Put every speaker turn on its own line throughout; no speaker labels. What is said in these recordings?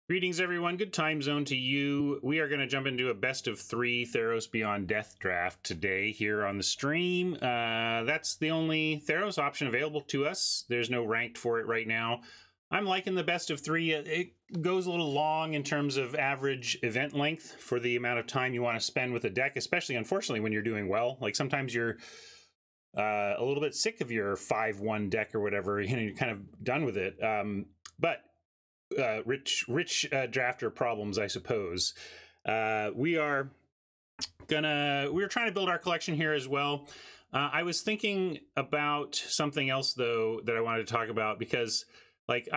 Greetings, everyone. Good time zone to you. We are going to jump into a best of 3 Theros Beyond Death draft today here on the stream. That's the only Theros option available to us. There's no ranked for it right now. I'm liking the best of 3. It goes a little long in terms of average event length for the amount of time you want to spend with a deck, especially, unfortunately, when you're doing well. Like sometimes you're a little bit sick of your 5-1 deck or whatever, you're kind of done with it. But rich drafter problems, I suppose. We're trying to build our collection here as well. I was thinking about something else though that I wanted to talk about, because like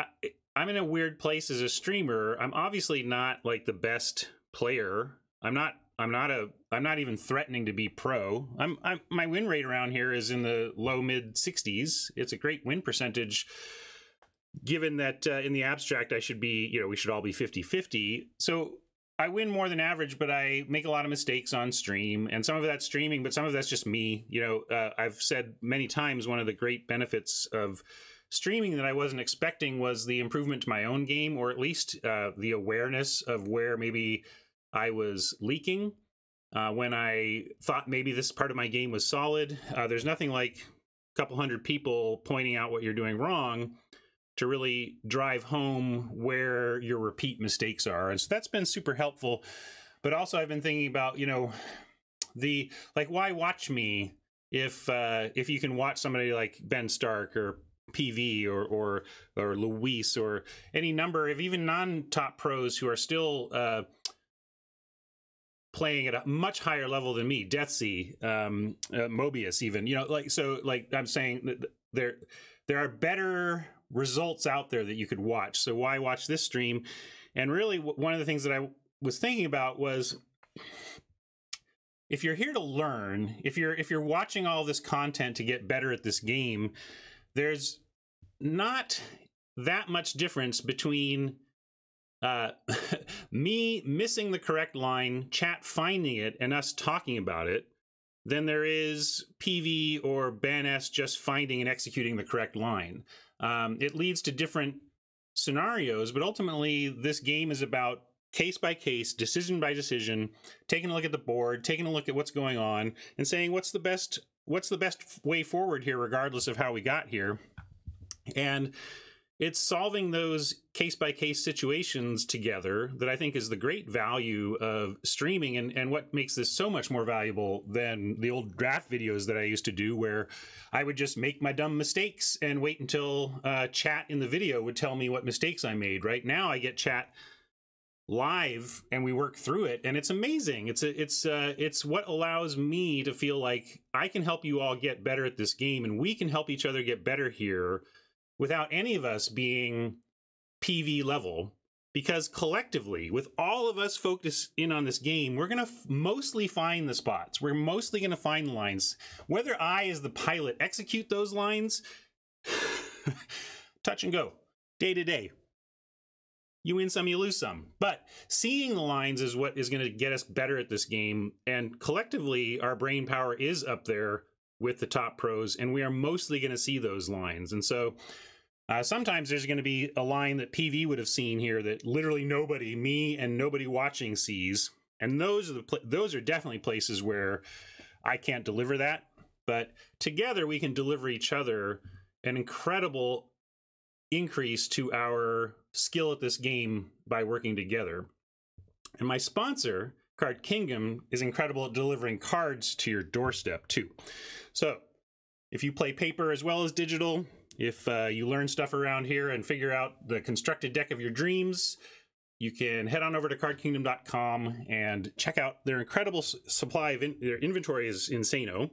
I'm in a weird place as a streamer. I'm obviously not like the best player. I'm not even threatening to be pro. My win rate around here is in the low mid 60s. It's a great win percentage, given that in the abstract I should be, we should all be 50-50. So I win more than average, but I make a lot of mistakes on stream, and some of that's streaming, but some of that's just me. I've said many times one of the great benefits of streaming that I wasn't expecting was the improvement to my own game, or at least the awareness of where maybe I was leaking when I thought maybe this part of my game was solid. There's nothing like a couple hundred people pointing out what you're doing wrong to really drive home where your repeat mistakes are. And so that's been super helpful. But also I've been thinking about, why watch me if you can watch somebody like Ben Stark or PV or Luis or any number of even non-top pros who are still playing at a much higher level than me, Deathsea, Mobius even, I'm saying that there are better results out there that you could watch. So why watch this stream? And really one of the things that I was thinking about was, if you're here to learn, if you're watching all this content to get better at this game, there's not that much difference between me missing the correct line, chat finding it, and us talking about it, than there is PV or BanS just finding and executing the correct line. It leads to different scenarios, but ultimately this game is about case by case, decision by decision, taking a look at the board, taking a look at what's going on, and saying what's the best way forward here, regardless of how we got here. And it's solving those case-by-case situations together that I think is the great value of streaming, and what makes this so much more valuable than the old draft videos that I used to do, where I would just make my dumb mistakes and wait until chat in the video would tell me what mistakes I made. Right now I get chat live and we work through it, and it's amazing. It's what allows me to feel like I can help you all get better at this game, and we can help each other get better here without any of us being PV level, because collectively, with all of us focused in on this game, we're going to mostly find the spots. We're mostly going to find the lines. Whether I, as the pilot, execute those lines, touch and go, day to day. You win some, you lose some. But seeing the lines is what is going to get us better at this game, and collectively, our brain power is up there with the top pros, and we are mostly going to see those lines. And so sometimes there's going to be a line that PV would have seen here that literally nobody, me and nobody watching, sees. And those are definitely places where I can't deliver that. But together we can deliver each other an incredible increase to our skill at this game by working together. And my sponsor, Card Kingdom, is incredible at delivering cards to your doorstep too. So if you play paper as well as digital, if you learn stuff around here and figure out the constructed deck of your dreams, you can head on over to cardkingdom.com and check out their incredible supply of their inventory is insane-o.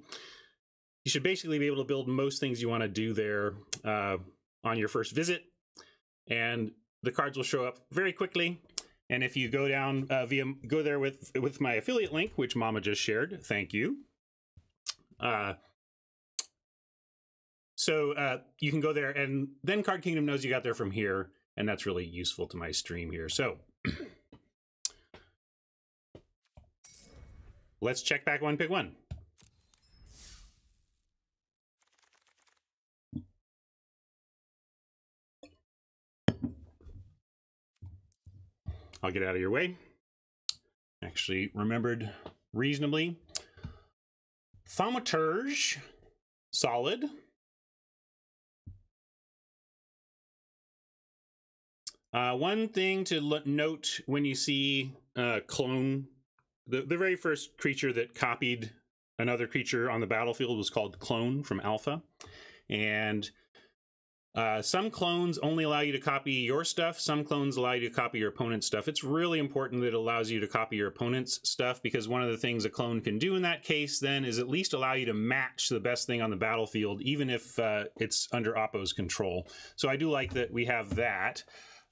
You should basically be able to build most things you want to do there on your first visit, and the cards will show up very quickly. And if you go down go there with my affiliate link, which Mama just shared, thank you. So you can go there, and then Card Kingdom knows you got there from here, and that's really useful to my stream here. So let's check back one, pick one. I'll get out of your way. Actually remembered reasonably. Thaumaturge, solid. One thing to note when you see clone, the very first creature that copied another creature on the battlefield was called Clone from Alpha. And some clones only allow you to copy your stuff. Some clones allow you to copy your opponent's stuff. It's really important that it allows you to copy your opponent's stuff, because one of the things a clone can do in that case then is at least allow you to match the best thing on the battlefield, even if it's under Oppo's control. So I do like that we have that.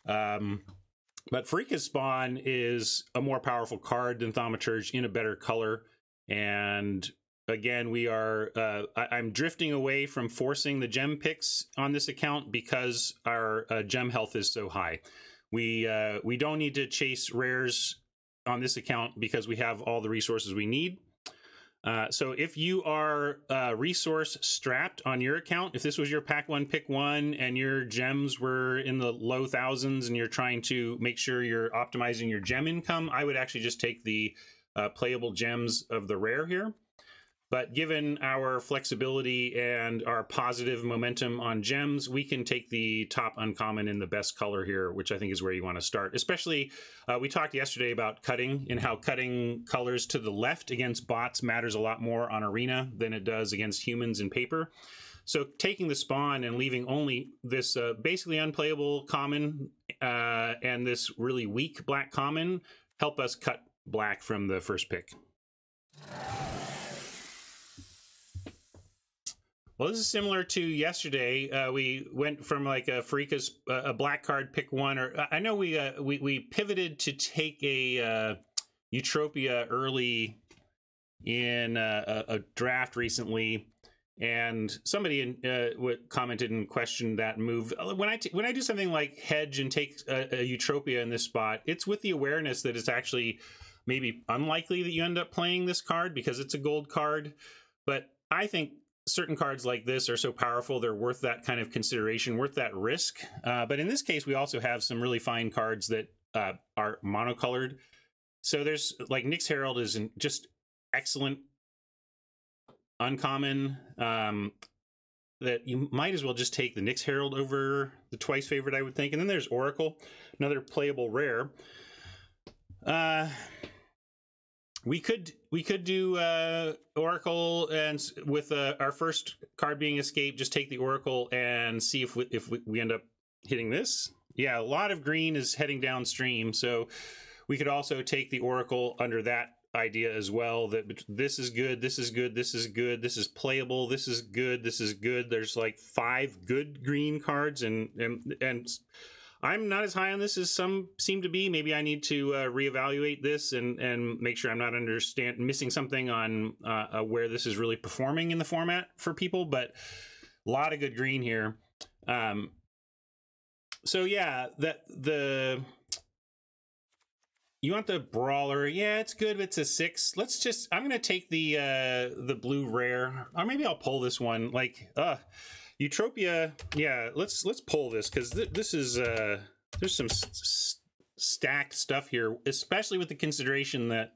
But Pharika's Spawn is a more powerful card than Thaumaturge in a better color. And again, we are I'm drifting away from forcing the gem picks on this account because our gem health is so high. We don't need to chase rares on this account because we have all the resources we need. So if you are resource strapped on your account, if this was your pack one, pick one, and your gems were in the low thousands and you're trying to make sure you're optimizing your gem income, I would actually just take the playable gems of the rare here. But given our flexibility and our positive momentum on gems, we can take the top uncommon in the best color here, which I think is where you want to start. Especially, we talked yesterday about cutting and how cutting colors to the left against bots matters a lot more on Arena than it does against humans in paper. So taking the spawn and leaving only this basically unplayable common and this really weak black common help us cut black from the first pick. Well, this is similar to yesterday. We went from like a Pharika's a black card pick one, or I know we pivoted to take a Eutropia early in a draft recently, and somebody commented and questioned that move. When I do something like hedge and take a Eutropia in this spot, it's with the awareness that it's actually maybe unlikely that you end up playing this card because it's a gold card, but I think certain cards like this are so powerful, they're worth that kind of consideration, worth that risk. But in this case, we also have some really fine cards that are monocolored. So there's like Nyx Herald is just excellent uncommon that you might as well just take the Nyx Herald over the twice favorite, I would think. And then there's Oracle, another playable rare. We could do Oracle, and with our first card being Escape, just take the Oracle and see if we end up hitting this. Yeah, a lot of green is heading downstream, so we could also take the Oracle under that idea as well, that this is good, this is good, this is good, this is playable, this is good, this is good. There's like 5 good green cards, and I'm not as high on this as some seem to be. Maybe I need to reevaluate this and make sure I'm not missing something on where this is really performing in the format for people, but a lot of good green here. So yeah, you want the Brawler. Yeah, it's good. It's a 6. I'm going to take the blue rare, or maybe I'll pull this one. Like, Eutropia, yeah, let's pull this, because this is there's some stacked stuff here, especially with the consideration that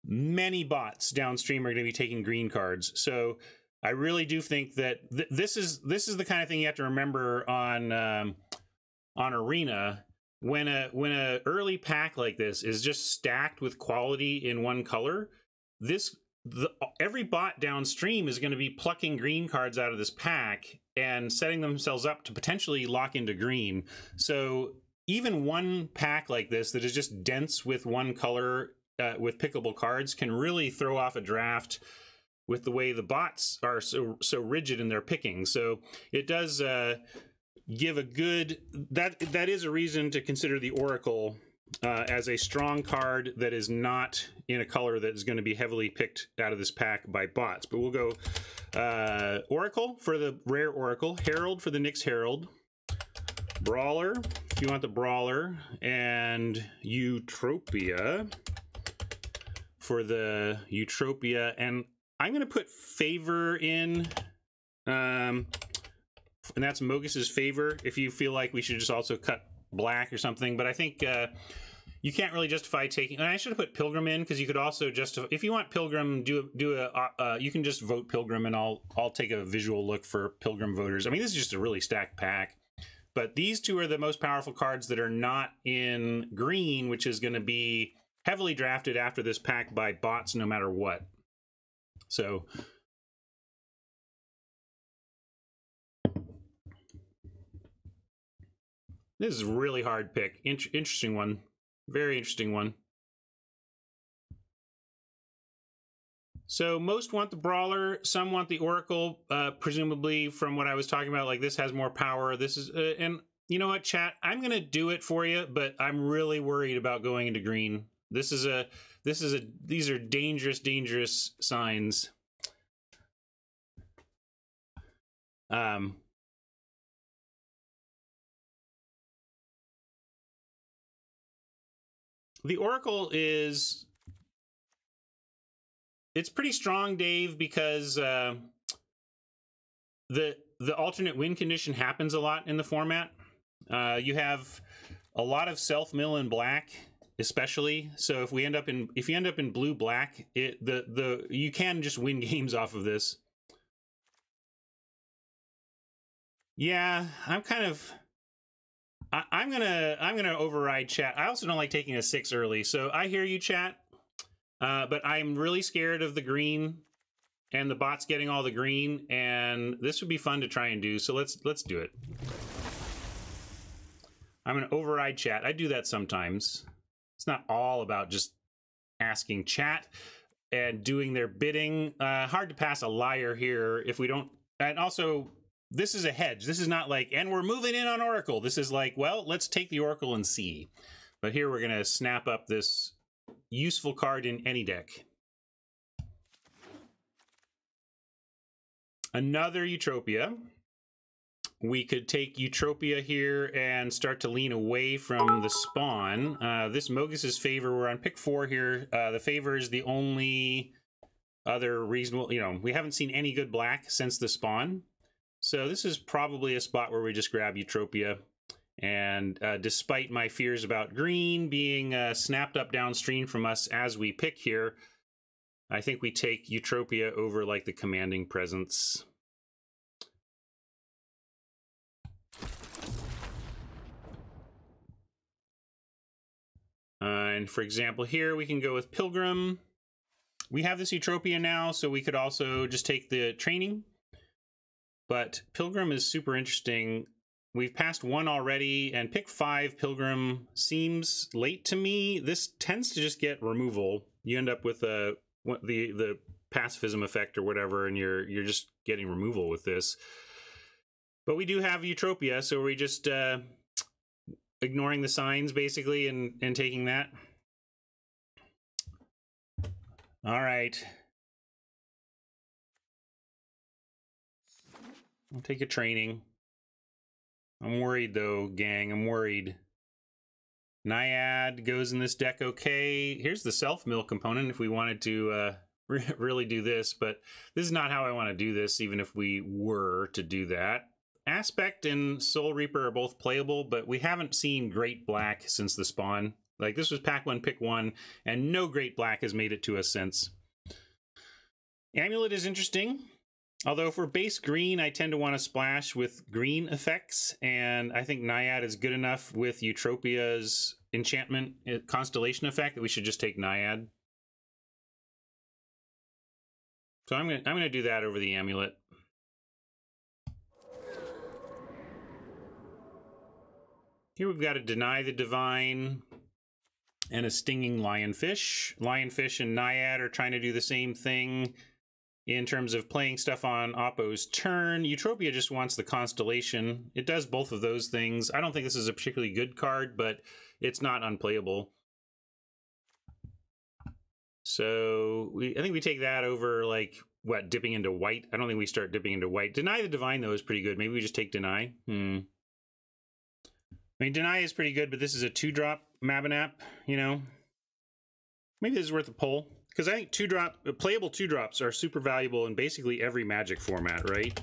many bots downstream are going to be taking green cards. So I really do think that this is the kind of thing you have to remember on Arena. When a early pack like this is just stacked with quality in one color, every bot downstream is going to be plucking green cards out of this pack and setting themselves up to potentially lock into green. So even one pack like this that is just dense with one color with pickable cards can really throw off a draft with the way the bots are so rigid in their picking. So it does give a good, that is a reason to consider the Oracle as a strong card that is not in a color that is going to be heavily picked out of this pack by bots. But we'll go Oracle for the rare Oracle, Herald for the Nyx Herald, Brawler if you want the Brawler, and Eutropia for the Eutropia. And I'm going to put Favor in, and that's Mogus's Favor. If you feel like we should just also cut black or something, but I think you can't really justify taking. And I should have put Pilgrim in, because you could also justify, if you want Pilgrim, you can just vote Pilgrim, and I'll take a visual look for Pilgrim voters. I mean, this is just a really stacked pack, but these two are the most powerful cards that are not in green, which is going to be heavily drafted after this pack by bots no matter what. So this is a really hard pick. Interesting one. Very interesting one. So most want the Brawler, some want the Oracle, presumably from what I was talking about, like this has more power. This is, and you know what, chat? I'm going to do it for you, but I'm really worried about going into green. These are dangerous, dangerous signs. The Oracle is, it's pretty strong, Dave, because the alternate win condition happens a lot in the format. You have a lot of self-mill in black, especially. So if you end up in blue black, you can just win games off of this. Yeah, I'm gonna override chat. I also don't like taking a 6 early, so I hear you, chat. But I'm really scared of the green and the bots getting all the green, and this would be fun to try and do. So let's do it. I'm gonna override chat. I do that sometimes. It's not all about just asking chat and doing their bidding. Hard to pass a liar here if we don't. And also, this is a hedge. This is not like, and we're moving in on Oracle. This is like, well, let's take the Oracle and see. But here we're gonna snap up this useful card in any deck. Another Eutropia. We could take Eutropia here and start to lean away from the spawn. This Mogus's Favor, we're on pick 4 here. The Favor is the only other reasonable, we haven't seen any good black since the spawn. So this is probably a spot where we just grab Eutropia. And despite my fears about green being snapped up downstream from us as we pick here, I think we take Eutropia over like the Commanding Presence. And for example, here we can go with Pilgrim. We have this Eutropia now, so we could also just take the training. But Pilgrim is super interesting. We've passed 1 already, and pick 5 Pilgrim seems late to me. This tends to just get removal. You end up with the pacifism effect or whatever, and you're just getting removal with this. But we do have Eutropia, so we just ignoring the signs basically and taking that. All right. I'll take a training. I'm worried though, gang. I'm worried. Naiad goes in this deck okay. Here's the self-mill component if we wanted to really do this, but this is not how I want to do this, even if we were to do that. Aspect and Soul Reaper are both playable, but we haven't seen great black since the spawn. Like, this was pack 1, pick 1, and no great black has made it to us since. Amulet is interesting. Although if we're base green, I tend to want to splash with green effects, and I think Naiad is good enough with Eutropia's enchantment constellation effect that we should just take Naiad. So I'm gonna do that over the Amulet. Here we've got to Deny the Divine and a Stinging Lionfish. Lionfish and Naiad are trying to do the same thing in terms of playing stuff on Oppo's turn. Eutropia just wants the Constellation. It does both of those things. I don't think this is a particularly good card, but it's not unplayable. So I think we take that over, like, what, dipping into white? I don't think we start dipping into white. Deny the Divine, though, is pretty good. Maybe we just take Deny. I mean, Deny is pretty good, but this is a 2-drop Mabinap, you know? Maybe this is worth a pull. Because I think playable 2-drops are super valuable in basically every Magic format, right?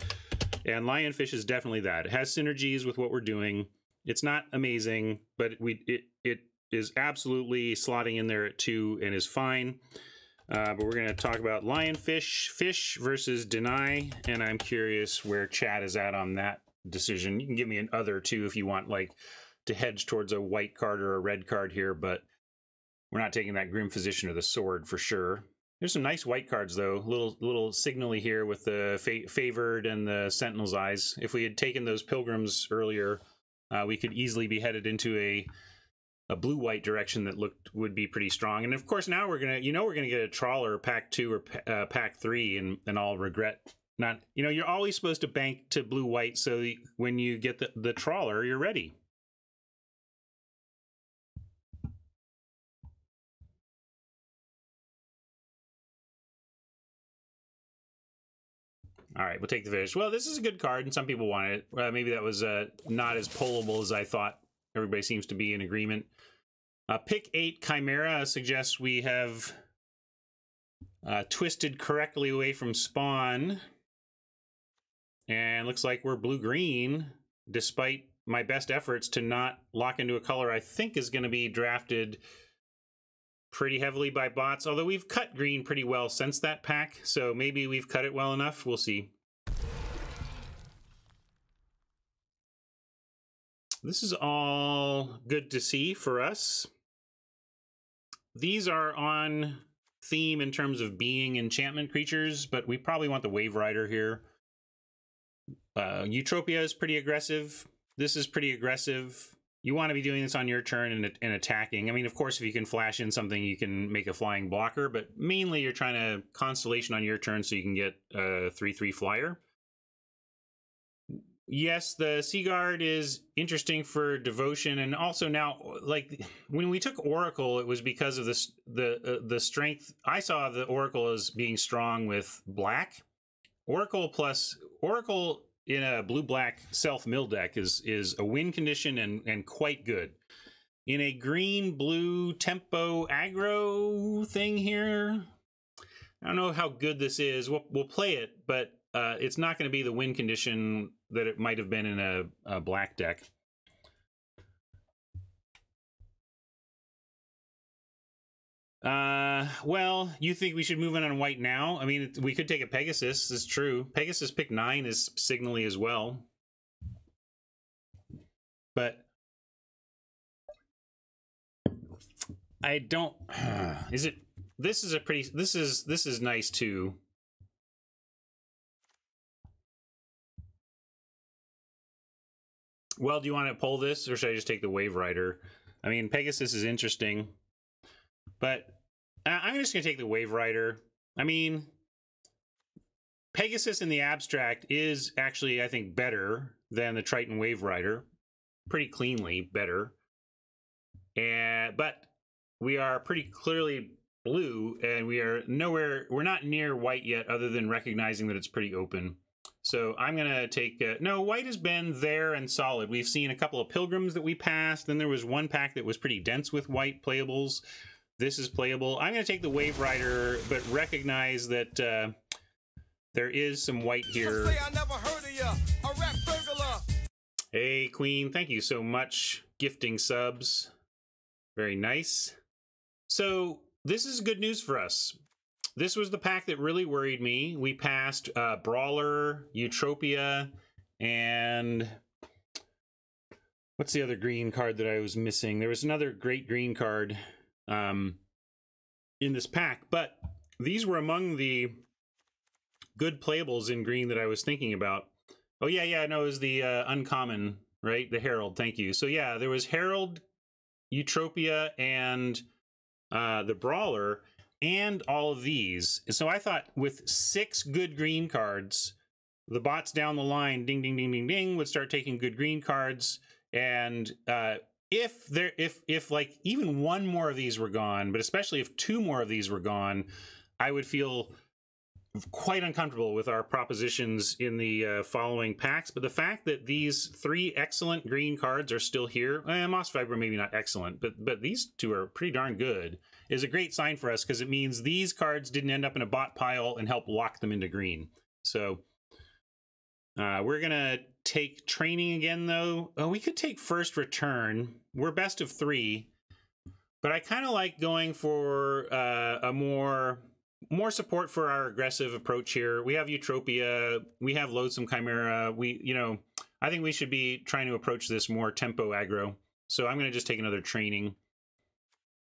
And Lionfish is definitely that. It has synergies with what we're doing. It's not amazing, but it is absolutely slotting in there at 2 and is fine. But we're going to talk about lionfish, fish versus deny, and I'm curious where chat is at on that decision. You can give me an other too if you want, like, to hedge towards a white card or a red card here, but we're not taking that Grim Physician or the Sword for sure. There's some nice white cards though, little signally here with the Favored and the Sentinel's Eyes. If we had taken those Pilgrims earlier, we could easily be headed into a blue-white direction that would be pretty strong. And of course now we're gonna get a Trawler pack 2 or pack 3, and I'll regret not. You're always supposed to bank to blue-white, so when you get the Trawler, you're ready. All right, we'll take the fish. Well, this is a good card, and some people want it. Maybe that was not as pullable as I thought. Everybody seems to be in agreement. Pick 8 Chimera suggests we have twisted correctly away from spawn. And looks like we're blue-green, despite my best efforts to not lock into a color I think is going to be drafted pretty heavily by bots, although we've cut green pretty well since that pack, so maybe we've cut it well enough. We'll see. This is all good to see for us. These are on theme in terms of being enchantment creatures, but we probably want the Wave Rider here. Eutropia is pretty aggressive. This is pretty aggressive. You want to be doing this on your turn and attacking. I mean, of course, if you can flash in something, you can make a flying blocker, but mainly you're trying to Constellation on your turn so you can get a 3/3 flyer. Yes, the Seaguard is interesting for devotion, and also now, like, when we took Oracle, it was because of this the strength. I saw the Oracle as being strong with black. Oracle in a blue-black self-mill deck is a win condition and quite good. In a green-blue tempo aggro thing here, I don't know how good this is. We'll play it, but it's not going to be the win condition that it might have been in a black deck. Well, you think we should move in on white now? I mean, we could take a Pegasus, it's true. Pegasus pick 9 is signally as well. But I don't this is nice too. Well, do you want to pull this, or should I just take the Wave Rider? I mean, Pegasus is interesting, but I'm just going to take the Wave Rider. I mean, Pegasus in the abstract is actually, I think, better than the Triton Wave Rider. Pretty cleanly better. But we are pretty clearly blue, and we're not near white yet, other than recognizing that it's pretty open. So I'm going to take... no, white has been there and solid. We've seen a couple of Pilgrims that we passed. Then there was one pack that was pretty dense with white playables. This is playable. I'm going to take the Wave Rider, but recognize that there is some white here.
I never heard of ya. A rap burglar.
Hey, Queen. Thank you so much. Gifting subs. Very nice. So this is good news for us. This was the pack that really worried me. We passed Brawler, Eutropia, and what's the other green card that I was missing? There was another great green card in this pack, but these were among the good playables in green that I was thinking about. Oh, yeah, no, it was the uncommon, right? The Herald, thank you. So yeah, there was Herald, Eutropia, and the Brawler, and all of these. So I thought with 6 good green cards, the bots down the line, ding, ding, ding, ding, ding, would start taking good green cards. And if like even one more of these were gone, but especially if 2 more of these were gone, I would feel quite uncomfortable with our propositions in the following packs. But the fact that these 3 excellent green cards are still here, Moss Fiber maybe not excellent, but these 2 are pretty darn good, is a great sign for us, because it means these cards didn't end up in a bot pile and help lock them into green. So We're going to take training again, though. Oh, we could take first return. We're best of 3. But I kind of like going for a more support for our aggressive approach here. We have Eutropia. We have Loathsome Chimera. I think we should be trying to approach this more tempo aggro. So I'm going to just take another training.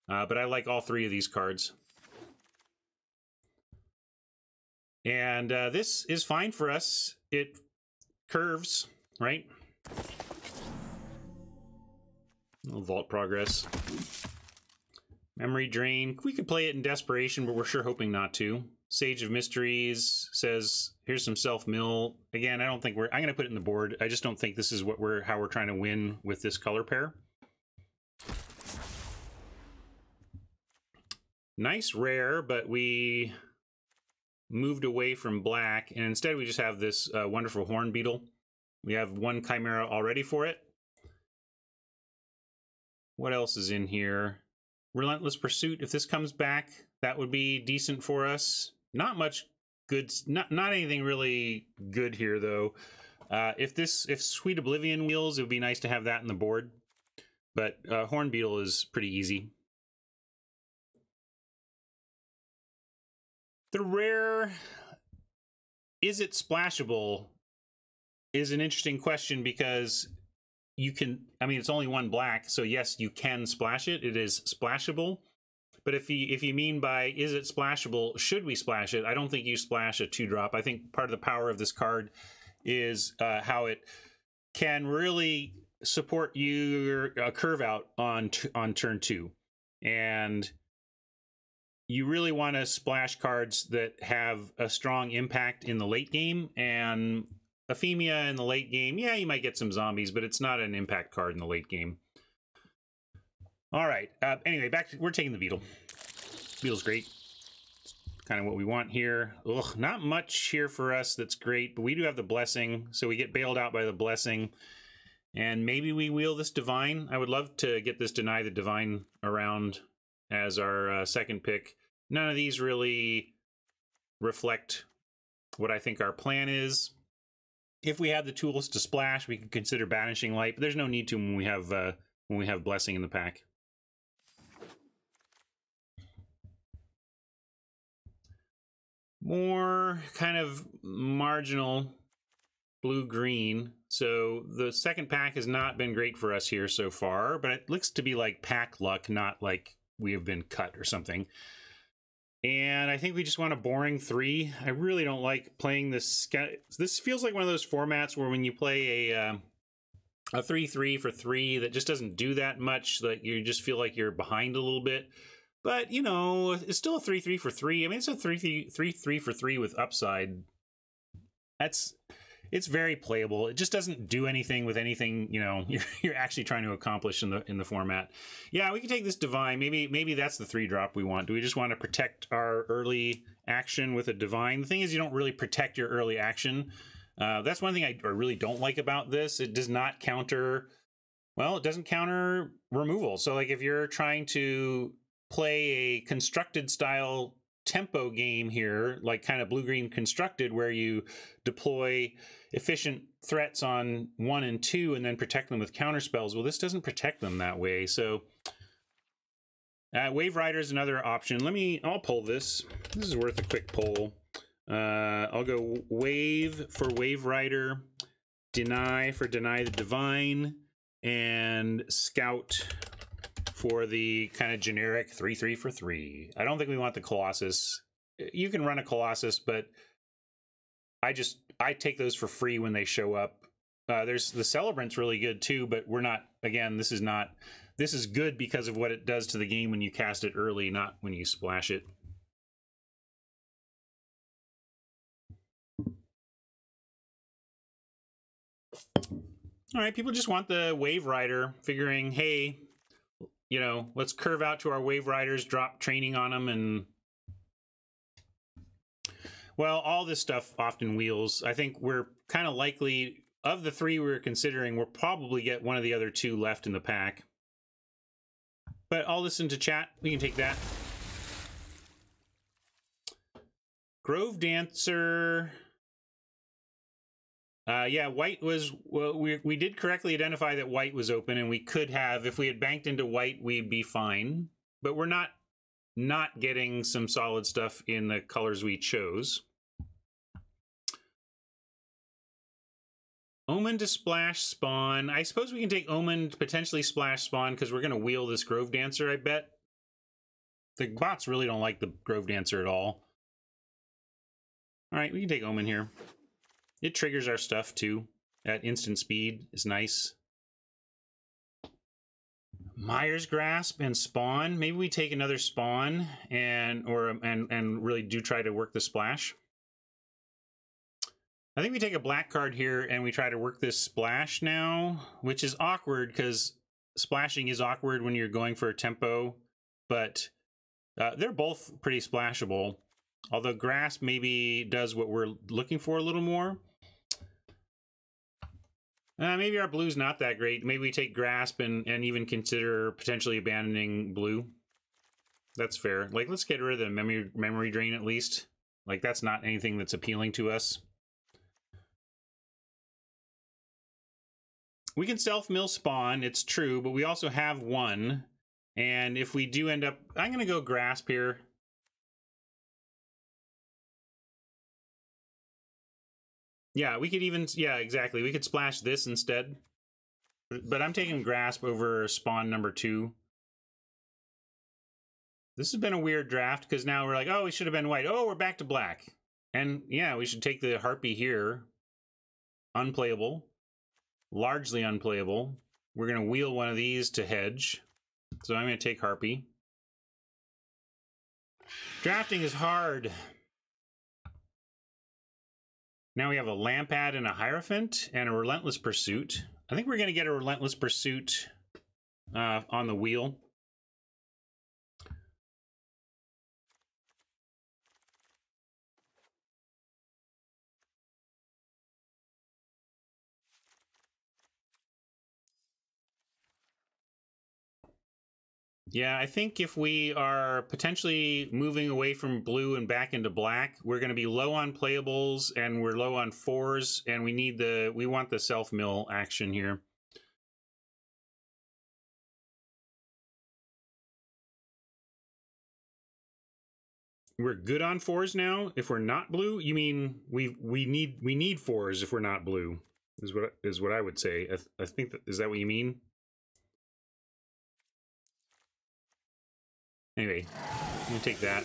But I like all 3 of these cards. And this is fine for us. It curves, right? A little Vault Progress. Memory Drain. We could play it in Desperation, but we're sure hoping not to. Sage of Mysteries says, here's some self-mill. Again, I don't think I'm going to put it in the board. I just don't think this is how we're trying to win with this color pair. Nice rare, but we moved away from black, and instead we just have this wonderful Horn Beetle. We have 1 Chimera already for it. What else is in here? Relentless Pursuit. If this comes back, that would be decent for us. Not much good, not anything really good here, though. If Sweet Oblivion wheels, it would be nice to have that in the board. But Horn Beetle is pretty easy. The rare, is it splashable, is an interesting question because you can, it's only 1 black, so yes, you can splash it. It is splashable. But if you mean by, is it splashable, should we splash it? I don't think you splash a 2-drop. I think part of the power of this card is how it can really support your curve out on turn 2. And you really want to splash cards that have a strong impact in the late game, and Ephemia in the late game, yeah, you might get some zombies, but it's not an impact card in the late game. All right. Anyway, we're taking the Beetle. Beetle's great. It's kind of what we want here. Ugh, not much here for us that's great, but we do have the Blessing, so we get bailed out by the Blessing. And maybe we wheel this Divine. I would love to get this Deny the Divine around as our second pick. None of these really reflect what I think our plan is. If we had the tools to splash, we could consider Banishing Light, but there's no need to when we have Blessing in the pack. More kind of marginal blue-green. So the second pack has not been great for us here so far, but it looks to be like pack luck, not like we have been cut or something. And I think we just want a boring 3. I really don't like playing this. This feels like one of those formats where when you play a 3/3 for 3 that just doesn't do that much, that you just feel like you're behind a little bit. But, you know, it's still a 3/3 for 3. I mean, it's a 3/3 for 3 with upside. It's very playable. It just doesn't do anything with anything, you know, you're actually trying to accomplish in the format. Yeah, we can take this Divine. Maybe that's the 3-drop we want. Do we just want to protect our early action with a Divine? The thing is, you don't really protect your early action. That's one thing I really don't like about this. It does not counter, well, it doesn't counter removal. So like if you're trying to play a constructed style tempo game here, like kind of blue-green constructed, where you deploy efficient threats on 1 and 2 and then protect them with counter spells. Well, this doesn't protect them that way. So Wave Rider is another option. I'll pull this. This is worth a quick pull. I'll go Wave for Wave Rider, Deny for Deny the Divine, and Scout for the kind of generic 3/3 for 3. I don't think we want the Colossus. You can run a Colossus, but I take those for free when they show up. There's the Celebrant's really good too, but we're not, again, this is good because of what it does to the game when you cast it early, not when you splash it. All right, people just want the Wave Rider, figuring, hey, you know, let's curve out to our Wave Riders, drop training on them, and well, all this stuff often wheels. I think we're kind of likely, of the 3 we're considering, we'll probably get one of the other 2 left in the pack. But I'll listen to chat. We can take that. Grove Dancer. Yeah, white was, well, we did correctly identify that white was open, and we could have, if we had banked into white, we'd be fine. But we're not getting some solid stuff in the colors we chose. Omen to splash spawn. I suppose we can take Omen to potentially splash spawn because we're going to wheel this Grove Dancer, I bet. The bots really don't like the Grove Dancer at all. All right, we can take Omen here. It triggers our stuff too at instant speed. Is nice. Mire's Grasp and Spawn. Maybe we take another Spawn and really do try to work the splash. I think we take a black card here and we try to work this splash now, which is awkward because splashing is awkward when you're going for a tempo, but they're both pretty splashable. Although Grasp maybe does what we're looking for a little more. Maybe our blue's not that great. Maybe we take Grasp and even consider potentially abandoning blue. That's fair. Like, let's get rid of the memory drain at least. Like, that's not anything that's appealing to us. We can self-mill Spawn, it's true, but we also have one. And if we do end up... I'm going to go Grasp here. Yeah, we could even... Yeah, exactly. We could splash this instead. But I'm taking Grasp over Spawn number 2. This has been a weird draft, because now we're like, oh, we should have been white. Oh, we're back to black. And yeah, we should take the Harpy here. Unplayable. Largely unplayable. We're going to wheel one of these to hedge. So I'm going to take Harpy. Drafting is hard. Now we have a Lampad and a Hierophant and a Relentless Pursuit. I think we're going to get a Relentless Pursuit on the wheel. Yeah, I think if we are potentially moving away from blue and back into black, we're going to be low on playables and we're low on 4s, and we want the self-mill action here. We're good on 4s now. If we're not blue, you mean we need 4s if we're not blue? Is what I would say. I think is that what you mean? Anyway, I'm gonna take that.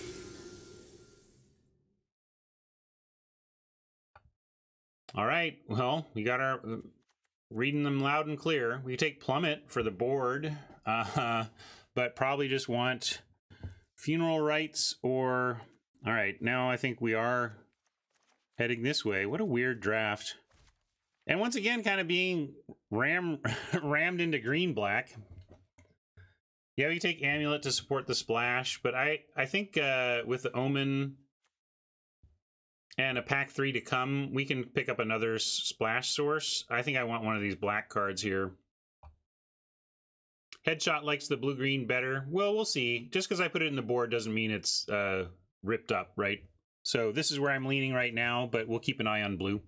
All right, well, we got our reading them loud and clear. We take Plummet for the board, but probably just want Funeral Rites or... All right, now I think we are heading this way. What a weird draft. And once again, kind of being rammed into green-black. Yeah, we take Amulet to support the splash, but I think with the Omen and a pack 3 to come, we can pick up another splash source. I think I want one of these black cards here. Headshot likes the blue-green better. Well, we'll see. Just because I put it in the board doesn't mean it's ripped up, right? So this is where I'm leaning right now, but we'll keep an eye on blue.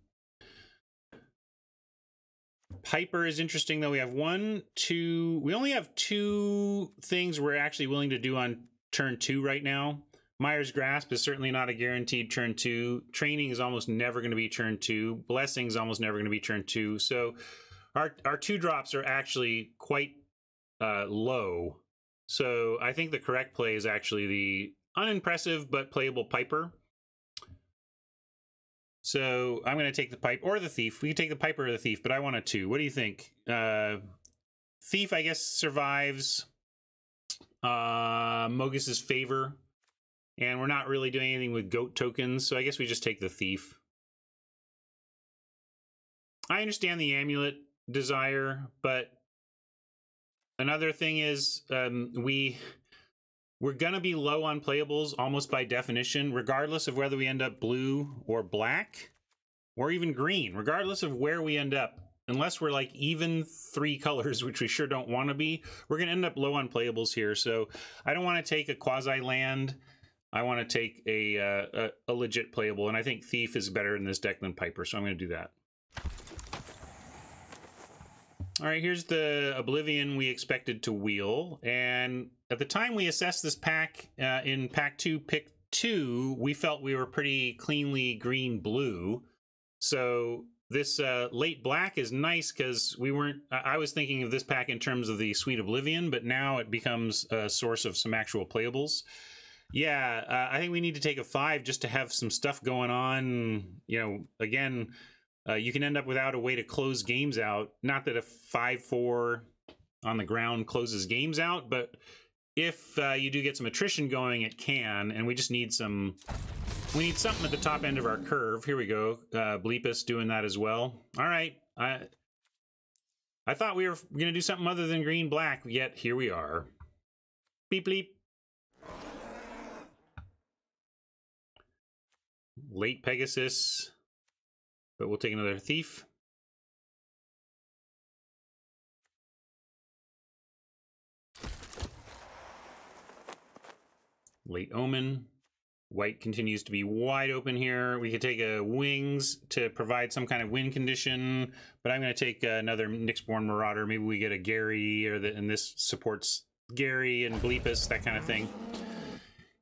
Piper is interesting, though. We have we only have 2 things we're actually willing to do on turn 2 right now. Mire's Grasp is certainly not a guaranteed turn 2. Training is almost never going to be turn 2. Blessing is almost never going to be turn 2. So our 2 drops are actually quite low. So I think the correct play is actually the unimpressive but playable Piper. So I'm going to take the Pipe or the Thief. We can take the Piper or the Thief, but I want a 2. What do you think? Thief, I guess, survives Mogus's favor. And we're not really doing anything with goat tokens, so I guess we just take the Thief. I understand the Amulet desire, but another thing is we're going to be low on playables almost by definition, regardless of whether we end up blue or black or even green, regardless of where we end up. Unless we're like even 3 colors, which we sure don't want to be, we're going to end up low on playables here. So I don't want to take a quasi-land. I want to take a legit playable, and I think Thief is better in this deck than Piper, so I'm going to do that. All right, here's the Oblivion we expected to wheel. And at the time we assessed this pack in pack 2, pick 2, we felt we were pretty cleanly green-blue. So this late black is nice because we weren't... I was thinking of this pack in terms of the Sweet Oblivion, but now it becomes a source of some actual playables. Yeah, I think we need to take a 5 just to have some stuff going on. You know, again... you can end up without a way to close games out. Not that a 5-4 on the ground closes games out, but if you do get some attrition going, it can. And we just need some... We need something at the top end of our curve. Here we go. Bleepus doing that as well. All right. I thought we were going to do something other than green-black, yet here we are. Beep, bleep. Late Pegasus. But we'll take another Thief. Late Omen. White continues to be wide open here. We could take a Wings to provide some kind of win condition, but I'm going to take another Nyxborn Marauder. Maybe we get a Gary, and this supports Gary and Bleepus, that kind of thing.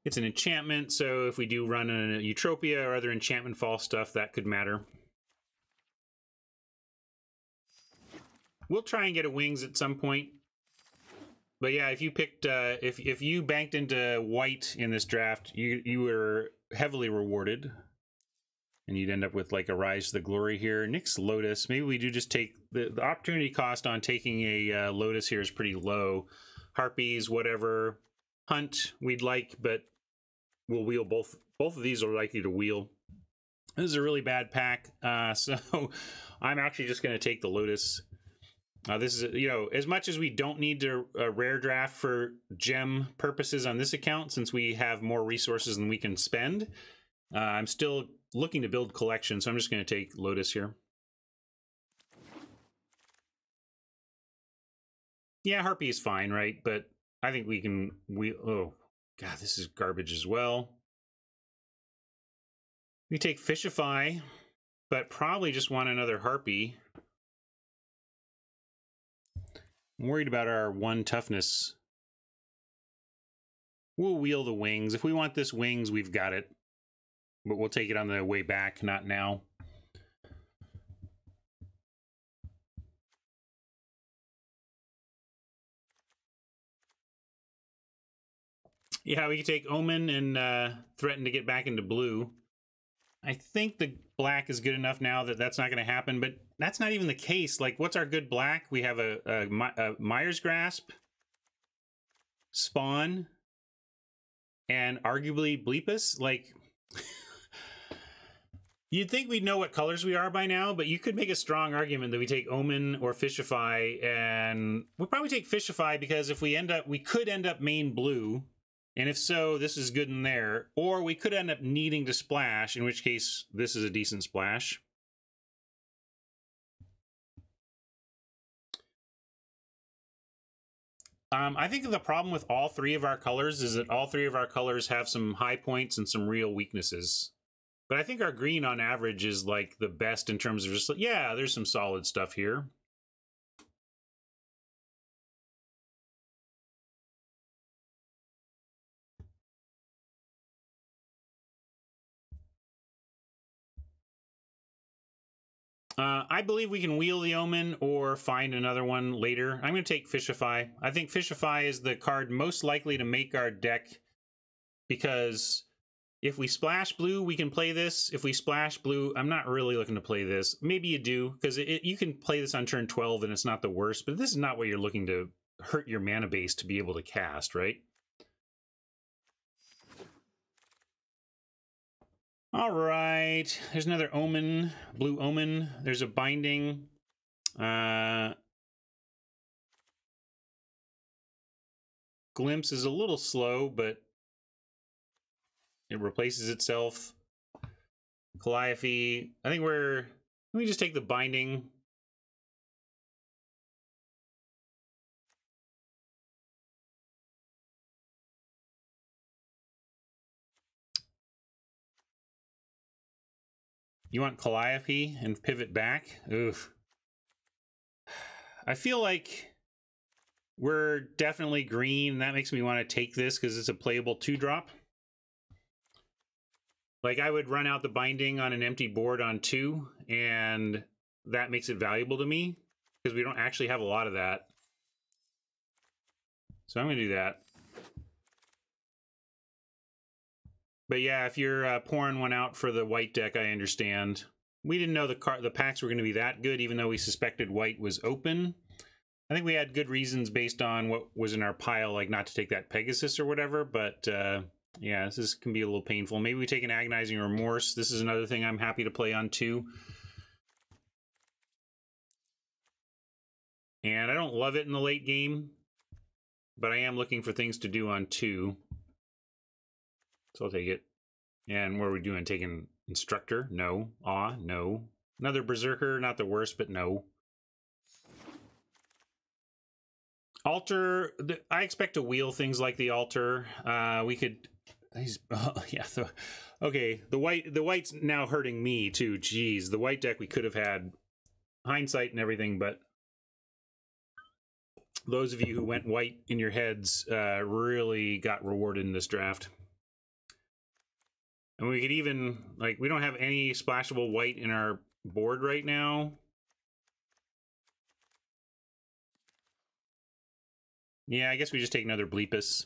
It's an enchantment, so if we do run a Eutropia or other enchantment fall stuff, that could matter. We'll try and get a Wings at some point. But yeah, if you picked, if you banked into white in this draft, you were heavily rewarded. And you'd end up with like a Rise to the Glory here. Nyx Lotus, maybe we do just take, the opportunity cost on taking a Lotus here is pretty low. Harpies, whatever. Hunt, we'd like, but we'll wheel both. Both of these are likely to wheel. This is a really bad pack, so I'm actually just going to take the Lotus. This is, you know, as much as we don't need to rare draft for gem purposes on this account, since we have more resources than we can spend, I'm still looking to build collection, so I'm just going to take Lotus here. Yeah, Harpy is fine, right? But I think we can... oh, God, this is garbage as well. We take Fishify, but probably just want another Harpy. I'm worried about our 1 toughness. We'll wheel the Wings. If we want this Wings, we've got it. But we'll take it on the way back, not now. Yeah, we can take Omen and threaten to get back into blue. I think the black is good enough now that that's not going to happen, but that's not even the case. Like, what's our good black? We have a Mire's Grasp, Spawn, and arguably Bleepus. Like, you'd think we'd know what colors we are by now, but you could make a strong argument that we take Omen or Fishify, and we'll probably take Fishify because if we end up, we could end up main blue. And if so, this is good in there. Or we could end up needing to splash, in which case this is a decent splash. I think the problem with all 3 of our colors is that all 3 of our colors have some high points and some real weaknesses. But I think our green on average is like the best in terms of just, yeah, there's some solid stuff here. I believe we can wheel the Omen or find another one later. I'm going to take Fishify. I think Fishify is the card most likely to make our deck because if we splash blue, we can play this. If we splash blue, I'm not really looking to play this. Maybe you do, because you can play this on turn 12 and it's not the worst, but this is not what you're looking to hurt your mana base to be able to cast, right? All right, there's another Omen, blue Omen. There's a Binding. Glimpse is a little slow, but it replaces itself. Calliope, I think let me just take the Binding. You want Calliope and pivot back? Oof. I feel like we're definitely green. That makes me want to take this because it's a playable 2-drop. Like, I would run out the binding on an empty board on 2, and that makes it valuable to me because we don't actually have a lot of that. So I'm going to do that. But yeah, if you're pouring one out for the white deck, I understand. We didn't know the packs were going to be that good, even though we suspected white was open. I think we had good reasons based on what was in our pile, like not to take that Pegasus or whatever, but yeah, this can be a little painful. Maybe we take an Agonizing Remorse. This is another thing I'm happy to play on 2. And I don't love it in the late game, but I am looking for things to do on 2. So I'll take it. And what are we doing? Taking Instructor? No. Awe? No. Another Berserker? Not the worst, but no. Altar, I expect to wheel things like the Altar. We could... yeah. Okay, the white's now hurting me, too. Jeez, the white deck we could have had hindsight and everything, but those of you who went white in your heads really got rewarded in this draft. And we could even, like, we don't have any splashable white in our board right now. Yeah, I guess we just take another Bleepus.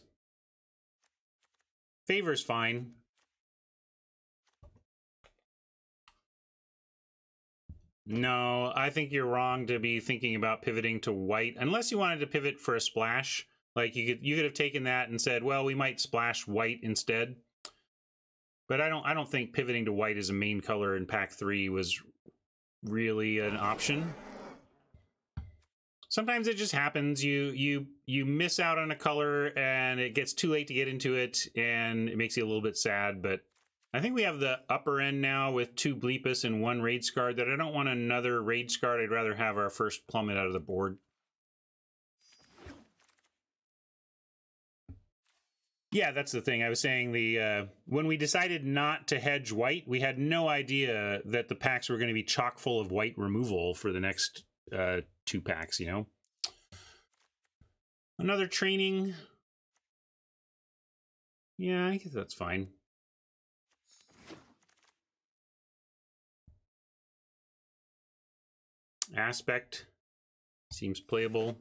Favor's fine. No, I think you're wrong to be thinking about pivoting to white, unless you wanted to pivot for a splash. Like, you could have taken that and said, well, we might splash white instead. But I don't think pivoting to white as a main color in pack 3 was really an option. Sometimes it just happens. You miss out on a color and it gets too late to get into it, and it makes you a little bit sad. But I think we have the upper end now with 2 Bleepus and 1 Rage Scarred. That I don't want another Rage Scarred. I'd rather have our first Plummet out of the board. Yeah, that's the thing. I was saying when we decided not to hedge white, we had no idea that the packs were going to be chock full of white removal for the next 2 packs, you know? Another training. Yeah, I guess that's fine. Aspect seems playable.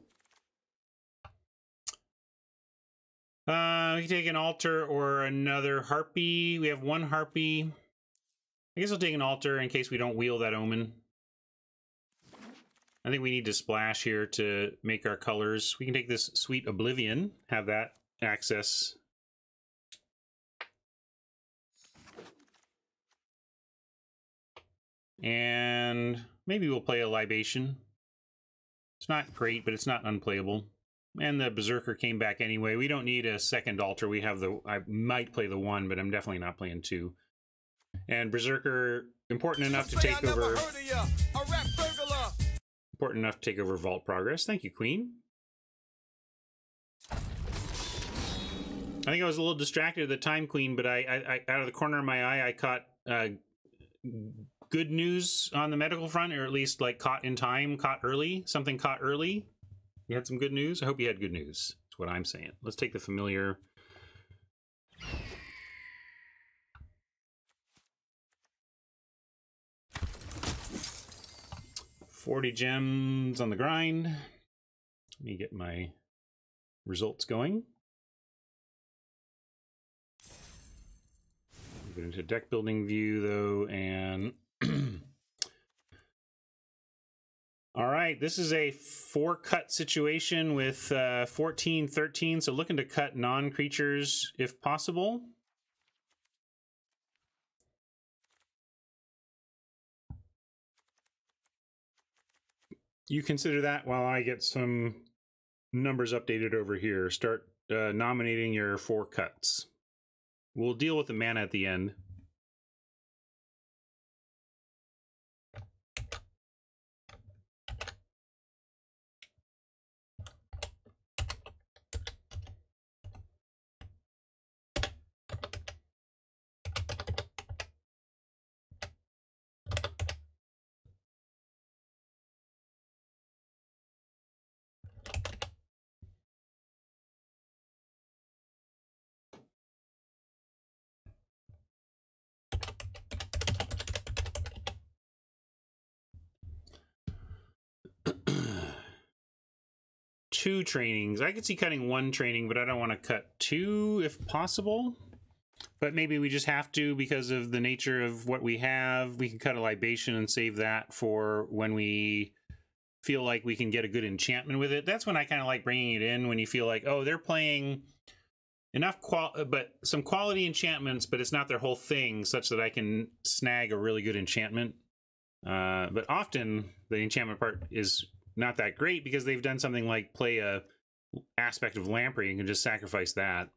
We can take an Altar or another Harpy. We have 1 Harpy. I guess I'll take an Altar in case we don't wheel that Omen. I think we need to splash here to make our colors. We can take this Sweet Oblivion, have that access. And maybe we'll play a Libation. It's not great, but it's not unplayable. And the Berserker came back anyway. We don't need a second Altar. We have I might play the 1, but I'm definitely not playing 2. And Berserker, important enough to take over... Important enough to take over Vault Progress. Thank you, Queen. I think I was a little distracted at the time, Queen, but I out of the corner of my eye, I caught good news on the medical front, or at least like caught in time, caught early. Something caught early. You had some good news? I hope you had good news. That's what I'm saying. Let's take the familiar. $40 gems on the grind. Let me get my results going. Move it into deck building view though, and all right, this is a 4-cut situation with 14, 13, so looking to cut non-creatures if possible. You consider that while I get some numbers updated over here. Start nominating your 4 cuts. We'll deal with the mana at the end. 2 trainings. I could see cutting 1 training, but I don't want to cut 2 if possible. But maybe we just have to because of the nature of what we have. We can cut a libation and save that for when we feel like we can get a good enchantment with it. That's when I kind of like bringing it in, when you feel like, oh, they're playing enough but some quality enchantments, but it's not their whole thing, such that I can snag a really good enchantment. But often the enchantment part is not that great because they've done something like play a aspect of Lamprey and can just sacrifice that.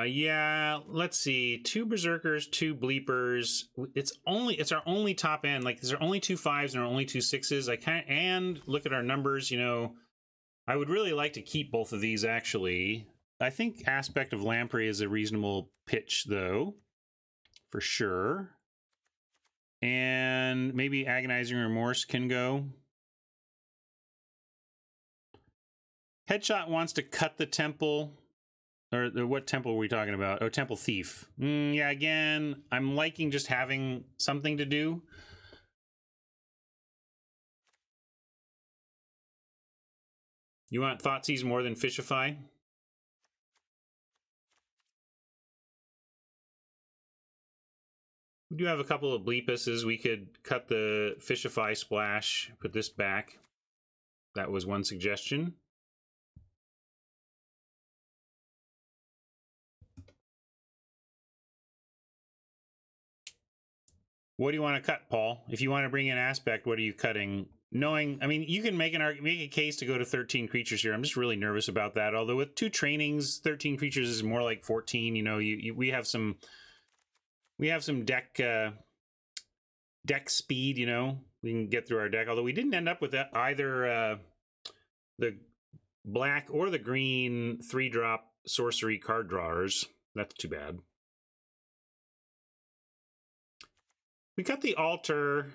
Yeah, let's see. 2 Berserkers, 2 Bleepers. It's our only top end. Like, there are only 2 5s and only 2 6s. And look at our numbers, you know. I would really like to keep both of these, actually. I think Aspect of Lamprey is a reasonable pitch, though, for sure. And maybe Agonizing Remorse can go. Headshot wants to cut the temple. Or what temple were we talking about? Oh, Temple Thief. Yeah, again, I'm liking just having something to do. You want Thoughtseize more than Fishify? We do have a couple of Bleepuses. We could cut the Fishify splash, put this back. That was one suggestion. What do you want to cut, Paul? If you want to bring in Aspect, what are you cutting? Knowing, I mean, you can make a case to go to 13 creatures here. I'm just really nervous about that. Although with 2 trainings, 13 creatures is more like 14. You know, we have some deck speed. You know, we can get through our deck. Although we didn't end up with either the black or the green 3-drop sorcery card drawers. That's too bad. We cut the altar,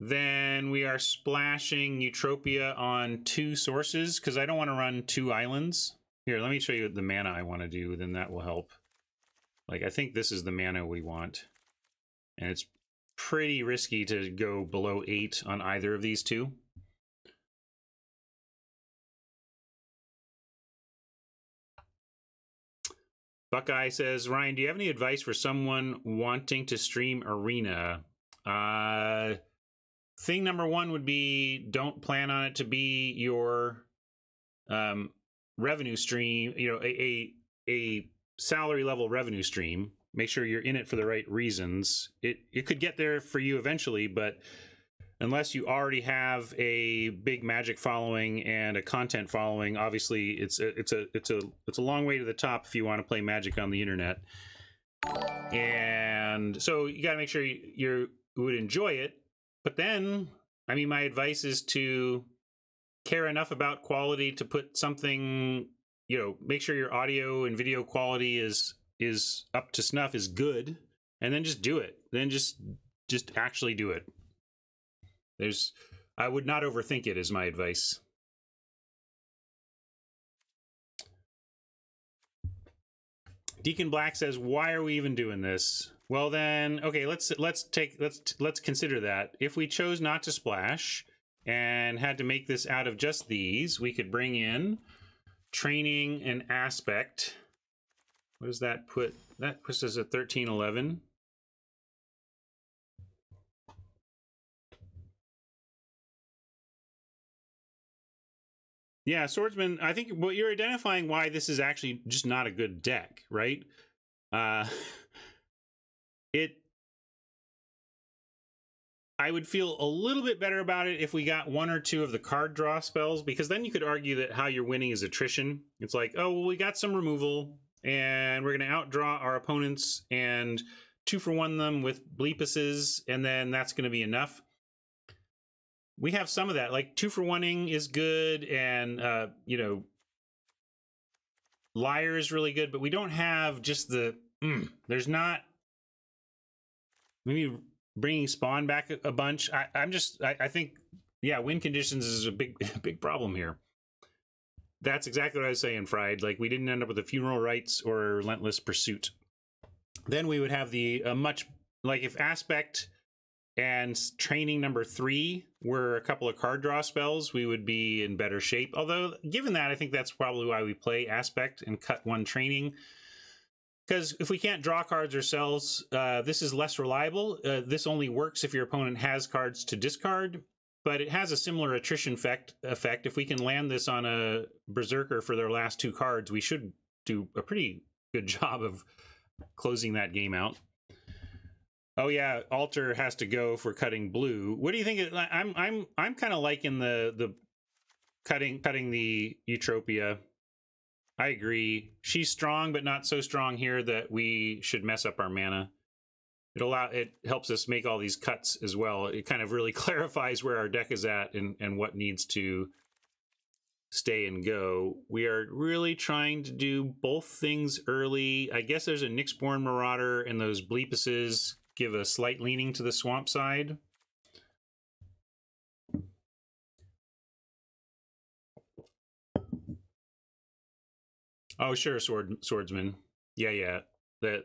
then we are splashing Eutropia on 2 sources because I don't want to run 2 islands. Here, let me show you the mana I want to do, then that will help. Like, I think this is the mana we want. And it's pretty risky to go below 8 on either of these 2. Buckeye says, Ryan, do you have any advice for someone wanting to stream Arena? Thing number 1 would be, don't plan on it to be your revenue stream, you know, a salary level revenue stream. Make sure you're in it for the right reasons. It could get there for you eventually, but unless you already have a big Magic following and a content following, obviously it's a long way to the top if you want to play Magic on the internet. And so you got to make sure you would enjoy it. But then, I mean, my advice is to care enough about quality to put something, you know, make sure your audio and video quality is up to snuff, is good, and then just do it. Then just actually do it. I would not overthink it, is my advice. Deacon Black says, why are we even doing this? Well then, okay, let's consider that. If we chose not to splash and had to make this out of just these, we could bring in training and aspect. What does that put? That puts us at 1311. Yeah, Swordsman, I think what you're identifying why this is actually just not a good deck, right? I would feel a little bit better about it if we got 1 or 2 of the card draw spells, because then you could argue that how you're winning is attrition. It's like, oh, well, we got some removal, and we're going to outdraw our opponents and 2-for-1 them with bleepuses, and then that's going to be enough. We have some of that, like 2-for-1ing is good, and you know, Liar is really good, but we don't have just the there's not. Maybe bringing Spawn back a bunch. I think, yeah, win conditions is a big problem here. That's exactly what I was saying, Fried. Like, we didn't end up with the funeral rites or relentless pursuit. Then we would have the much, like, if aspect and training number 3 were a couple of card draw spells, we would be in better shape. Although, given that, I think that's probably why we play aspect and cut 1 training. Because if we can't draw cards ourselves, this is less reliable. This only works if your opponent has cards to discard, but it has a similar attrition effect. If we can land this on a Berserker for their last 2 cards, we should do a pretty good job of closing that game out. Oh yeah, Alter has to go for cutting blue. What do you think? I'm kind of liking the cutting the Eutropia. I agree. She's strong, but not so strong here that we should mess up our mana. It helps us make all these cuts as well. It kind of really clarifies where our deck is at and what needs to stay and go. We are really trying to do both things early. I guess there's a Nyxborn Marauder, and those Bleepuses give a slight leaning to the swamp side. Oh, sure, Swordsman. Yeah. That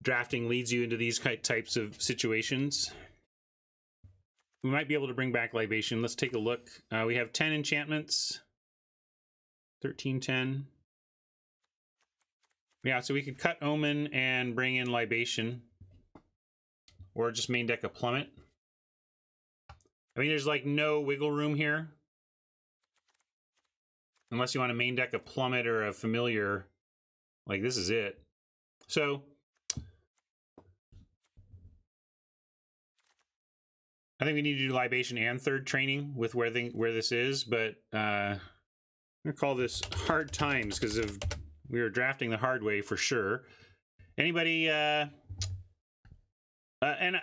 drafting leads you into these types of situations. We might be able to bring back Libation. Let's take a look. We have 10 enchantments. 13, 10. Yeah, so we could cut Omen and bring in Libation. Or just main deck a Plummet. I mean, there's like no wiggle room here. Unless you want to main deck a Plummet or a Familiar. Like, this is it. So I think we need to do Libation and third training with where this is, but I'm going to call this hard times because we were drafting the hard way for sure. Anybody, and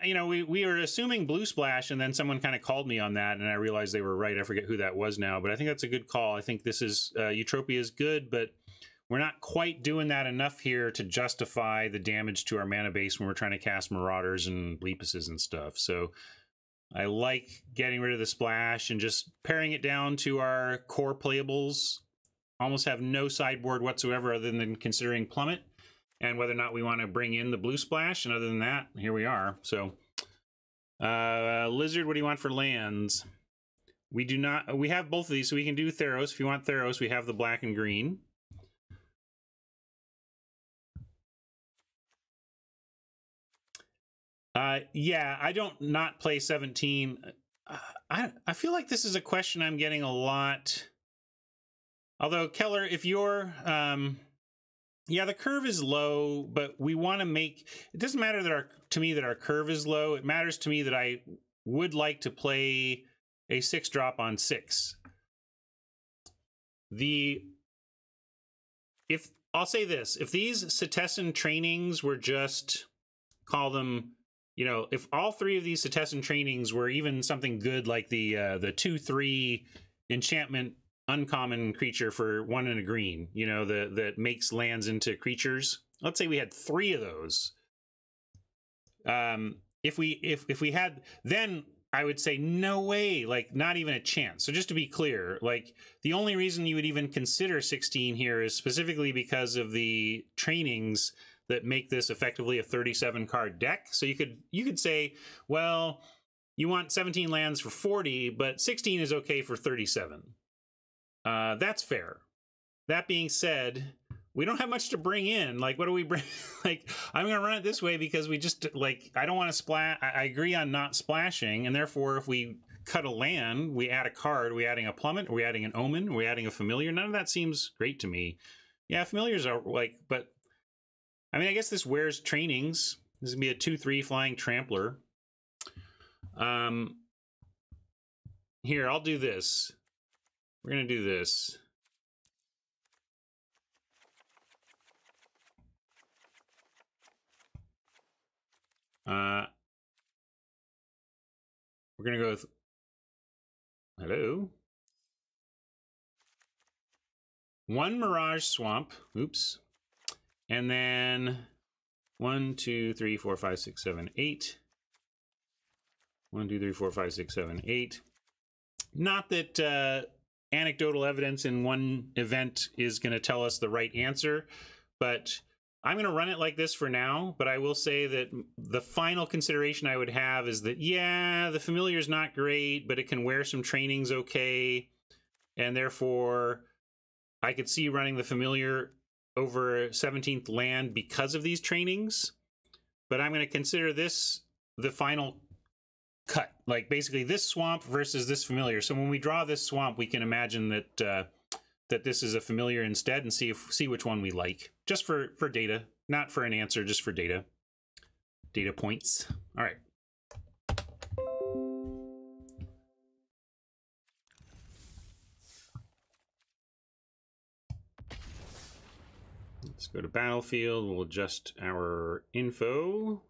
you know, we were assuming Blue Splash, and then someone kind of called me on that, and I realized they were right. I forget who that was now, but I think that's a good call. I think this is, Eutropia is good, but we're not quite doing that enough here to justify the damage to our mana base when we're trying to cast Marauders and Bleepuses and stuff. So I like getting rid of the splash and just paring it down to our core playables. Almost have no sideboard whatsoever other than considering Plummet and whether or not we want to bring in the blue splash. And other than that, here we are. So Lizard, what do you want for lands? We do not, we have both of these, so we can do Theros. If you want Theros, we have the black and green. Yeah, I don't not play 17. I feel like this is a question I'm getting a lot. Although, Keller, if you're, yeah, the curve is low, but we want to make, it doesn't matter that to me that our curve is low. It matters to me that I would like to play a 6-drop on 6. I'll say this, if these Setessan trainings were just, call them, you know, if all 3 of these Setessan trainings were even something good like the 2/3 enchantment uncommon creature for 1 and a green, you know, that makes lands into creatures. Let's say we had 3 of those. If we had, then I would say no way, like not even a chance. So just to be clear, like the only reason you would even consider 16 here is specifically because of the trainings that make this effectively a 37 card deck. So you could say, well, you want 17 lands for 40, but 16 is okay for 37. That's fair. That being said, we don't have much to bring in. Like, what do we bring? Like, I'm going to run it this way because we just, like, I don't want to splash. I agree on not splashing, and therefore, if we cut a land, we add a card, are we adding a Plummet, are we adding an Omen, are we adding a Familiar? None of that seems great to me. Yeah, Familiars are, like, but I mean, I guess this wears trainings. This is going to be a 2/3 flying trampler. Here, I'll do this. We're going to do this. We're going to go with, hello. 1 Mirage Swamp. Oops. And then 1, 2, 3, 4, 5, 6, 7, 8. 1, 2, 3, 4, 5, 6, 7, 8. Not that anecdotal evidence in one event is going to tell us the right answer, but I'm going to run it like this for now. But I will say that the final consideration I would have is that, yeah, the familiar is not great, but it can wear some trainings okay, and therefore I could see running the familiar over 17th land because of these trainings. But I'm going to consider this the final cut, like basically this swamp versus this familiar. So when we draw this swamp, we can imagine that that this is a familiar instead, and see which one we like, just for data, not for an answer, just for data points. All right. Let's go to battlefield. We'll adjust our info.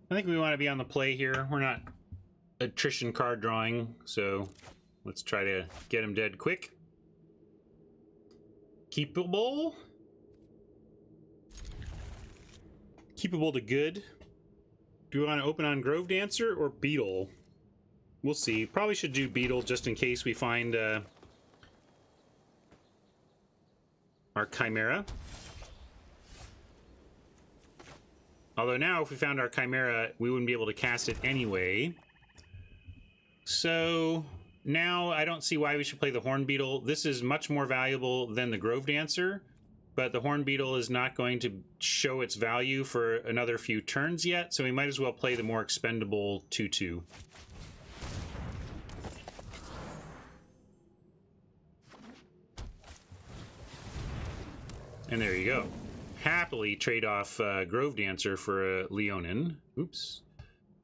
I think we want to be on the play here. We're not attrition card drawing, so let's try to get him dead quick. Keepable. Keepable to good. Do we want to open on Grove Dancer or Beetle? We'll see. Probably should do Beetle just in case we find our Chimera. Although now, if we found our Chimera, we wouldn't be able to cast it anyway. So now I don't see why we should play the Horn Beetle. This is much more valuable than the Grove Dancer, but the Horn Beetle is not going to show its value for another few turns yet, so we might as well play the more expendable 2/2. And there you go. Happily trade off Grove Dancer for a Leonin. Oops.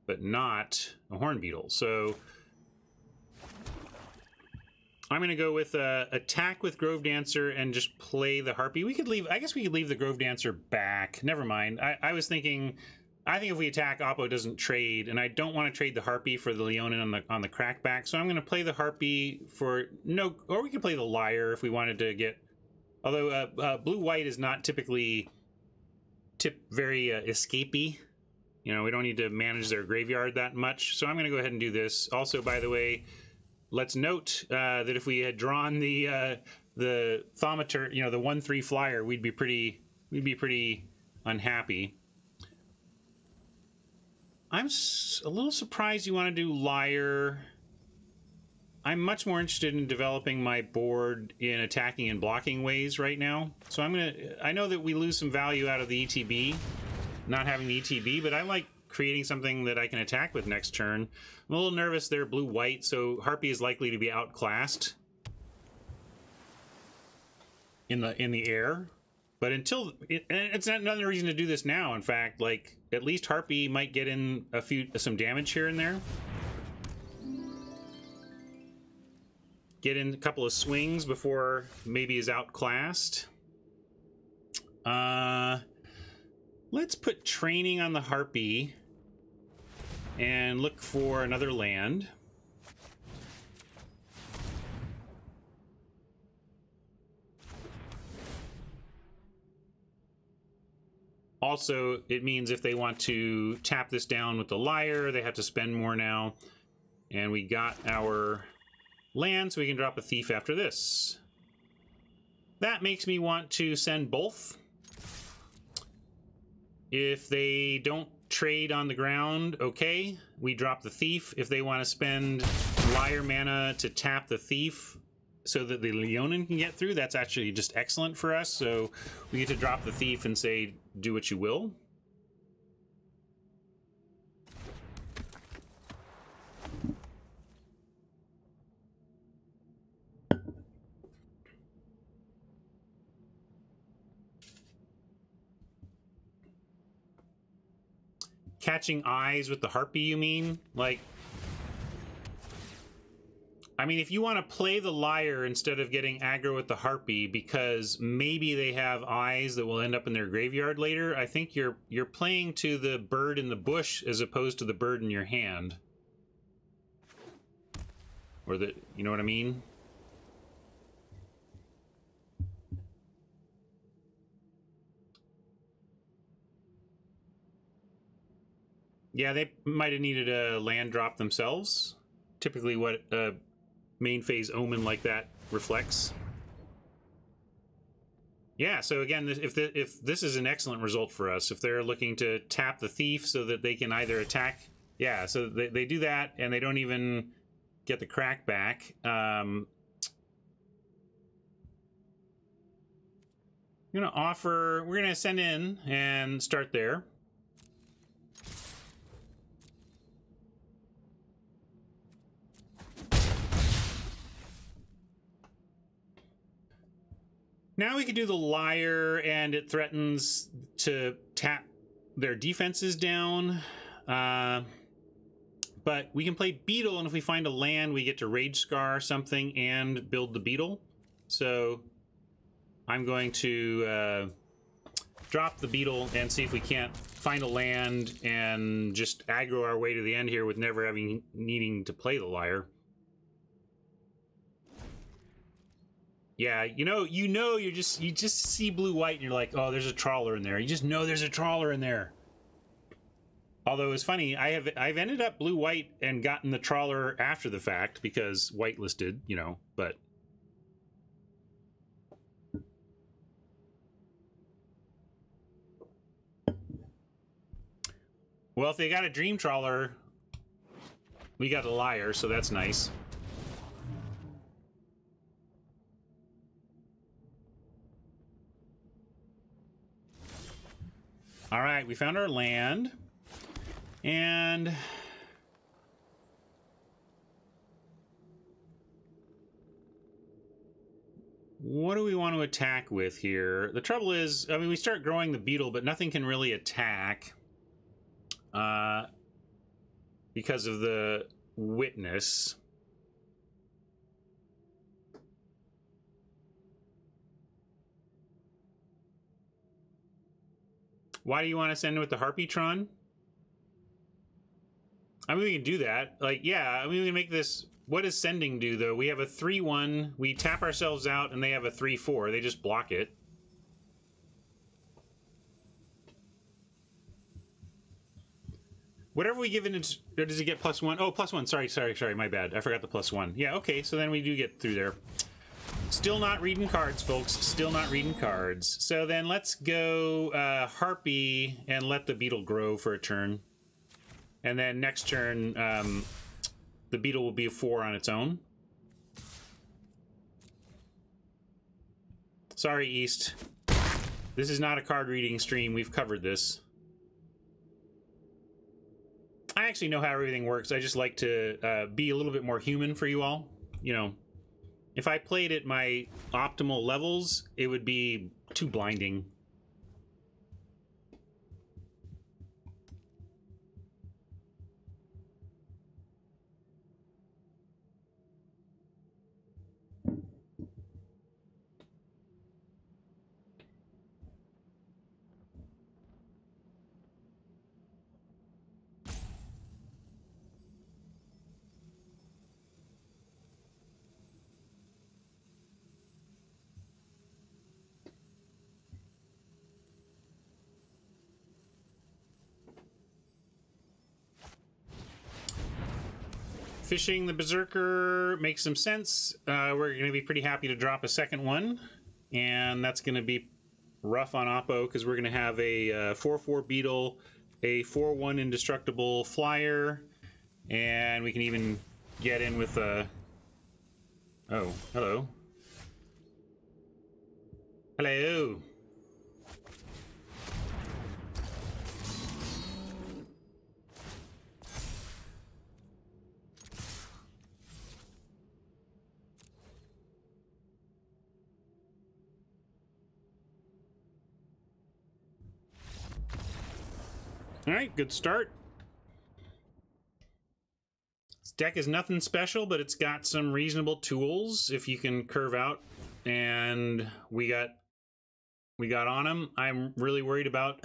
But not a Horn Beetle. So I'm going to go with attack with Grove Dancer and just play the Harpy. We could leave, I guess we could leave the Grove Dancer back. Never mind. I was thinking, I think if we attack, Oppo doesn't trade, and I don't want to trade the Harpy for the Leonin on the crackback. So I'm going to play the Harpy for no, or we could play the Lyre if we wanted to get. Although blue-white is not typically very escapey. You know, we don't need to manage their graveyard that much. So I'm going to go ahead and do this. Also, by the way, let's note that if we had drawn the Thaumaturge, you know, the 1/3 flyer, we'd be pretty unhappy. I'm a little surprised you want to do Lyre. I'm much more interested in developing my board in attacking and blocking ways right now. So I know that we lose some value out of the ETB, not having the ETB, but I like creating something that I can attack with next turn. I'm a little nervous they're blue-white, so Harpy is likely to be outclassed in the air. But until it's not another reason to do this now. In fact, like at least Harpy might get in some damage here and there. Get in a couple of swings before maybe is outclassed. Let's put training on the Harpy and look for another land. Also, it means if they want to tap this down with the Lyre, they have to spend more now. And we got our land, so we can drop a Thief after this. That makes me want to send both. If they don't trade on the ground, okay, we drop the Thief. If they want to spend Lyre mana to tap the Thief so that the Leonin can get through, that's actually just excellent for us. So we get to drop the Thief and say, do what you will. Catching eyes with the Harpy, you mean? Like, I mean, if you want to play the liar instead of getting aggro with the harpy because maybe they have eyes that will end up in their graveyard later, I think you're playing to the bird in the bush as opposed to the bird in your hand. Or the, you know what I mean? Yeah, they might have needed a land drop themselves. Typically what main phase omen like that reflects. Yeah, so again, if this is an excellent result for us, if they're looking to tap the thief so that they can either attack, yeah, so they do that and they don't even get the crack back. I'm gonna offer, we're gonna send in and start there. Now we can do the liar, and it threatens to tap their defenses down. But we can play Beetle, and if we find a land, we get to Rage Scar something and build the Beetle. So I'm going to drop the Beetle and see if we can't find a land and just aggro our way to the end here with never needing to play the liar. Yeah, you just see blue-white and you're like, oh, there's a trawler in there. You just know there's a trawler in there. Although it's funny, I've ended up blue-white and gotten the trawler after the fact because whitelisted, you know, but well, if they got a dream trawler, we got a liar, so that's nice. All right, we found our land, and what do we want to attack with here? The trouble is, I mean, we start growing the beetle, but nothing can really attack because of the witness. Why do you want to send it with the Harpytron? I mean, we can do that. Like, yeah, I mean, we can make this... What does sending do, though? We have a 3-1. We tap ourselves out, and they have a 3-4. They just block it. Whatever we give it, does it get +1? Oh, +1. Sorry. My bad. I forgot the +1. Yeah, okay, so then we do get through there. Still not reading cards, folks. Still not reading cards. So then let's go Harpy and let the beetle grow for a turn. And then next turn, the beetle will be a 4 on its own. Sorry, East. This is not a card reading stream. We've covered this. I actually know how everything works. I just like to be a little bit more human for you all. You know, if I played at my optimal levels, it would be too blinding. Fishing the Berserker makes some sense. We're going to be pretty happy to drop a second one. And that's going to be rough on Oppo because we're going to have a 4-4 Beetle, a 4-1 Indestructible Flyer, and we can even get in with a... Oh, hello. Hello. All right, good start. deck is nothing special, but it's got some reasonable tools if you can curve out. And we got on him. I'm really worried about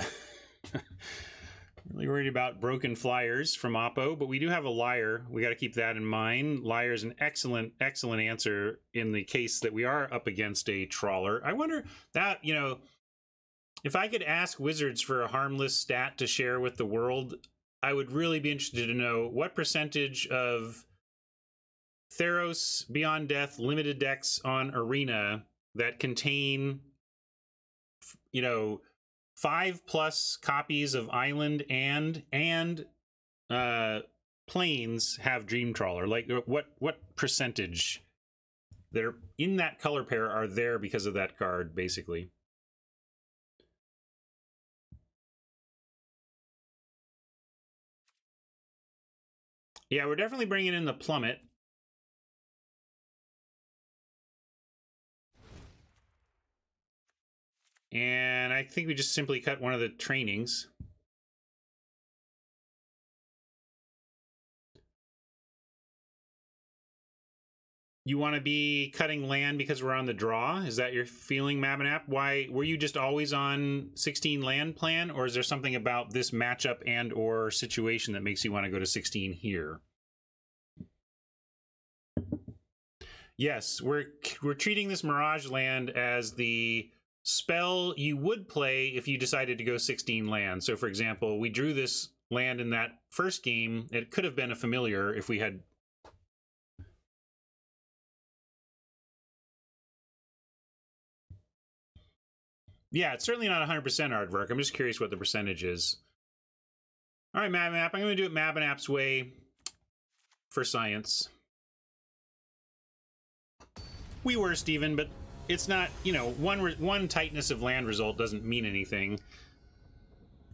broken flyers from Oppo, but we do have a liar. We got to keep that in mind. Liar is an excellent answer in the case that we are up against a trawler. I wonder that, you know, if I could ask Wizards for a harmless stat to share with the world, I would really be interested to know what percentage of Theros Beyond Death limited decks on Arena that contain, you know, 5+ copies of Island and Plains have Dream Trawler. Like, what percentage that are in that color pair are there because of that card, basically? Yeah, we're definitely bringing in the Plummet. And I think we just simply cut one of the trainings. You want to be cutting land because we're on the draw? Is that your feeling, Mabinap? Why were you just always on 16 land plan, or is there something about this matchup and or situation that makes you want to go to 16 here? Yes, we're treating this Mirage land as the spell you would play if you decided to go 16 land. So for example, we drew this land in that first game. It could have been a familiar if we had... Yeah, it's certainly not 100% aardvark. I'm just curious what the percentage is. All right, Mabinap. I'm going to do it Mabinap's way for science. We were, Steven, but it's not, you know, one tightness of land result doesn't mean anything.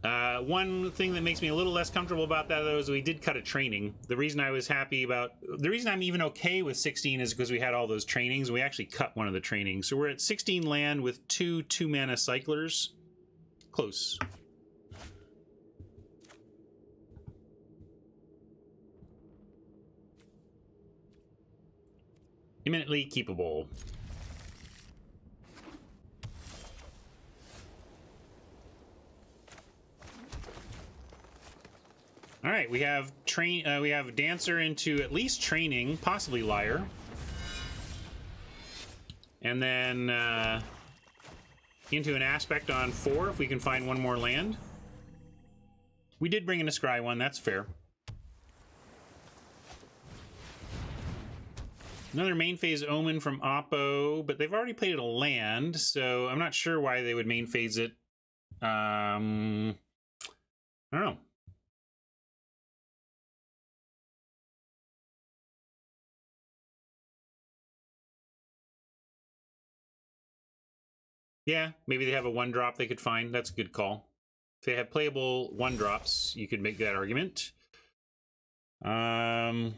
One thing that makes me a little less comfortable about that, though, is we did cut a training. The reason I was happy about... The reason I'm even okay with 16 is because we had all those trainings. We actually cut one of the trainings. So we're at 16 land with 2 2-mana cyclers. Close. Imminently keepable. All right, we have Dancer into at least training, possibly Liar, and then into an aspect on 4 if we can find one more land. We did bring in a Scry one, that's fair. Another main phase Omen from Oppo, but they've already played a land, so I'm not sure why they would main phase it. I don't know. Yeah, maybe they have a 1-drop they could find. That's a good call. If they have playable 1-drops, you could make that argument. Well,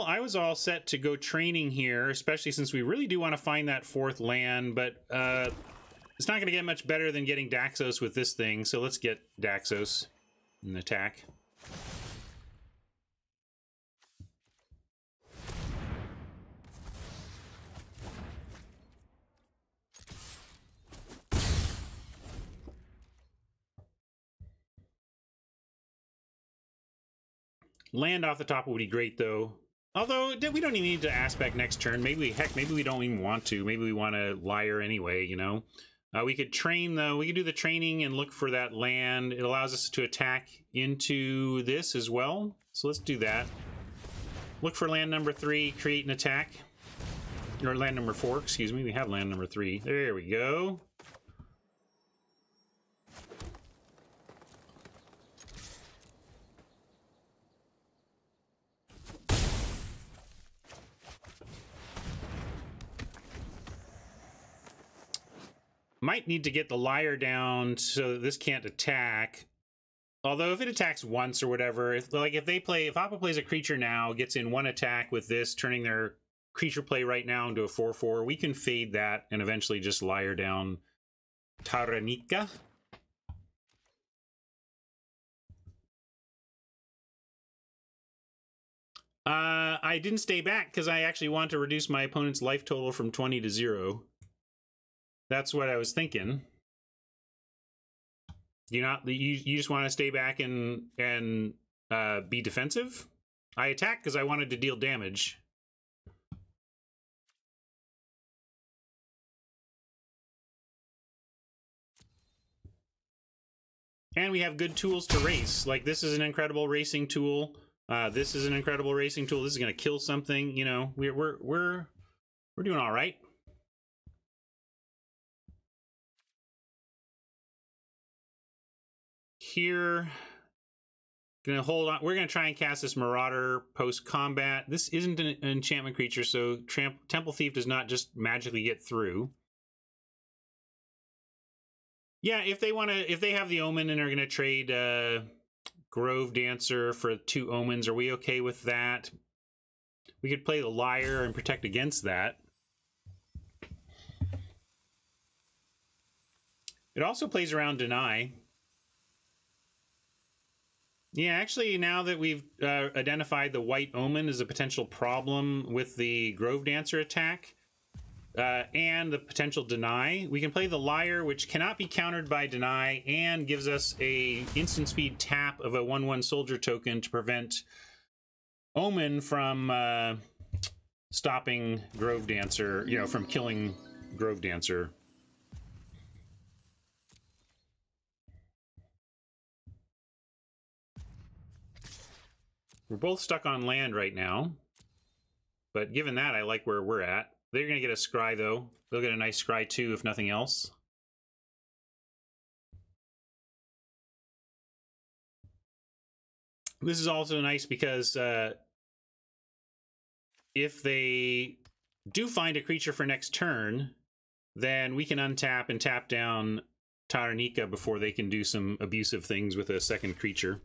I was all set to go training here, especially since we really do want to find that 4th land, but it's not going to get much better than getting Daxos with this thing, so let's get Daxos and attack. Land off the top would be great, though. Although, we don't even need to aspect next turn. Maybe we don't even want to. Maybe we want to Liar anyway, you know? We could train, though. We could do the training and look for that land. It allows us to attack into this as well. So let's do that. Look for land number 3, create an attack. Or land number 4, excuse me. We have land number 3. There we go. Might need to get the Liar down so that this can't attack. Although if it attacks once or whatever, if Oppo plays a creature now, gets in 1 attack with this, turning their creature play right now into a 4/4, we can fade that and eventually just Liar down Taranika. I didn't stay back because I actually want to reduce my opponent's life total from 20 to 0. That's what I was thinking. You just want to stay back and be defensive? I attacked because I wanted to deal damage. And we have good tools to race. Like, this is an incredible racing tool. This is an incredible racing tool. This is going to kill something. You know, we're doing all right. Here, gonna hold on. We're gonna try and cast this Marauder post combat. This isn't an enchantment creature, so Temple Thief does not just magically get through. Yeah, if they have the Omen and are gonna trade Grove Dancer for 2 Omens, are we okay with that? We could play the Liar and protect against that. It also plays around Deny. Yeah, actually, now that we've identified the White Omen as a potential problem with the Grove Dancer attack and the potential Deny, we can play the Liar, which cannot be countered by Deny and gives us a instant speed tap of a 1/1 soldier token to prevent Omen from stopping Grove Dancer, you know, from killing Grove Dancer. We're both stuck on land right now, but given that, I like where we're at. They're going to get a Scry, though. They'll get a nice Scry, too, if nothing else. This is also nice because if they do find a creature for next turn, then we can untap and tap down Taranika before they can do some abusive things with a second creature.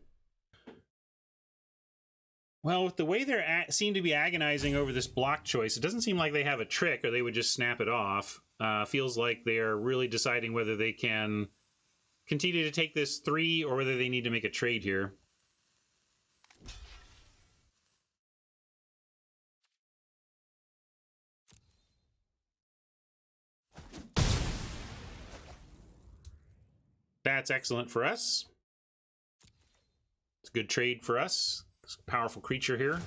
Well, with the way they seem to be agonizing over this block choice, it doesn't seem like they have a trick, or they would just snap it off. Feels like they're really deciding whether they can continue to take this 3 or whether they need to make a trade here. That's excellent for us. It's a good trade for us. It's a powerful creature here.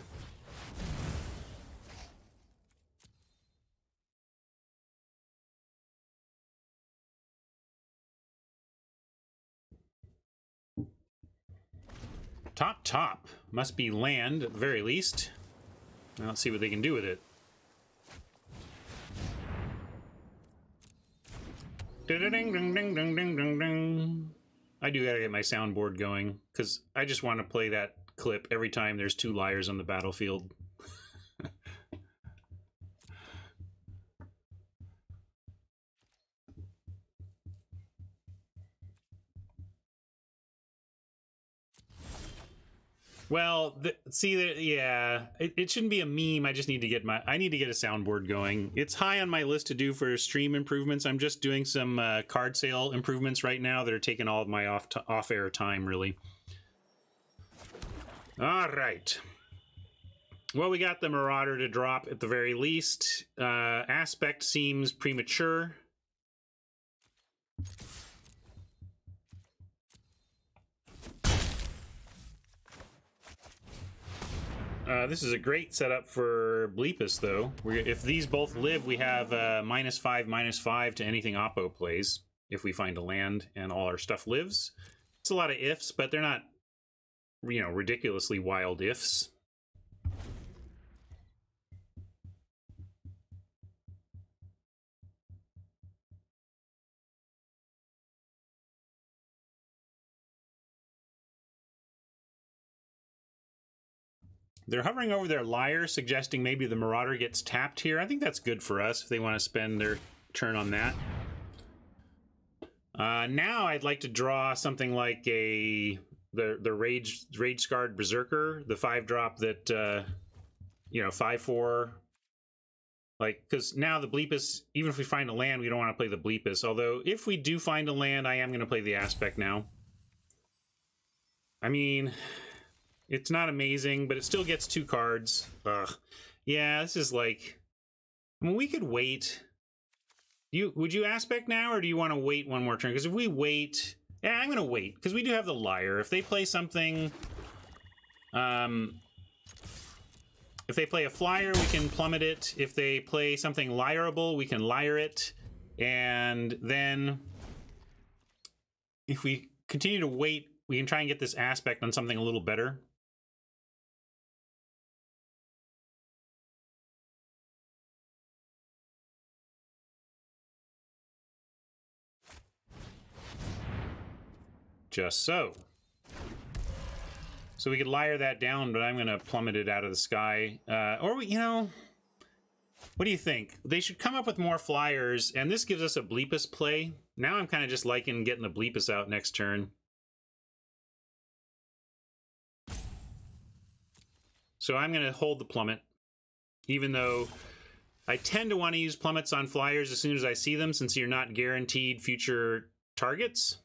Top. Must be land at the very least. Now let's see what they can do with it. I do gotta get my soundboard going, because I just want to play that clip every time there's 2 liars on the battlefield. Well, yeah, it shouldn't be a meme. I just need to get I need to get a soundboard going. It's high on my list to do for stream improvements. I'm just doing some card sale improvements right now that are taking all of my off-air time, really. All right. Well, we got the Marauder to drop at the very least. Aspect seems premature. This is a great setup for Bleepus, though. If these both live, we have -5/-5 to anything Oppo plays if we find a land and all our stuff lives. It's a lot of ifs, but they're not, you know, ridiculously wild ifs. They're hovering over their Liar, suggesting maybe the Marauder gets tapped here. I think that's good for us if they want to spend their turn on that. Now I'd like to draw something like the Rage Scarred Berserker, the 5-drop that, you know, 5/4. Like, because now the Bleepus, even if we find a land, we don't want to play the Bleepus. Although, if we do find a land, I am going to play the Aspect now. I mean, It's not amazing, but it still gets 2 cards. Ugh. Yeah, this is like... I mean, we could wait. Would you aspect now, or do you want to wait one more turn? Because if we wait... Yeah, I'm going to wait, because we do have the Liar. If they play something... if they play a flyer, we can plummet it. If they play something liarable, we can liar it. And then... if we continue to wait, we can try and get this aspect on something a little better. Just so. So we could liar that down, but I'm going to plummet it out of the sky. Or, we, you know, what do you think? They should come up with more flyers, and this gives us a Bleepus play. Now I'm kind of just liking getting the Bleepus out next turn. So I'm going to hold the plummet, even though I tend to want to use plummets on flyers as soon as I see them, since you're not guaranteed future targets.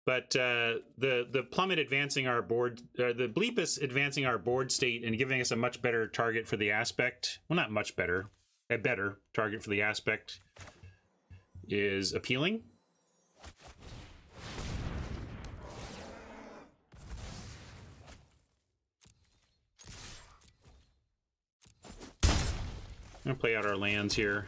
But the plummet advancing our board, the Bleepus advancing our board state and giving us a much better target for the aspect. Well, not much better, a better target for the aspect is appealing. I'm gonna play out our lands here.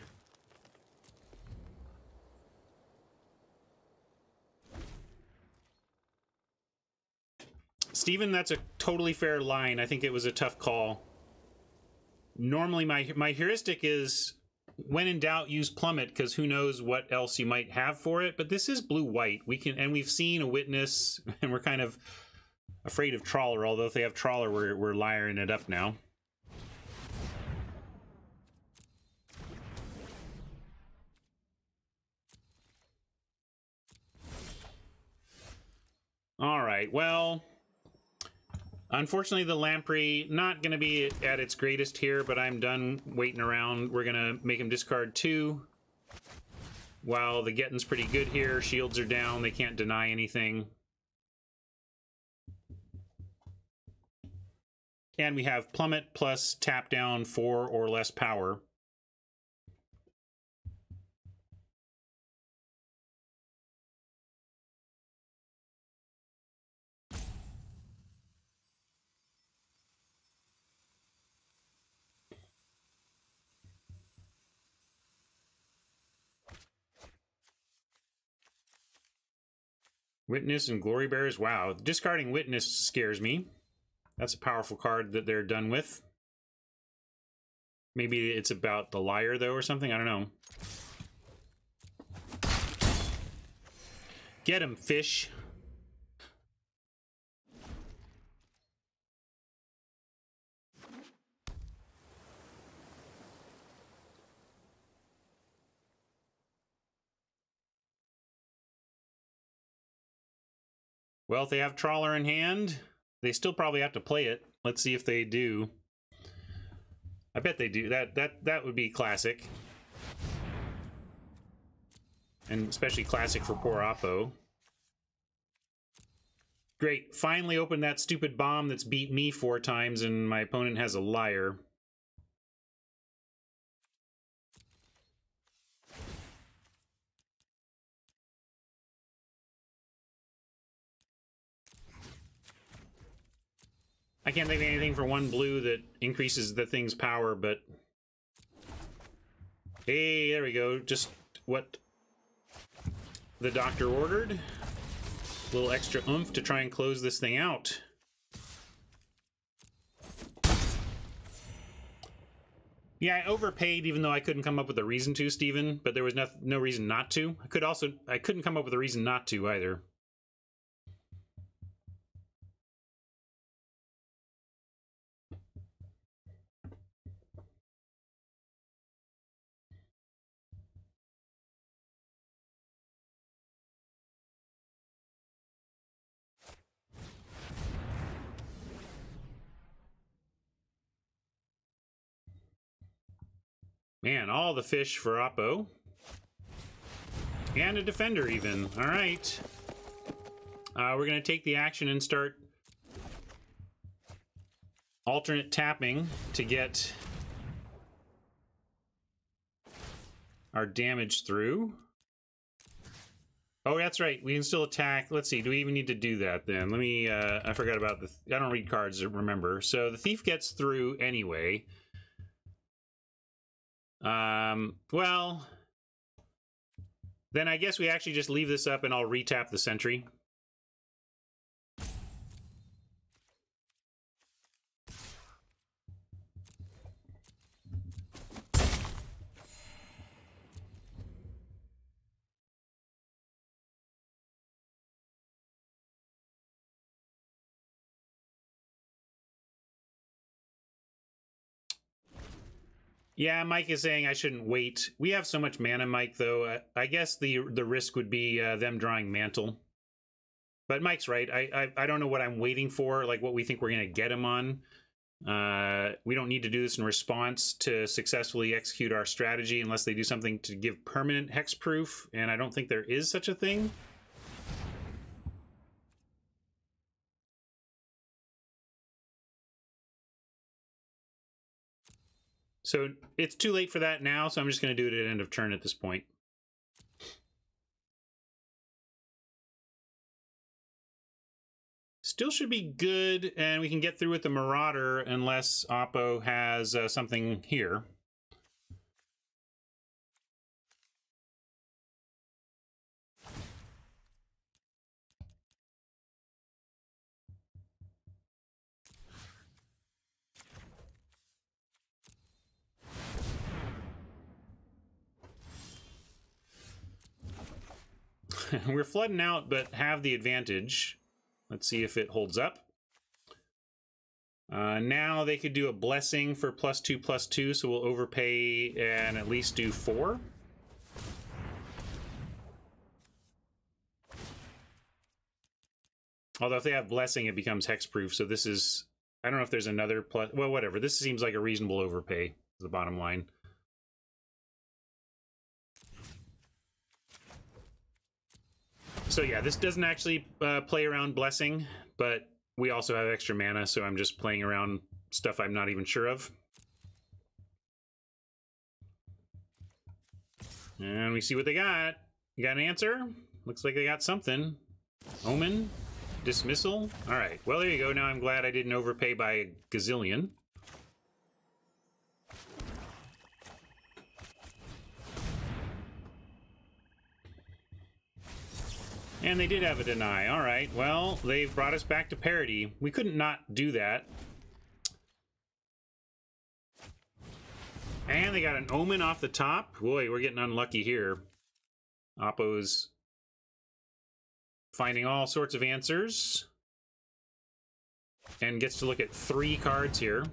Steven, that's a totally fair line. I think it was a tough call. Normally, my heuristic is, when in doubt, use plummet, because who knows what else you might have for it. But this is blue-white. We've seen a witness, and we're kind of afraid of Trawler. Although if they have Trawler, we're liring it up now. All right. Well. Unfortunately, the Lamprey not going to be at its greatest here, but I'm done waiting around. We're going to make him discard 2. While the Gettin's pretty good here. Shields are down. They can't deny anything. And we have Plummet plus tap down 4 or less power. Witness and Glory Bearers. Wow, discarding Witness scares me. That's a powerful card that they're done with. Maybe it's about the Liar, though, or something. I don't know. Get him, fish. Well, if they have Trawler in hand, they still probably have to play it. Let's see if they do. I bet they do. That would be classic. And especially classic for poor Oppo. Great. Finally opened that stupid bomb that's beat me 4 times and my opponent has a Liar. I can't think of anything for 1 blue that increases the thing's power, but... Hey, there we go. Just what the doctor ordered. A little extra oomph to try and close this thing out. Yeah, I overpaid even though I couldn't come up with a reason to, Steven, but there was no reason not to. I couldn't come up with a reason not to either. Man, all the fish for Oppo. And a defender even. All right. We're going to take the action and start alternate tapping to get our damage through. Oh, that's right. We can still attack. Let's see. Do we even need to do that then? Let me, I forgot about the, I don't read cards, remember. So the thief gets through anyway. Well, then I guess we actually just leave this up and I'll retap the sentry. Yeah, Mike is saying I shouldn't wait. We have so much mana, Mike, though. I guess the risk would be them drawing Mantle. But Mike's right. I don't know what I'm waiting for, like what we think we're going to get him on. We don't need to do this in response to successfully execute our strategy unless they do something to give permanent hexproof, and I don't think there is such a thing. So it's too late for that now, so I'm just going to do it at end of turn at this point. Still should be good, and we can get through with the Marauder unless Oppo has something here. We're flooding out, but have the advantage. Let's see if it holds up. Now they could do a blessing for +2/+2, so we'll overpay and at least do 4. Although if they have blessing, it becomes hexproof, so this is... I don't know if there's another plus... Well, whatever. This seems like a reasonable overpay, is the bottom line. So yeah, this doesn't actually play around blessing, but we also have extra mana, so I'm just playing around stuff I'm not even sure of. And we see what they got. You got an answer? Looks like they got something. Omen? Dismissal? Alright, well there you go. Now I'm glad I didn't overpay by a gazillion. And they did have a deny. All right, well, they've brought us back to parity. We couldn't not do that. And they got an Omen off the top. Boy, we're getting unlucky here. Oppo's finding all sorts of answers. And gets to look at 3 cards here.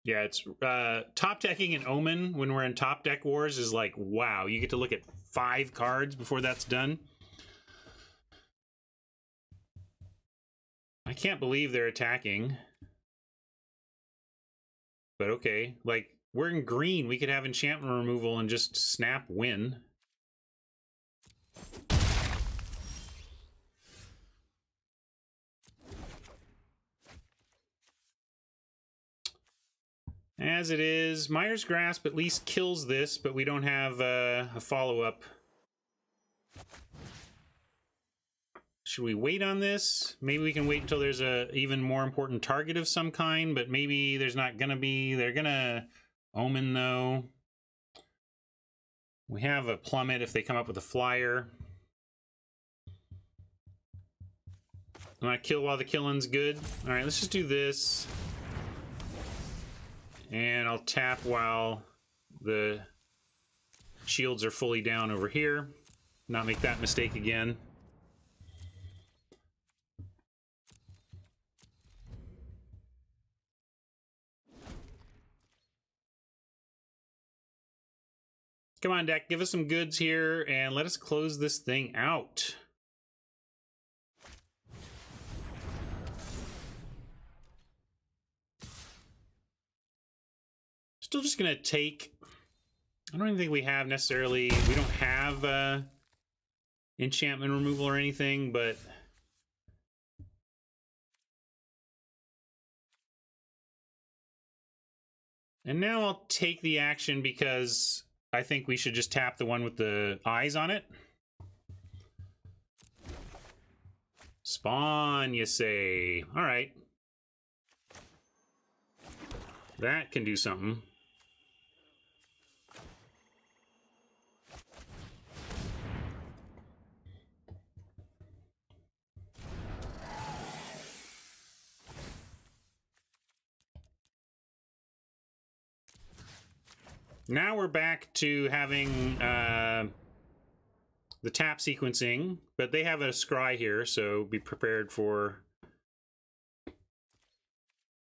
Yeah, it's top decking an Omen when we're in top deck wars is like, wow, you get to look at 5 cards before that's done. I can't believe they're attacking. But okay, like, we're in green. We could have enchantment removal and just snap win. As it is, Mire's Grasp at least kills this, but we don't have a follow-up. Should we wait on this? Maybe we can wait until there's a even more important target of some kind, but maybe there's not gonna be. They're gonna Omen, though. We have a Plummet if they come up with a flyer. I'm gonna kill while the killing's good. All right, let's just do this. And I'll tap while the shields are fully down over here. Not make that mistake again. Come on, deck, give us some goods here and let us close this thing out. Still just gonna take... I don't even think we have necessarily... We don't have enchantment removal or anything, but and now I'll take the action because I think we should just tap the one with the eyes on it. Spawn, you say. All right. That can do something. Now we're back to having the tap sequencing, but they have a scry here, so be prepared for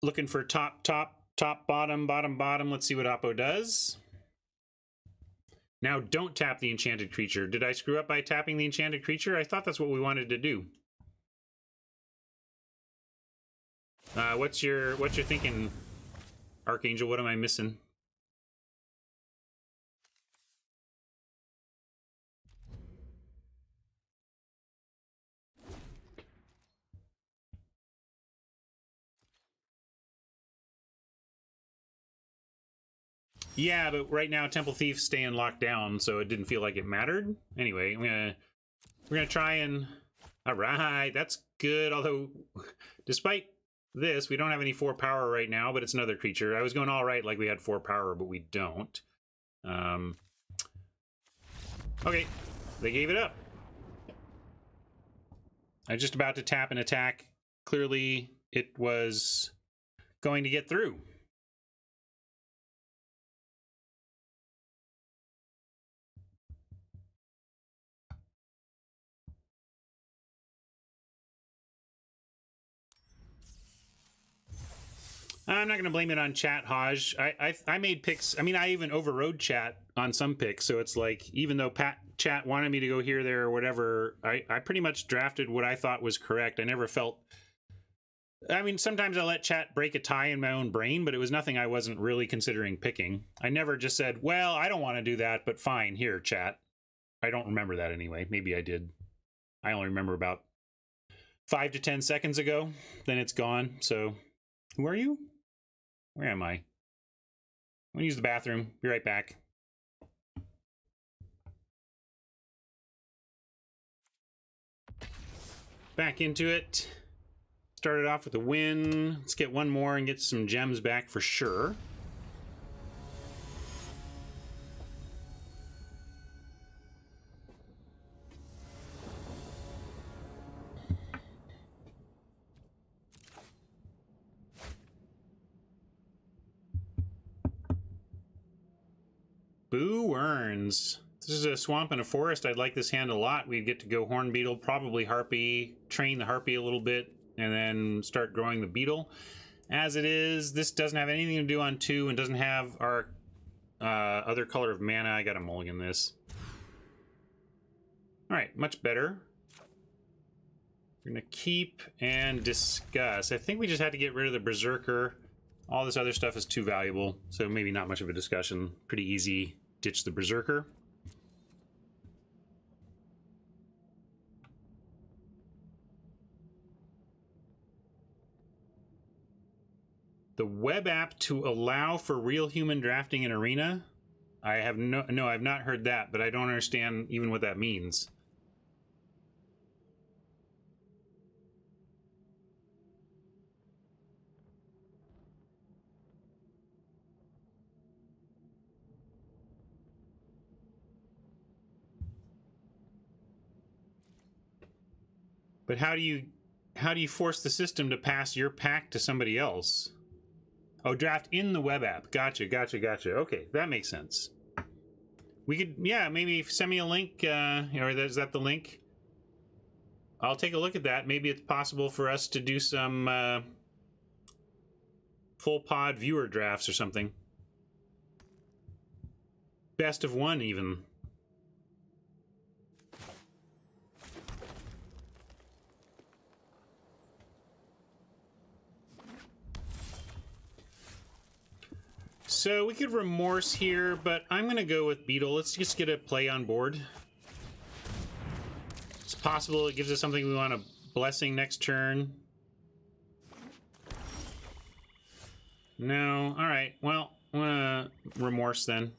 looking for top, top, top, bottom, bottom, bottom. Let's see what Oppo does. Now don't tap the enchanted creature. Did I screw up by tapping the enchanted creature? I thought that's what we wanted to do. What's your thinking, Archangel? What am I missing? Yeah, but right now Temple Thief's staying locked down, so it didn't feel like it mattered. Anyway, we're gonna try and... Alright, that's good, although despite this, we don't have any 4 power right now, but it's another creature. I was going all right like we had 4 power, but we don't. Okay, they gave it up. I was just about to tap an attack. Clearly, it was going to get through. I'm not going to blame it on chat, Haj. I made picks. I mean, I even overrode chat on some picks, so it's like, even though chat wanted me to go here, there, or whatever, I pretty much drafted what I thought was correct. I never felt... I mean, sometimes I let chat break a tie in my own brain, but it was nothing I wasn't really considering picking. I never just said, well, I don't want to do that, but fine, here, chat. I don't remember that anyway. Maybe I did. I only remember about 5 to 10 seconds ago. Then it's gone, so... Who are you? Where am I? I'm gonna use the bathroom. Be right back. Back into it. Started off with a win. Let's get one more and get some gems back for sure. Boo earns. This is a swamp and a forest. I'd like this hand a lot. We'd get to go horn beetle, probably harpy, train the harpy a little bit, and then start growing the beetle. As it is, this doesn't have anything to do on 2 and doesn't have our other color of mana. I gotta mulligan this. Alright, much better. We're gonna keep and discuss. I think we just had to get rid of the Berserker. All this other stuff is too valuable, so maybe not much of a discussion. Pretty easy. Ditch the Berserker. The web app to allow for real human drafting in Arena? I have no, I've not heard that, but I don't understand even what that means. But how do you force the system to pass your pack to somebody else? Oh, draft in the web app. Gotcha, gotcha, gotcha. Okay, that makes sense. We could, yeah, maybe send me a link, or is that the link? I'll take a look at that. Maybe it's possible for us to do some full pod viewer drafts or something. Best of one, even. So we could remorse here, but I'm going to go with Beetle. Let's just get a play on board. possible it gives us something we want a blessing next turn. No. All right. Well, I'm gonna remorse then.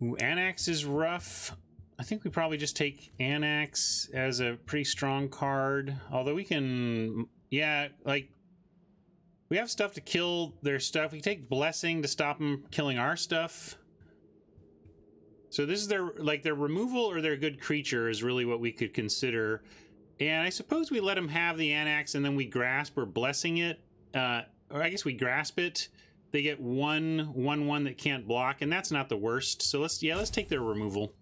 Ooh, Anax is rough. I think we probably just take Anax as a pretty strong card. Although we can, yeah, like, we have stuff to kill their stuff. We take Blessing to stop them killing our stuff. So this is their, like, their removal or their good creature is really what we could consider. And I suppose we let them have the Anax and then we grasp or Blessing it. Or I guess we grasp it. They get 1/1/1 that can't block, and that's not the worst. So let's take their removal.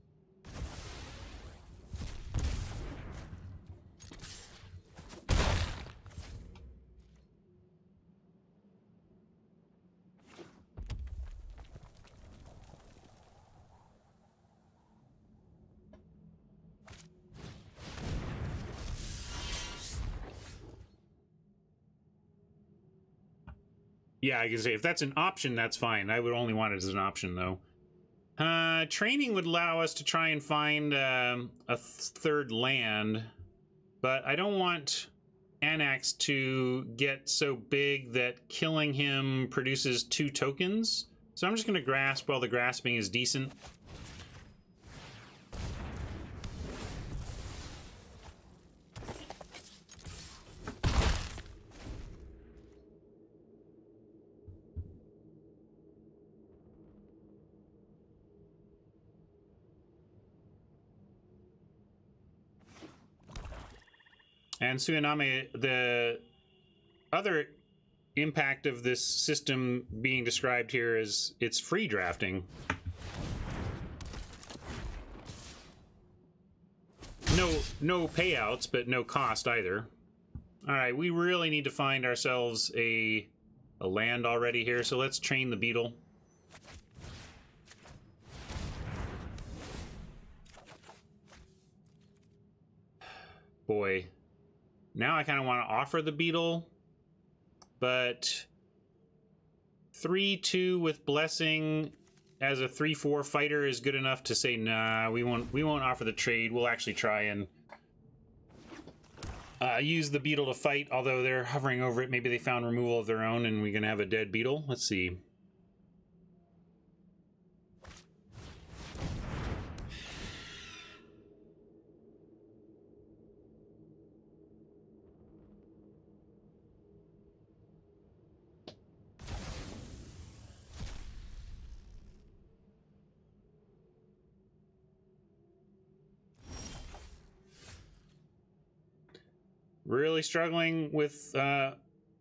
Yeah, I can say if that's an option, that's fine. I would only want it as an option, though. Training would allow us to try and find a third land, but I don't want Anax to get so big that killing him produces 2 tokens. So I'm just going to grasp while the grasping is decent. And Tsunami, the other impact of this system being described here is it's free drafting. No payouts, but no cost either. All right, we really need to find ourselves a land already here, so let's train the beetle. Boy. Now I kind of want to offer the beetle, but 3/2 with Blessing as a 3/4 fighter is good enough to say nah. We won't offer the trade. We'll actually try and use the beetle to fight. Although they're hovering over it, maybe they found removal of their own, and we're gonna have a dead beetle. Let's see. Really struggling with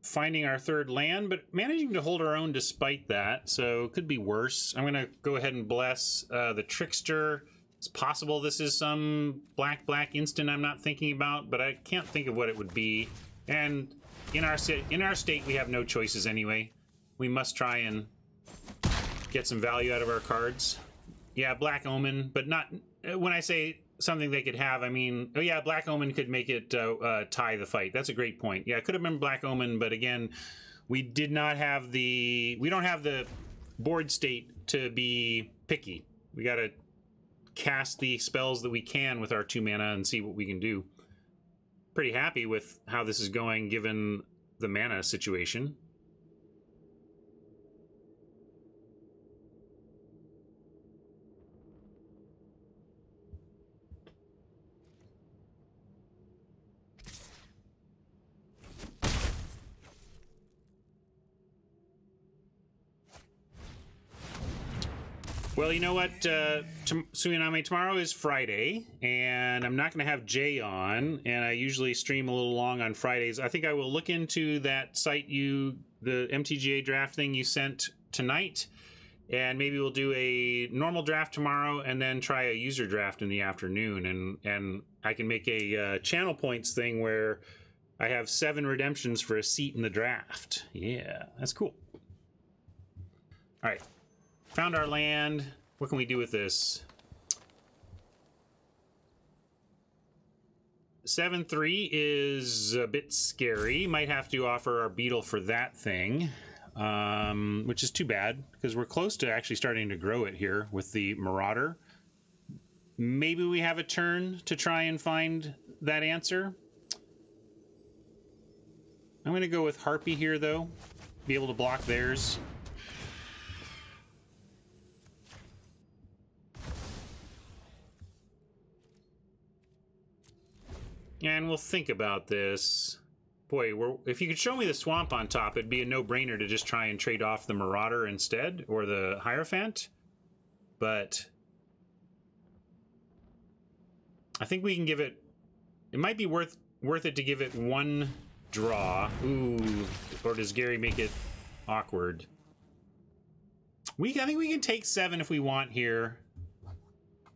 finding our third land, but managing to hold our own despite that, so it could be worse. I'm going to go ahead and bless the Trickster. It's possible this is some black instant I'm not thinking about, but I can't think of what it would be. And in our state, we have no choices anyway. We must try and get some value out of our cards. Yeah, Black Omen, but not... When I say something they could have, I mean, oh yeah, Black Omen could make it tie the fight. That's a great point. Yeah, it could have been Black Omen, but again, we did not have the... We don't have the board state to be picky. We gotta cast the spells that we can with our 2 mana and see what we can do. Pretty happy with how this is going given the mana situation. Well, you know what, Tsunami, tomorrow is Friday, and I'm not going to have Jay on, and I usually stream a little long on Fridays. I think I will look into that site the MTGA draft thing you sent tonight, and maybe we'll do a normal draft tomorrow, and then try a user draft in the afternoon, and I can make a channel points thing where I have 7 redemptions for a seat in the draft. Yeah, that's cool. All right. Found our land. What can we do with this? 7/3 is a bit scary. Might have to offer our beetle for that thing. which is too bad because we're close to actually starting to grow it here with the Marauder. Maybe we have a turn to try and find that answer. I'm going to go with Harpy here, though. Be able to block theirs. And we'll think about this. Boy, if you could show me the swamp on top, it'd be a no-brainer to just try and trade off the Marauder instead, or the Hierophant. But I think we can give it... It might be worth it to give it one draw. Ooh, or does Gary make it awkward? I think we can take 7 if we want here,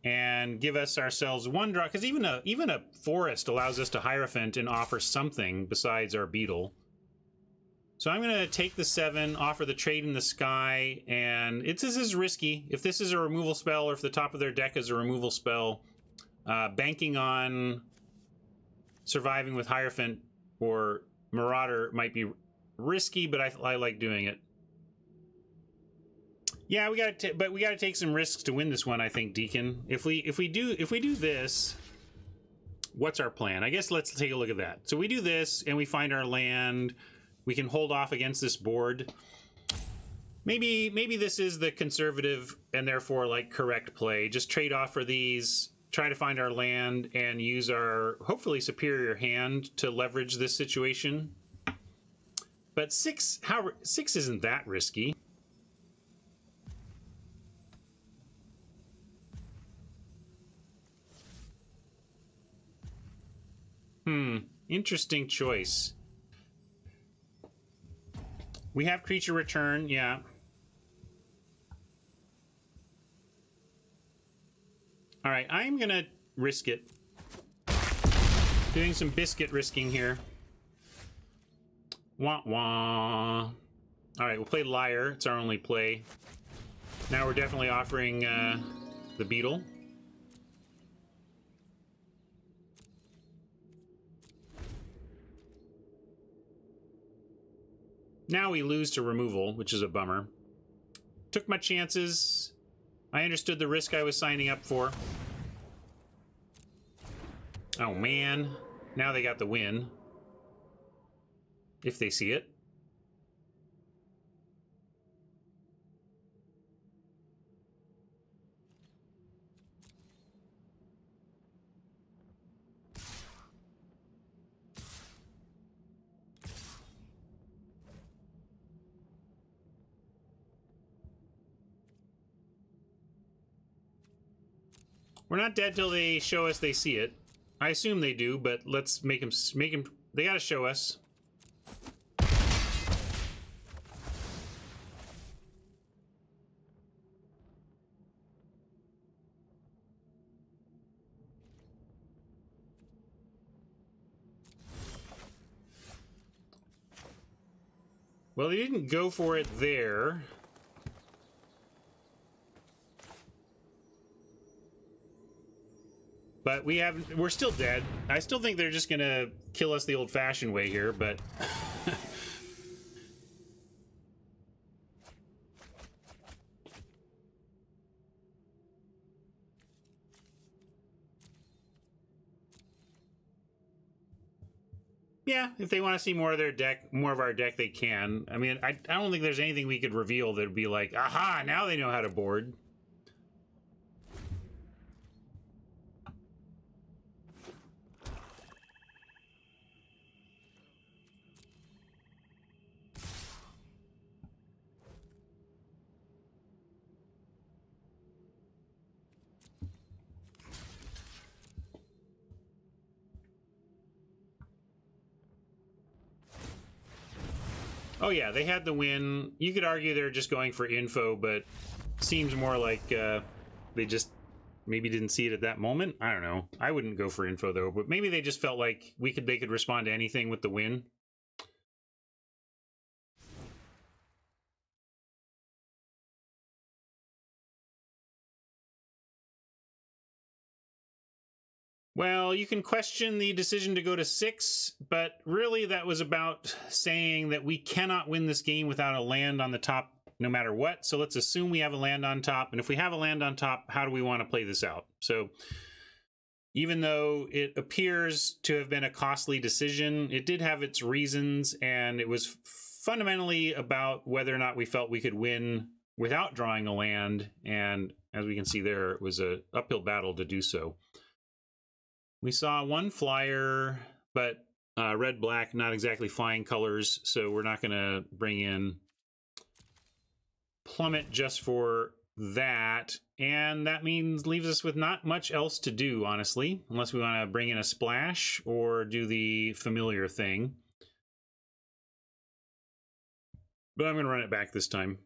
and give ourselves one draw, because even a forest allows us to Hierophant and offer something besides our beetle. So I'm going to take the 7, offer the trade in the sky, and this is risky. If this is a removal spell, or if the top of their deck is a removal spell, banking on surviving with Hierophant or Marauder might be risky, but I like doing it. Yeah, we got to take some risks to win this one, I think, Deacon. If we do this, what's our plan? I guess let's take a look at that. So we do this and we find our land. We can hold off against this board. Maybe this is the conservative and therefore like correct play. Just trade off for these, try to find our land, and use our hopefully superior hand to leverage this situation. But 6 isn't that risky. Interesting choice. We have creature return, yeah. All right, I'm gonna risk it. Doing some biscuit risking here. Wah wah. All right, we'll play Liar. It's our only play. Now we're definitely offering the Beetle. Now we lose to removal, which is a bummer. Took my chances. I understood the risk I was signing up for. Oh man, now they got the win. If they see it. We're not dead till they show us they see it. I assume they do, but let's make them. They gotta show us. Well, they didn't go for it there. But we're still dead. I still think they're just gonna kill us the old-fashioned way here, but... yeah, if they want to see more of their deck, more of our deck, they can. I mean, I don't think there's anything we could reveal that would be like, aha, now they know how to board. Oh yeah, they had the win. You could argue they're just going for info, but seems more like they just maybe didn't see it at that moment. I don't know. I wouldn't go for info though, but maybe they just felt like they could respond to anything with the win. Well, you can question the decision to go to 6, but really that was about saying that we cannot win this game without a land on the top no matter what. So let's assume we have a land on top. And if we have a land on top, how do we want to play this out? So even though it appears to have been a costly decision, it did have its reasons, and it was fundamentally about whether or not we felt we could win without drawing a land. And as we can see there, it was an uphill battle to do so. We saw one flyer, but red, black, not exactly flying colors, so we're not going to bring in Plummet just for that. And that leaves us with not much else to do, honestly, unless we want to bring in a splash or do the familiar thing. But I'm going to run it back this time.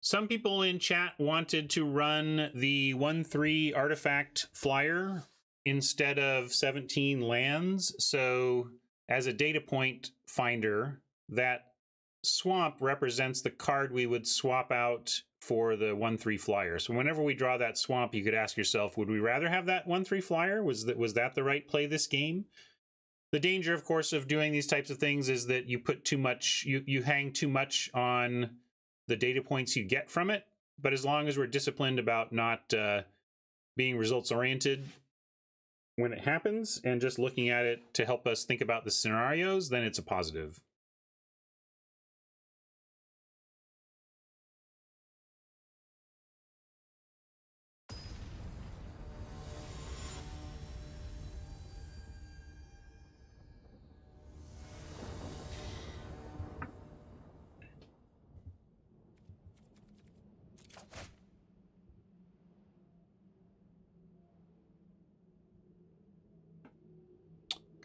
Some people in chat wanted to run the 1/3 artifact flyer instead of 17 lands. So as a data point finder, that swamp represents the card we would swap out for the 1/3 flyer. So whenever we draw that swamp, you could ask yourself, would we rather have that 1/3 flyer? Was that the right play this game? The danger, of course, of doing these types of things is that you put too much, you hang too much on the data points you get from it. But as long as we're disciplined about not being results oriented when it happens and just looking at it to help us think about the scenarios, then it's a positive.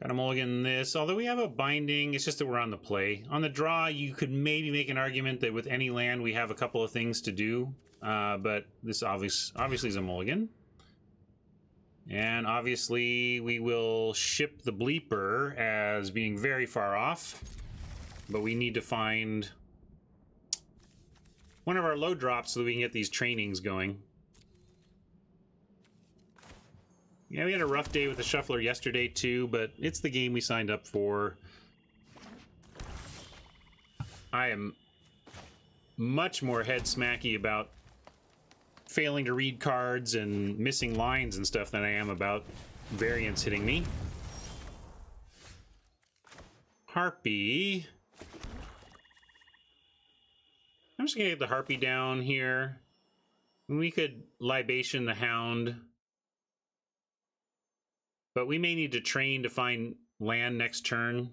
Got a mulligan this, although we have a binding, it's just that we're on the play. On the draw, you could maybe make an argument that with any land we have a couple of things to do, but this obviously is a mulligan. And obviously we will ship the bleeper as being very far off, but we need to find one of our low drops so that we can get these trainings going. Yeah, we had a rough day with the shuffler yesterday too, but it's the game we signed up for. I am much more head smacky about failing to read cards and missing lines and stuff than I am about variants hitting me. Harpy. I'm just gonna get the Harpy down here. We could Libation the Hound. But we may need to train to find land next turn.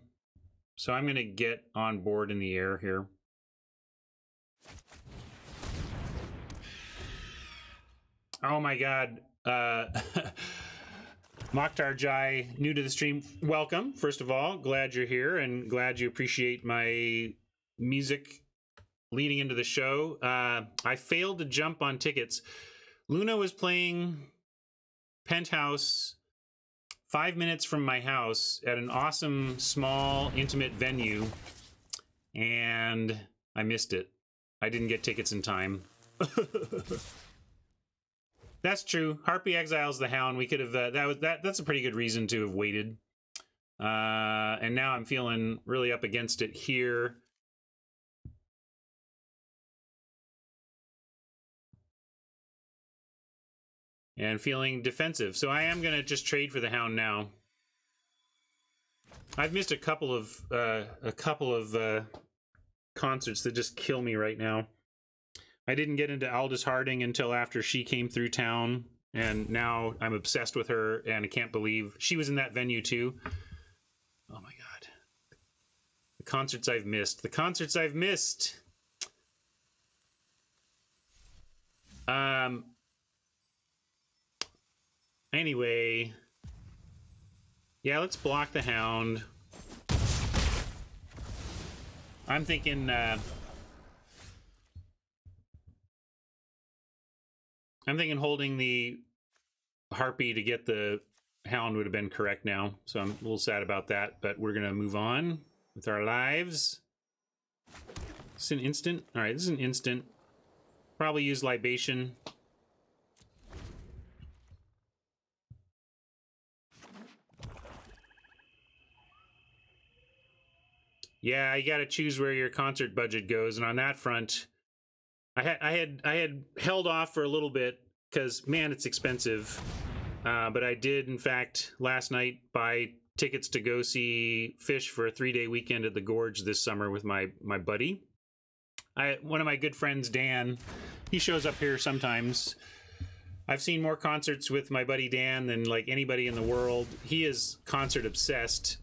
So I'm going to get on board in the air here. Oh my god. Mokhtar Jai, new to the stream. Welcome, first of all. Glad you're here and glad you appreciate my music leading into the show. I failed to jump on tickets. Luna was playing Penthouse 5 minutes from my house at an awesome, small, intimate venue, and I missed it. I didn't get tickets in time. That's true. Harpy exiles the Hound. We could have that's a pretty good reason to have waited. And now I'm feeling really up against it here. And feeling defensive. So I am going to just trade for the Hound now. I've missed a couple of concerts that just kill me right now. I didn't get into Aldous Harding until after she came through town, and now I'm obsessed with her, and I can't believe she was in that venue too. Oh my god. The concerts I've missed. The concerts I've missed. Anyway, yeah, let's block the Hound. I'm thinking I'm thinking holding the harpy to get the hound would have been correct now. So I'm a little sad about that, but we're going to move on with our lives. This is an instant. All right, this is an instant. Probably use libation. Yeah, you got to choose where your concert budget goes, and on that front, I had held off for a little bit because man, it's expensive. But I did, in fact, last night buy tickets to go see Fish for a 3-day weekend at the Gorge this summer with my buddy. One of my good friends, Dan, he shows up here sometimes. I've seen more concerts with my buddy Dan than like anybody in the world. He is concert obsessed.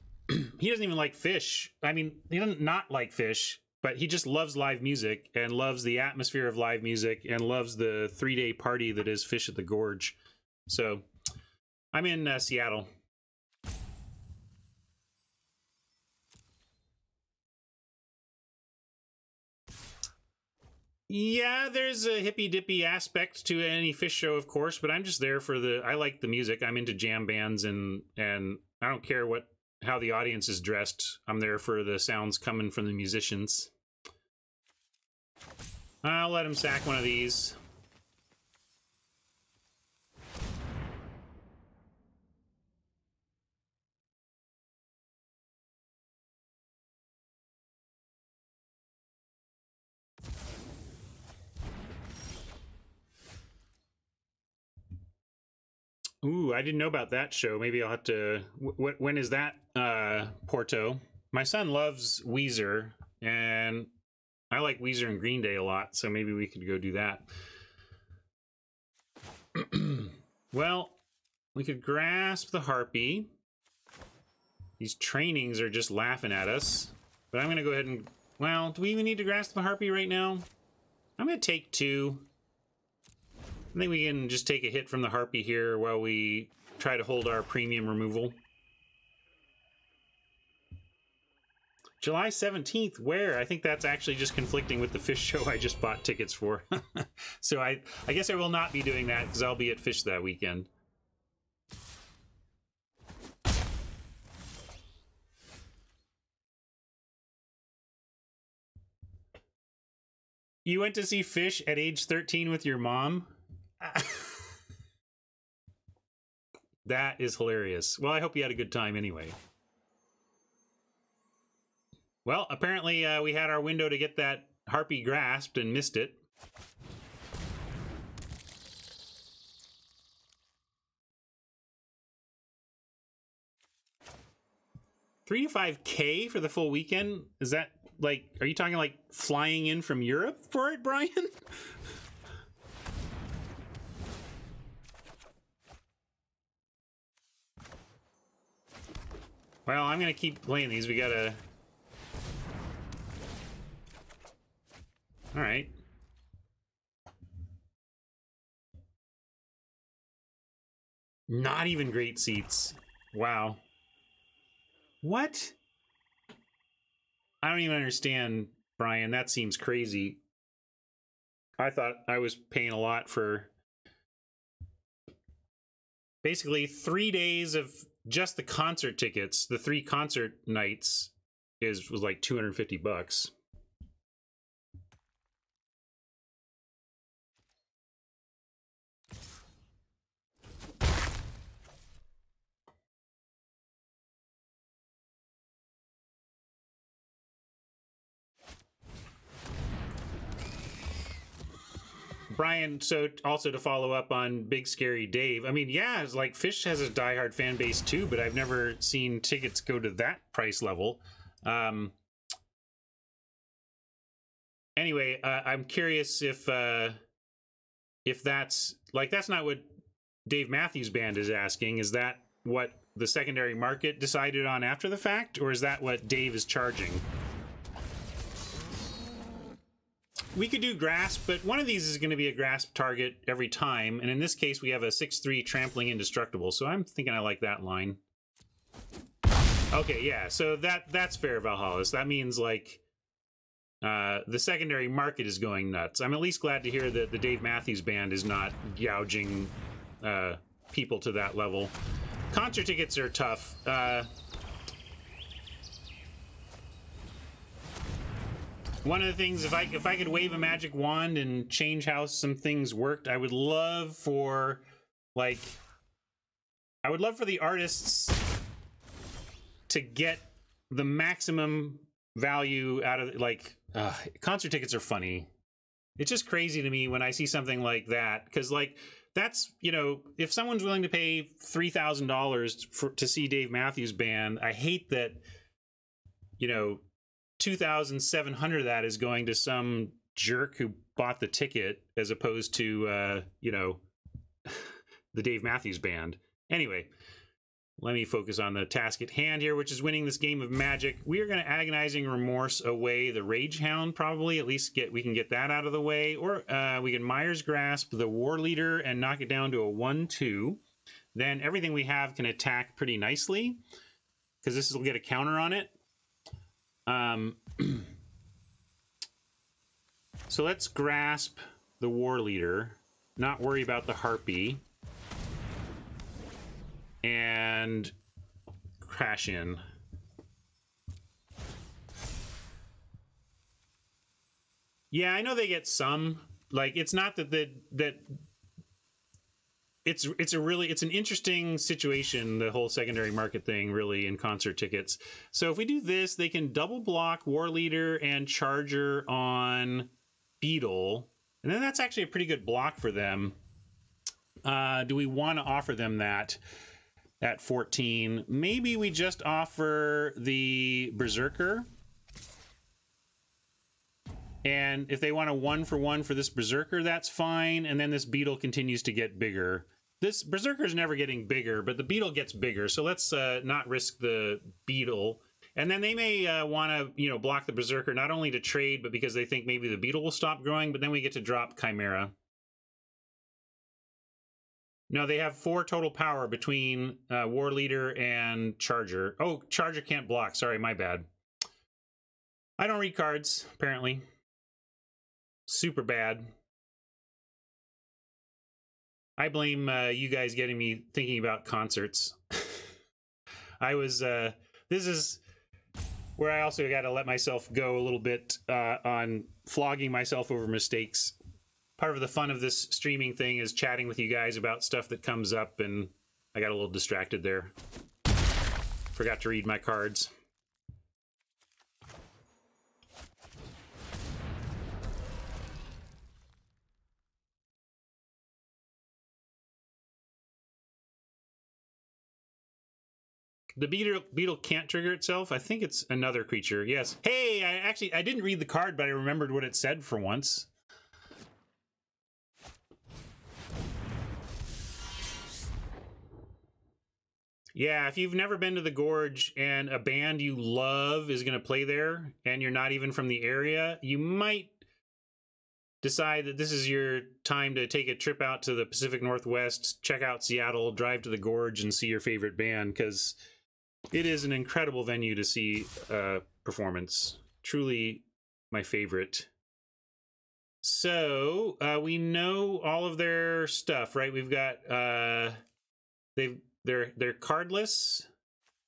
He doesn't even like Fish. I mean, he doesn't not like Fish, but he just loves live music and loves the atmosphere of live music and loves the 3-day party that is Fish at the Gorge. So I'm in Seattle. Yeah, there's a hippy-dippy aspect to any Fish show, of course, but I'm just there for I like the music. I'm into jam bands, and I don't care how the audience is dressed. I'm there for the sounds coming from the musicians. I'll let him sack one of these. Ooh, I didn't know about that show. Maybe I'll have to... when is that, Porto? My son loves Weezer, and I like Weezer and Green Day a lot, so maybe we could go do that. Well, we could grasp the harpy. These trainings are just laughing at us. But I'm going to go ahead and... Well, do we even need to grasp the harpy right now? I'm going to take 2. I think we can just take a hit from the harpy here while we try to hold our premium removal. July 17th, where? I think that's actually just conflicting with the Fish show I just bought tickets for. So I guess I will not be doing that because I'll be at Fish that weekend. You went to see Fish at age 13 with your mom? That is hilarious. Well, I hope you had a good time anyway. Well, apparently we had our window to get that harpy grasped and missed it. $3 to $5K for the full weekend? Is that like, are you talking like flying in from Europe for it, Brian? Well, I'm going to keep playing these. We got to... All right. Not even great seats. Wow. What? I don't even understand, Brian. That seems crazy. I thought I was paying a lot for basically 3 days of just the concert tickets. The 3 concert nights was like $250. Brian, so also to follow up on Big Scary Dave, I mean, yeah, it's like Fish has a diehard fan base too, but I've never seen tickets go to that price level. Anyway, I'm curious if that's like, that's not what Dave Matthews Band is asking. Is that what the secondary market decided on after the fact, or is that what Dave is charging? We could do grasp, but one of these is going to be a grasp target every time. And in this case, we have a 6/3 trampling indestructible. So I'm thinking I like that line. Okay, yeah. So that's fair, Valhalla. So that means like the secondary market is going nuts. I'm at least glad to hear that the Dave Matthews Band is not gouging people to that level. Concert tickets are tough. One of the things, if I could wave a magic wand and change how some things worked, I would love for, like, I would love for the artists to get the maximum value out of, like, concert tickets are funny. It's just crazy to me when I see something like that, because, like, that's, you know, if someone's willing to pay $3,000 to see Dave Matthews Band, I hate that, you know, 2,700 of that is going to some jerk who bought the ticket as opposed to, you know, the Dave Matthews Band. Anyway, let me focus on the task at hand here, which is winning this game of Magic. We are going to Agonizing Remorse away the Rage Hound, probably. At least we can get that out of the way. Or we can Myers Grasp the War Leader and knock it down to a 1-2. Then everything we have can attack pretty nicely, because this will get a counter on it. So let's Grasp the War Leader, not worry about the Harpy, and crash in. Yeah, I know they get some. Like, it's not that it's an interesting situation, the whole secondary market thing, really, in concert tickets. So if we do this, they can double block War Leader and Charger on Beetle, and then that's actually a pretty good block for them. Do we want to offer them that at 14? Maybe we just offer the Berserker. And if they want a 1-for-1 for this Berserker, that's fine. And then this Beetle continues to get bigger. This Berserker's never getting bigger, but the Beetle gets bigger. So let's not risk the Beetle. And then they may want to, you know, block the Berserker, not only to trade, but because they think maybe the Beetle will stop growing. But then we get to drop Chimera. No, they have 4 total power between War Leader and Charger. Oh, Charger can't block. Sorry, my bad. I don't read cards, apparently. Super bad. I blame you guys getting me thinking about concerts. I was, this is where I also got to let myself go a little bit on flogging myself over mistakes. Part of the fun of this streaming thing is chatting with you guys about stuff that comes up, and I got a little distracted there. Forgot to read my cards. The beetle can't trigger itself. I think it's another creature. Yes. Hey, I didn't read the card, but I remembered what it said for once. Yeah, if you've never been to the Gorge and a band you love is going to play there and you're not even from the area, you might decide that this is your time to take a trip out to the Pacific Northwest, check out Seattle, drive to the Gorge, and see your favorite band, because it is an incredible venue to see performance. Truly my favorite. So we know all of their stuff, right? We've got they're cardless.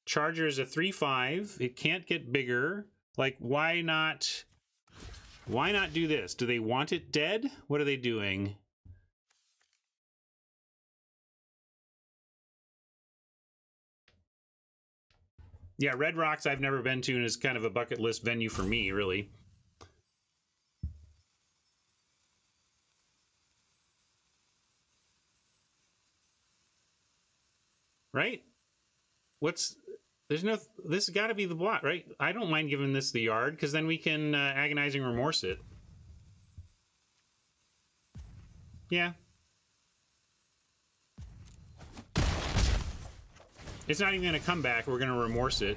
Charger's a 3/5. It can't get bigger. Like, why not do this? Do they want it dead? What are they doing? Yeah, Red Rocks I've never been to, and is kind of a bucket list venue for me, really. Right? This has got to be the block, right? I don't mind giving this the yard, because then we can Agonizing Remorse it. Yeah. It's not even going to come back. We're going to Remorse it.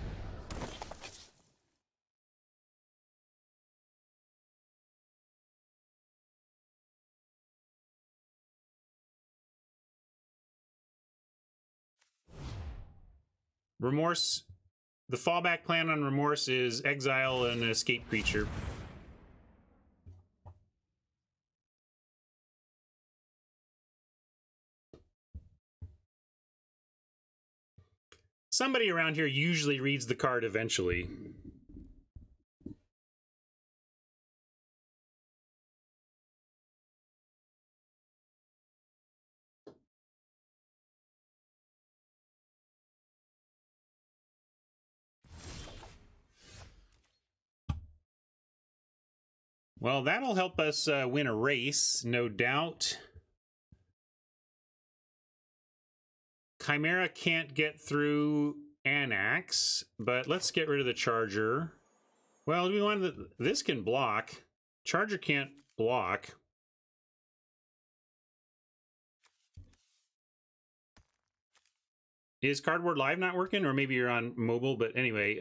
Remorse. The fallback plan on Remorse is exile an escape creature. somebody around here usually reads the card eventually. Well, that'll help us win a race, no doubt. Chimera can't get through Anax, but let's get rid of the Charger. Well, we want this can block. Charger can't block. Is Cardboard Live not working? Or maybe you're on mobile, but anyway,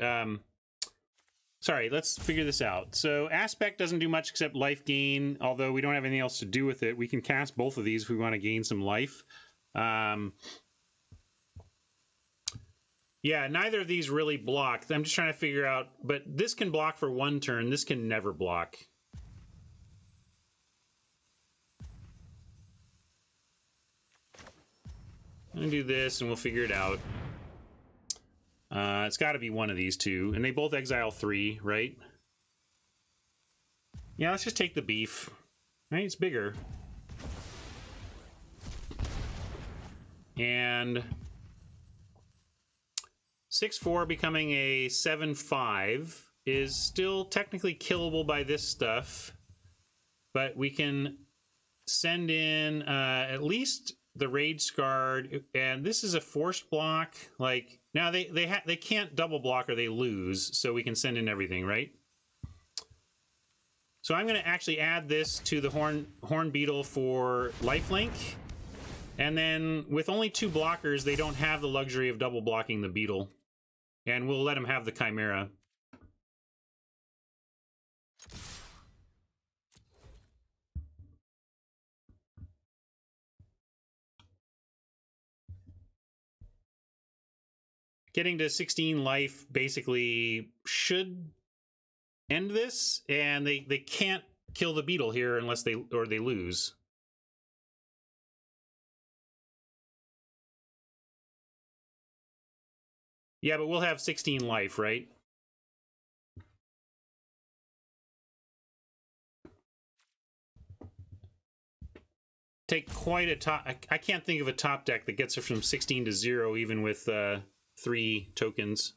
sorry, let's figure this out. So Aspect doesn't do much except life gain, although we don't have anything else to do with it. We can cast both of these if we want to gain some life. Yeah, neither of these really block. I'm just trying to figure out, but this can block for one turn. This can never block. I'm gonna do this and we'll figure it out. It's got to be one of these two, and they both exile 3, right? Yeah, let's just take the beef. Right, it's bigger. And 6/4 becoming a 7/5 is still technically killable by this stuff, but we can send in at least the Rage Scarred, and this is a forced block. Like now they can't double block or they lose, so we can send in everything, right? So I'm going to actually add this to the Horn Beetle for lifelink, and then with only 2 blockers, they don't have the luxury of double blocking the Beetle, and we'll let them have the Chimera. Getting to 16 life basically should end this, and they can't kill the Beetle here unless they lose. Yeah, but we'll have 16 life, right? Take quite a top. I can't think of a top deck that gets it from 16 to 0, even with 3 tokens.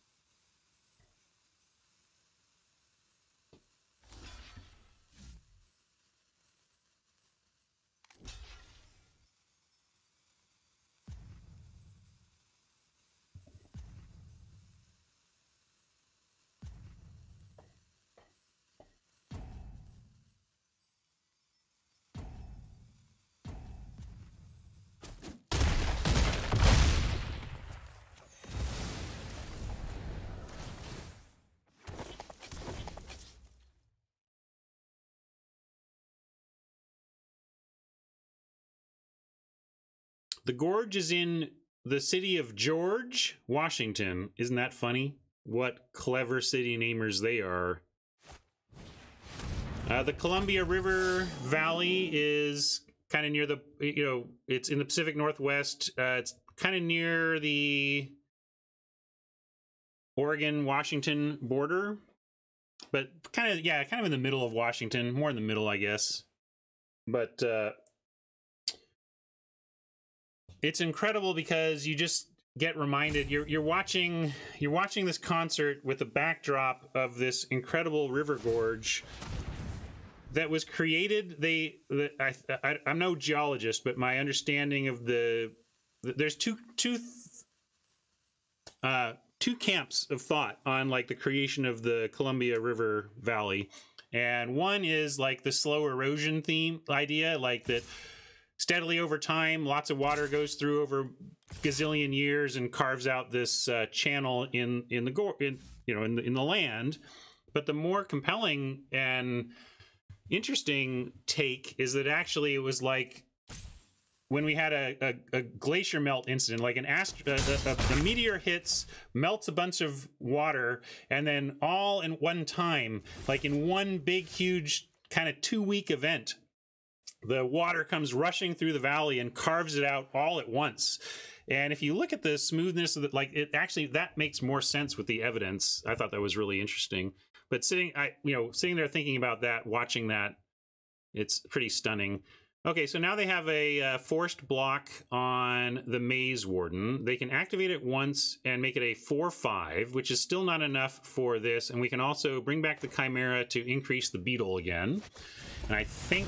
The Gorge is in the city of George, Washington. Isn't that funny? What clever city namers they are. The Columbia River Valley is kind of near the, it's in the Pacific Northwest. It's kind of near the Oregon-Washington border. But kind of in the middle of Washington. More in the middle, I guess. But it's incredible because you just get reminded you're watching this concert with the backdrop of this incredible river gorge that was created. I'm no geologist, but my understanding of there's two camps of thought on like the creation of the Columbia River Valley, and one is like the slow erosion theme idea, like that. Steadily over time, lots of water goes through over gazillion years and carves out this channel in the land. But the more compelling and interesting take is that actually it was like when we had a glacier melt incident, like a meteor hits, melts a bunch of water, and then all in one time, like in one big, huge kind of 2-week event, the water comes rushing through the valley and carves it out all at once. And if you look at the smoothness of it, like it actually, that makes more sense with the evidence. I thought that was really interesting. But sitting there thinking about that, watching that, it's pretty stunning. Okay, so now they have a forced block on the Maze Warden. They can activate it once and make it a 4/5, which is still not enough for this. And we can also bring back the Chimera to increase the Beetle again. And I think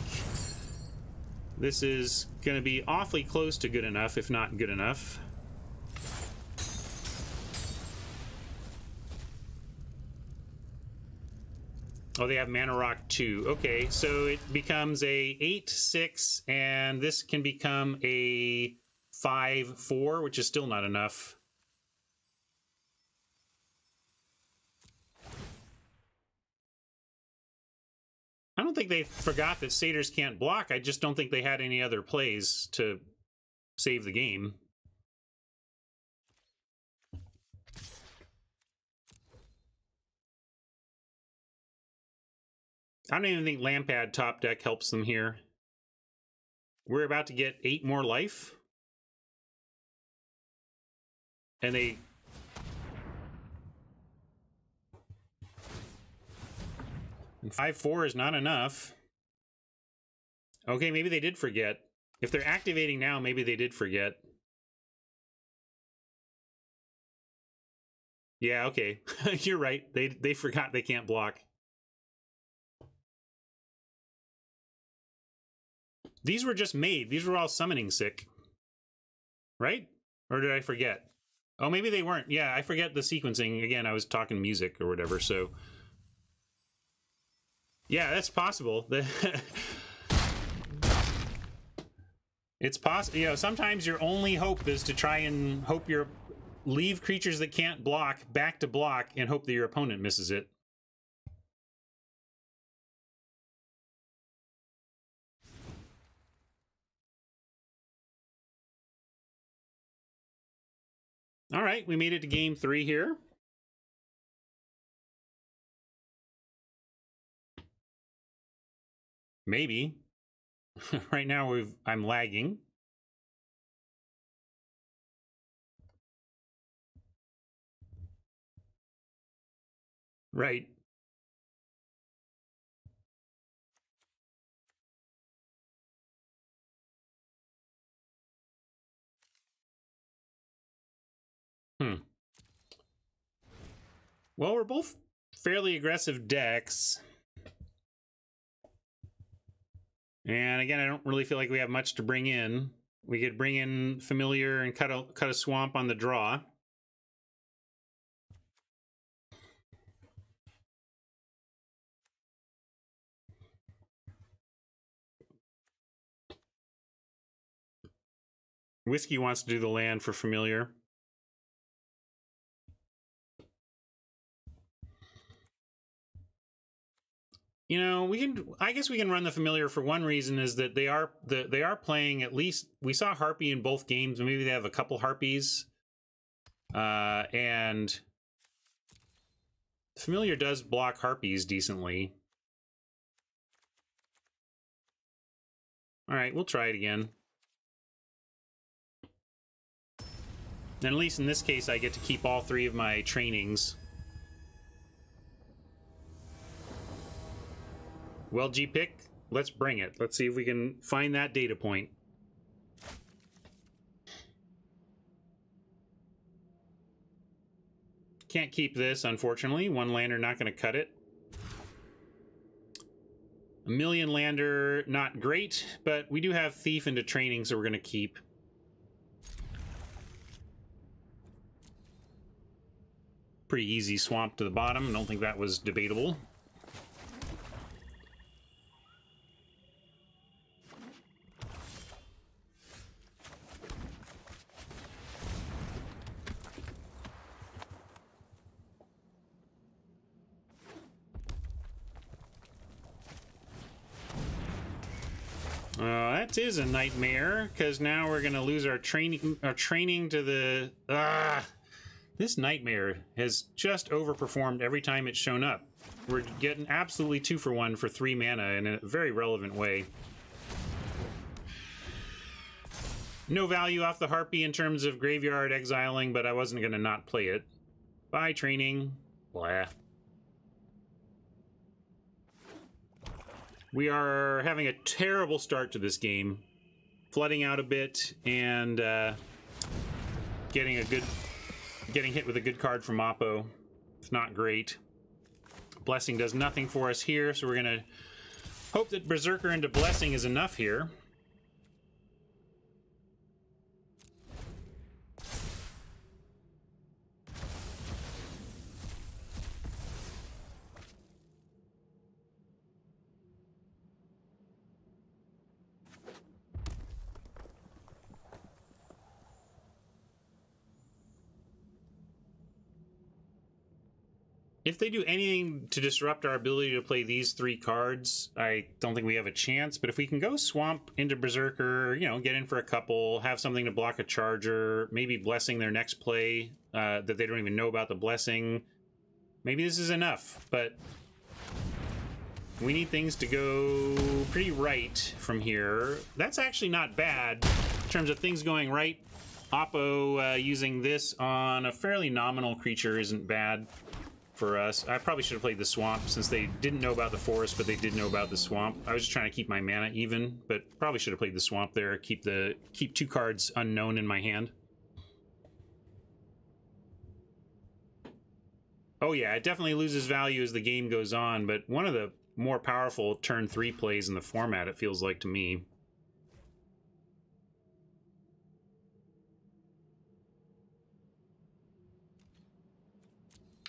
this is going to be awfully close to good enough, if not good enough. Oh, they have Mana Rock 2. Okay, so it becomes a 8/6, and this can become a 5/4, which is still not enough. I don't think they forgot that satyrs can't block. I just don't think they had any other plays to save the game. I don't even think Lampad top deck helps them here. We're about to get 8 more life. And they... And 5/4 is not enough. Okay, maybe they did forget. If they're activating now, maybe they did forget. Yeah, okay. You're right. They forgot they can't block. These were just made. These were all summoning sick. Right? Or did I forget? Oh, maybe they weren't. Yeah, I forget the sequencing. Again, I was talking music or whatever, so... Yeah, that's possible. It's possible. You know, sometimes your only hope is to try and hope leave creatures that can't block back to block and hope that your opponent misses it. All right, we made it to game 3 here. Maybe. Right now I'm lagging. Right. Well, we're both fairly aggressive decks. And again, I don't really feel like we have much to bring in. We could bring in Familiar and cut a swamp on the draw. Whiskey wants to do the land for Familiar. You know, I guess we can run the Familiar for one reason, is that they are playing, at least we saw Harpy in both games. Maybe they have a couple Harpies. And Familiar does block Harpies decently. All right, we'll try it again. And at least in this case, I get to keep all 3 of my trainings. Well, G-Pick, let's bring it. Let's see if we can find that data point. Can't keep this, unfortunately. 1 lander, not going to cut it. A 1,000,000 lander, not great, but we do have Thief into training, so we're going to keep. Pretty easy swamp to the bottom. I don't think that was debatable. That is a nightmare, because now we're going to lose our training to the... This nightmare has just overperformed every time it's shown up. We're getting absolutely 2 for 1 for 3 mana in a very relevant way. No value off the Harpy in terms of graveyard exiling, but I wasn't going to not play it. Bye, training. Blah. We are having a terrible start to this game. Flooding out a bit and getting hit with a good card from Oppo. It's not great. Blessing does nothing for us here, so we're going to hope that Berserker into Blessing is enough here. If they do anything to disrupt our ability to play these three cards, I don't think we have a chance. But if we can go Swamp into Berserker, you know, get in for a couple, have something to block a Charger, maybe Blessing their next play that they don't even know about the Blessing, maybe this is enough. But we need things to go pretty right from here. That's actually not bad in terms of things going right. Oppo using this on a fairly nominal creature isn't bad for us. I probably should have played the Swamp since they didn't know about the Forest, but they did know about the Swamp. I was just trying to keep my mana even, but probably should have played the Swamp there. Keep two cards unknown in my hand. Oh yeah, it definitely loses value as the game goes on, but one of the more powerful turn 3 plays in the format, it feels like to me.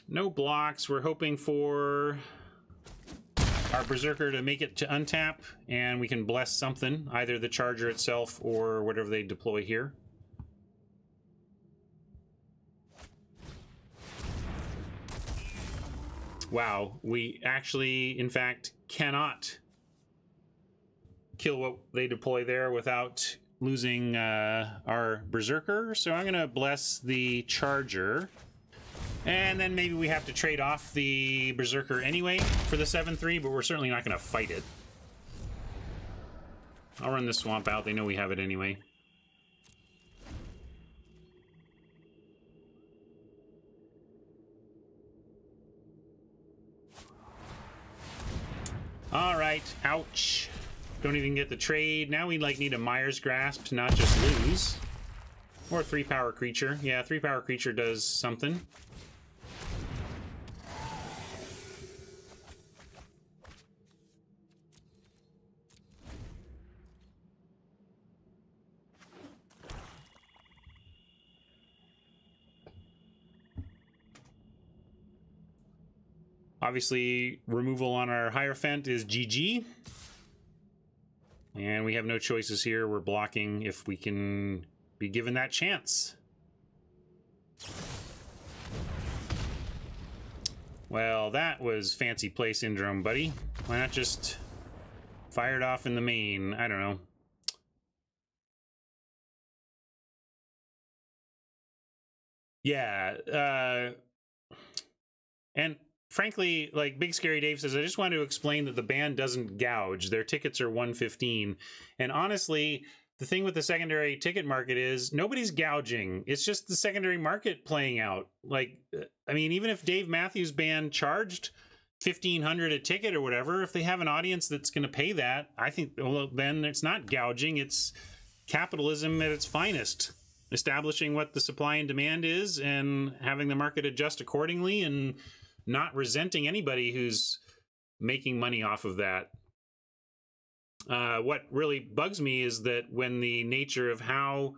No blocks. We're hoping for our Berserker to make it to untap, and we can bless something, either the Charger itself or whatever they deploy here. Wow, we actually, in fact, cannot kill what they deploy there without losing our Berserker, so I'm going to bless the Charger. And then maybe we have to trade off the Berserker anyway for the 7-3, but we're certainly not going to fight it. I'll run the Swamp out. They know we have it anyway. All right. Ouch. Don't even get the trade. Now we need a Mire's Grasp to not just lose. Or 3-power creature. Yeah, 3-power creature does something. Obviously, removal on our Hierophant is GG. And we have no choices here. We're blocking if we can be given that chance. Well, that was fancy play syndrome, buddy. Why not just fire it off in the main? I don't know. Yeah, and frankly, like Big Scary Dave says, I just want to explain that the band doesn't gouge. Their tickets are $115. And honestly, the thing with the secondary ticket market is nobody's gouging. It's just the secondary market playing out. Like, I mean, even if Dave Matthews Band charged $1,500 a ticket or whatever, if they have an audience that's going to pay that, I think, well, then it's not gouging. It's capitalism at its finest. Establishing what the supply and demand is and having the market adjust accordingly and not resenting anybody who's making money off of that. What really bugs me is that when the nature of how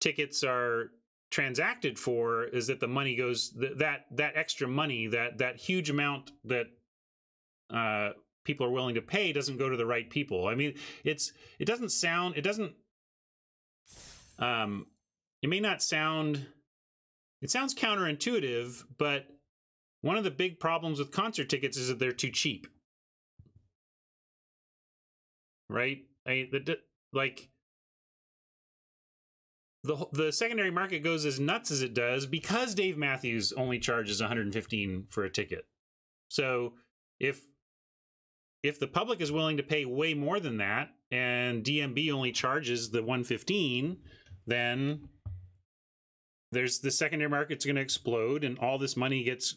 tickets are transacted for is that the money goes, that extra money, that huge amount that people are willing to pay doesn't go to the right people. I mean, it may not sound, it sounds counterintuitive, but one of the big problems with concert tickets is that they're too cheap. Right? The secondary market goes as nuts as it does because Dave Matthews only charges $115 for a ticket. So if the public is willing to pay way more than that, and DMB only charges the 115, then there's the secondary market's going to explode, and all this money gets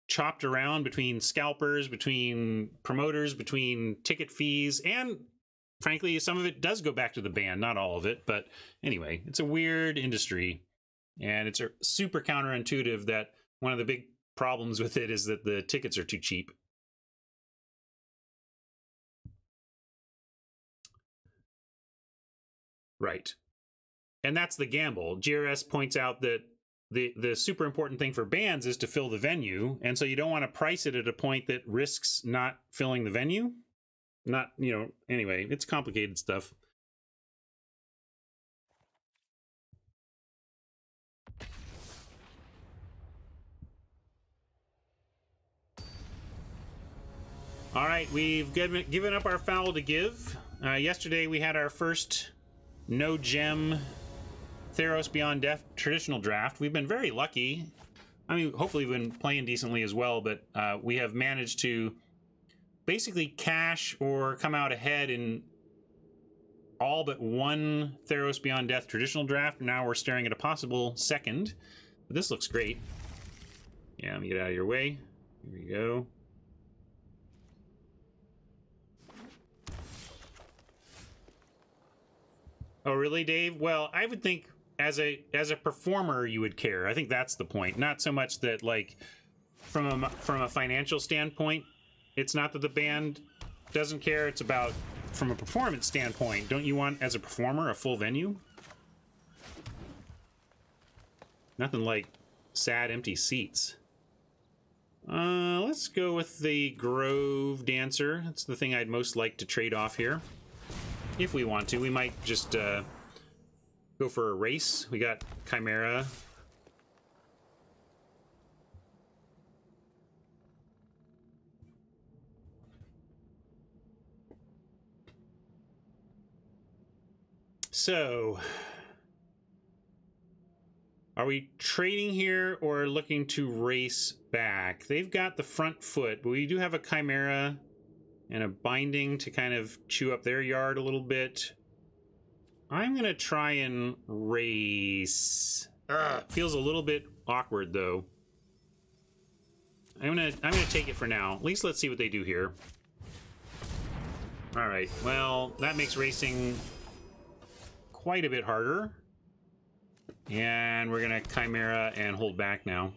chopped around between scalpers, between promoters, between ticket fees, and frankly, some of it does go back to the band, not all of it. But anyway, it's a weird industry, and it's super counterintuitive that one of the big problems with it is that the tickets are too cheap. Right. And that's the gamble. GRS points out that the super important thing for bands is to fill the venue, and so you don't want to price it at a point that risks not filling the venue. Not, you know, anyway, it's complicated stuff. All right, we've given up our foul to give. Yesterday we had our first no gem Theros Beyond Death traditional draft. We've been very lucky. I mean, hopefully we've been playing decently as well, but we have managed to basically cash or come out ahead in all but one Theros Beyond Death traditional draft. Now we're staring at a possible second. But this looks great. Yeah, let me get out of your way. Here we go. Oh, really, Dave? Well, I would think as a performer you would care. I think that's the point. Not so much that, like, from a financial standpoint, it's not that the band doesn't care. It's about from a performance standpoint. Don't you want, as a performer, a full venue? Nothing like sad empty seats. Let's go with the Grove Dancer. That's the thing I'd most like to trade off here. If we want to, we might just go for a race. We got Chimera. So, are we trading here or looking to race back? They've got the front foot, but we do have a Chimera and a binding to kind of chew up their yard a little bit. I'm gonna try and race. Feels a little bit awkward though. I'm gonna take it for now. At least let's see what they do here. All right. Well, that makes racing quite a bit harder. And we're gonna Chimera and hold back now.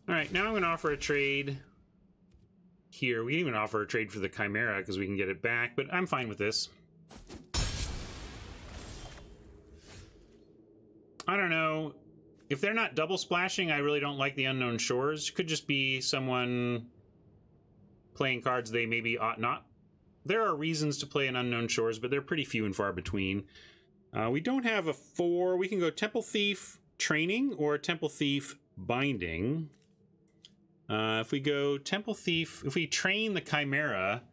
All right, now I'm going to offer a trade here. We can even offer a trade for the Chimera because we can get it back, but I'm fine with this. I don't know. If they're not double splashing, I really don't like the Unknown Shores. Could just be someone playing cards they maybe ought not. There are reasons to play an Unknown Shores, but they're pretty few and far between. We don't have a 4. We can go Temple Thief Training or Temple Thief Binding. If we go Temple Thief, if we train the Chimera,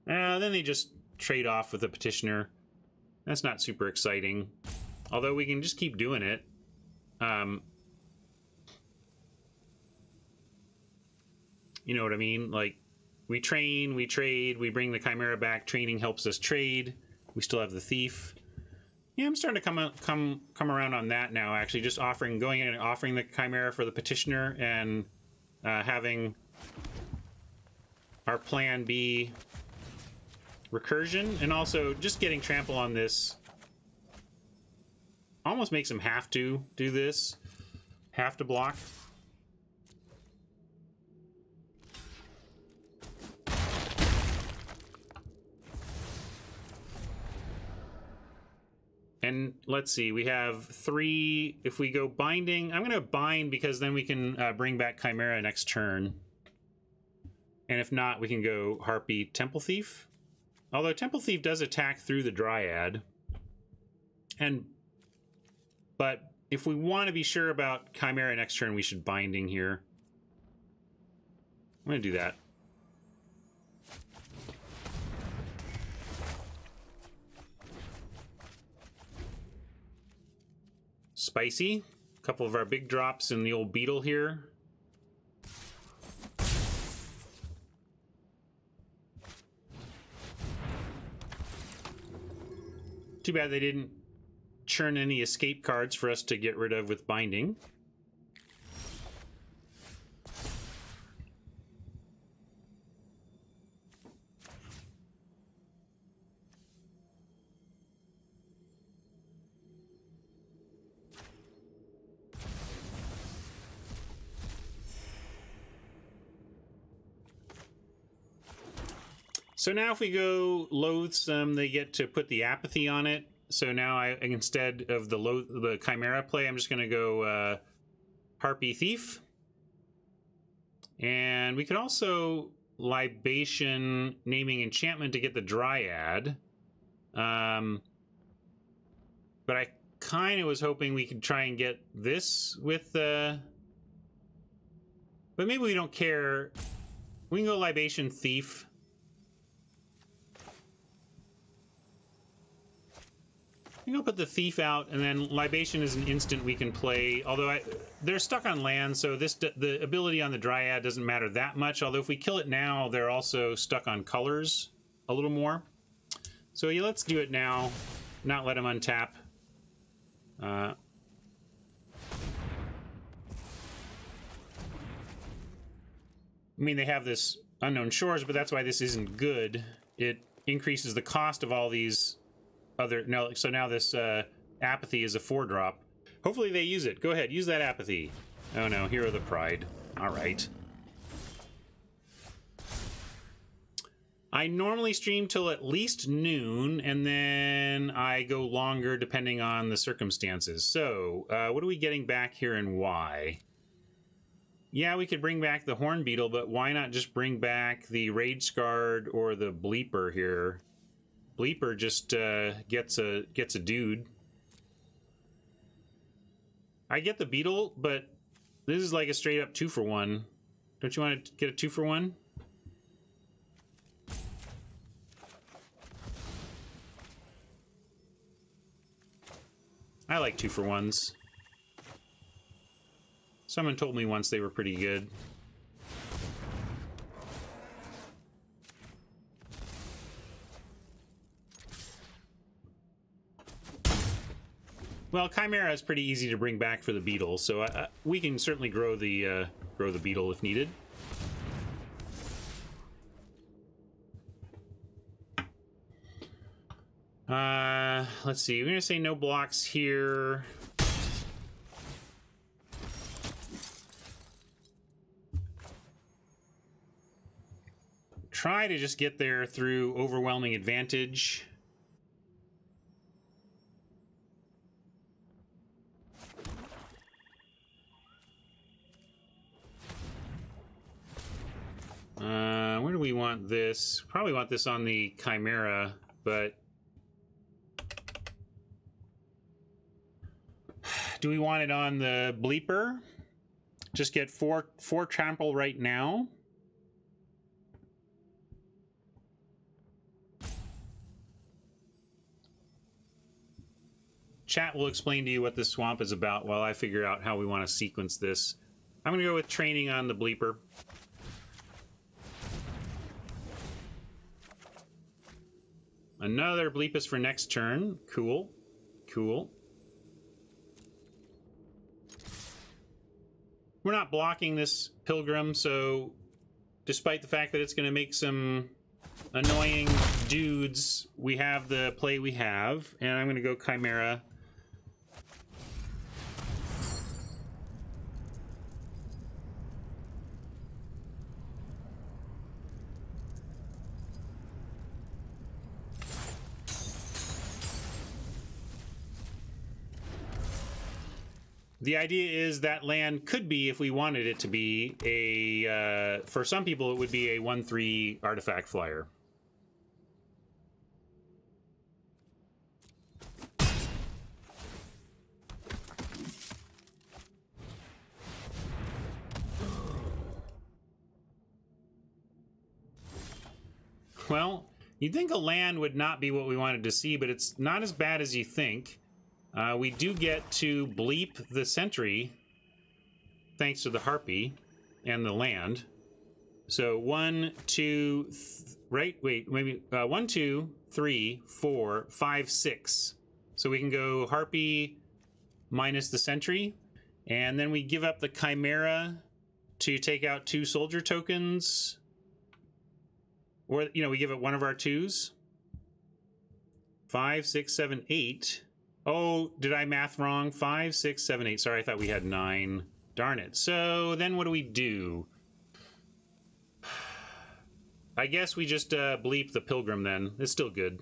then they just trade off with the Petitioner. That's not super exciting. Although we can just keep doing it. You know what I mean? Like, we train, we trade, we bring the Chimera back. Training helps us trade. We still have the Thief. Yeah, I'm starting to come around on that now, actually. Just going in and offering the Chimera for the Petitioner and having our plan be recursion, and also just getting trample on this almost makes him have to do this, have to block. And let's see, we have 3. If we go binding, I'm going to bind because then we can bring back Chimera next turn. And if not, we can go Harpy Temple Thief. Although Temple Thief does attack through the Dryad. But if we want to be sure about Chimera next turn, we should Binding here. I'm going to do that. Spicy. A couple of our big drops in the old Beetle here. Too bad they didn't churn any escape cards for us to get rid of with Binding. So now if we go Loathsome, they get to put the Apathy on it. So now instead of the Chimera play, I'm just going to go Harpy Thief. And we could also Libation Naming Enchantment to get the Dryad. But I kind of was hoping we could try and get this with the... But maybe we don't care. We can go Libation Thief. I'm going to put the Thief out, and then Libation is an instant we can play. Although they're stuck on land, so the ability on the Dryad doesn't matter that much. Although if we kill it now, they're also stuck on colors a little more. So yeah, let's do it now. Not let them untap. I mean, they have this Unknown Shores, but that's why this isn't good. It increases the cost of all these... So now this Apathy is a 4-drop. Hopefully they use it. Go ahead, use that Apathy. Oh no, Hero of the Pride. All right. I normally stream till at least noon, and then I go longer depending on the circumstances. So, what are we getting back here and why? Yeah, we could bring back the Horn Beetle, but why not just bring back the Rage Scarred or the Bleeper here? Bleeper just gets a dude. I get the Beetle, but this is like a straight up 2-for-1. Don't you want to get a 2-for-1? I like 2-for-1s. Someone told me once they were pretty good. Well, Chimera is pretty easy to bring back for the Beetle, so we can certainly grow the Beetle if needed. Let's see. We're gonna say no blocks here. Try to just get there through overwhelming advantage. Where do we want this? Probably want this on the Chimera, but do we want it on the Bleeper? Just get four trample right now. Chat will explain to you what this swamp is about while I figure out how we want to sequence this. I'm going to go with training on the Bleeper. Another Bleepus for next turn. Cool. Cool. We're not blocking this Pilgrim, so despite the fact that it's going to make some annoying dudes, we have the play we have. And I'm going to go Chimera. The idea is that land could be, if we wanted it to be, a... for some people, it would be a 1/3 artifact flyer. Well, you'd think a land would not be what we wanted to see, but it's not as bad as you think. We do get to bleep the sentry thanks to the harpy and the land. So 1, 2, right? Wait, maybe 1, 2, 3, 4, 5, 6. So we can go harpy minus the sentry, and then we give up the chimera to take out 2 soldier tokens, or we give it one of our 2s. 5, 6, 7, 8. Oh, did I math wrong? 5, 6, 7, 8. Sorry, I thought we had 9. Darn it. So then what do we do? I guess we just bleep the pilgrim then. It's still good.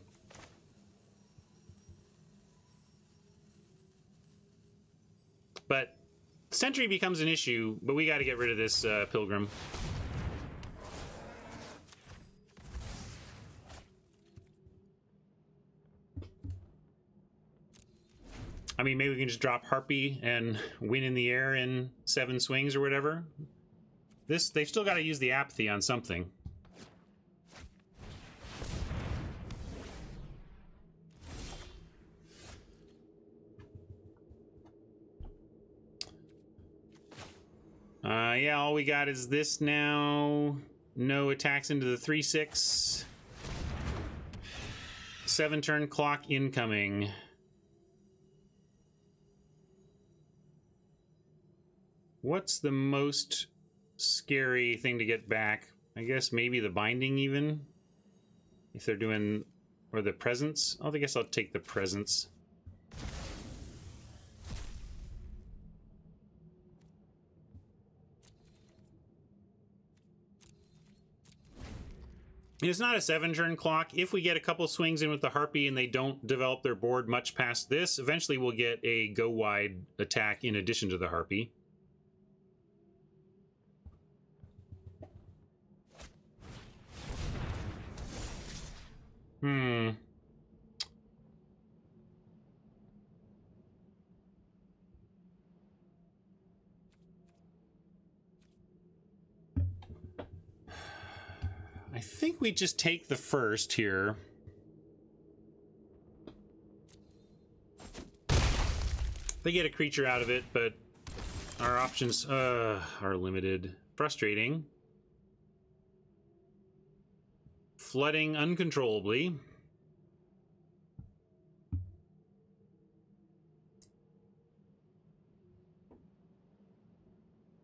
But sentry becomes an issue, but we got to get rid of this pilgrim. I mean, maybe we can just drop harpy and win in the air in 7 swings or whatever. They've still got to use the apathy on something. Yeah, all we got is this now. No attacks into the 3/6. 7-turn clock incoming. What's the most scary thing to get back? I guess maybe the binding even. If they're doing... or the presence. I guess I'll take the presence. It's not a 7-turn clock. If we get a couple swings in with the harpy and they don't develop their board much past this, eventually we'll get a go-wide attack in addition to the harpy. I think we just take the first here. They get a creature out of it, but our options are limited. Frustrating. Flooding uncontrollably.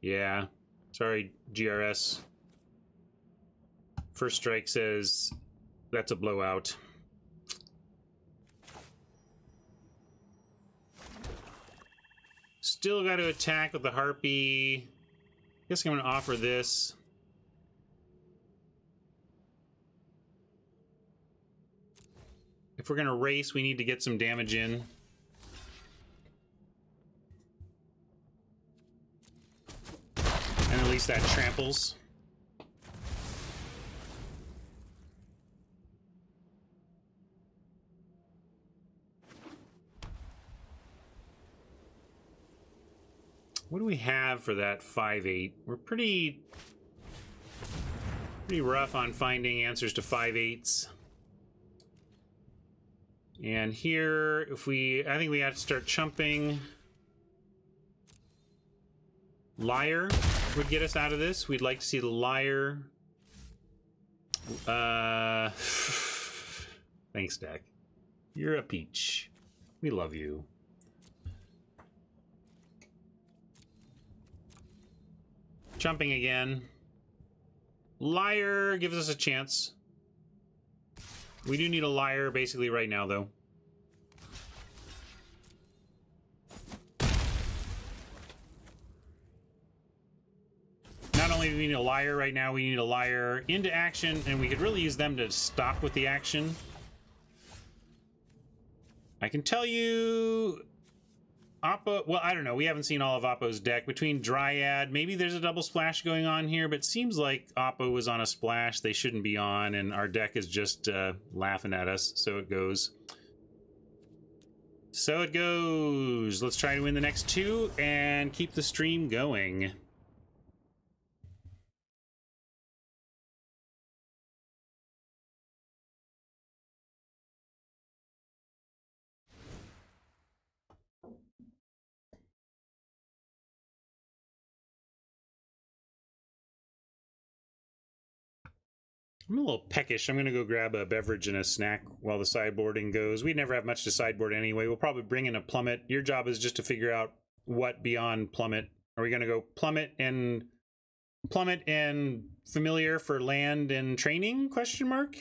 Yeah. Sorry, GRS. First strike says that's a blowout. Still got to attack with the harpy. Guess I'm going to offer this. If we're going to race, we need to get some damage in. And at least that tramples. What do we have for that 5/8? We're pretty rough on finding answers to 5/8s. And here, I think we have to start chumping. Liar would get us out of this. We'd like to see the liar. Thanks, deck. You're a peach. We love you. Jumping again. Liar gives us a chance. We do need a liar basically right now, though. Not only do we need a liar right now, we need a liar into action, and we could really use them to stop with the action. I can tell you... Oppo, well, I don't know. We haven't seen all of Oppo's deck. Between Dryad, maybe there's a double splash going on here, but it seems like Oppo was on a splash they shouldn't be on, and our deck is just laughing at us. So it goes. So it goes. Let's try to win the next 2 and keep the stream going. I'm a little peckish. I'm going to go grab a beverage and a snack while the sideboarding goes. We never have much to sideboard anyway. We'll probably bring in a plummet. Your job is just to figure out what beyond plummet. Are we going to go plummet and familiar for land and training? Question mark.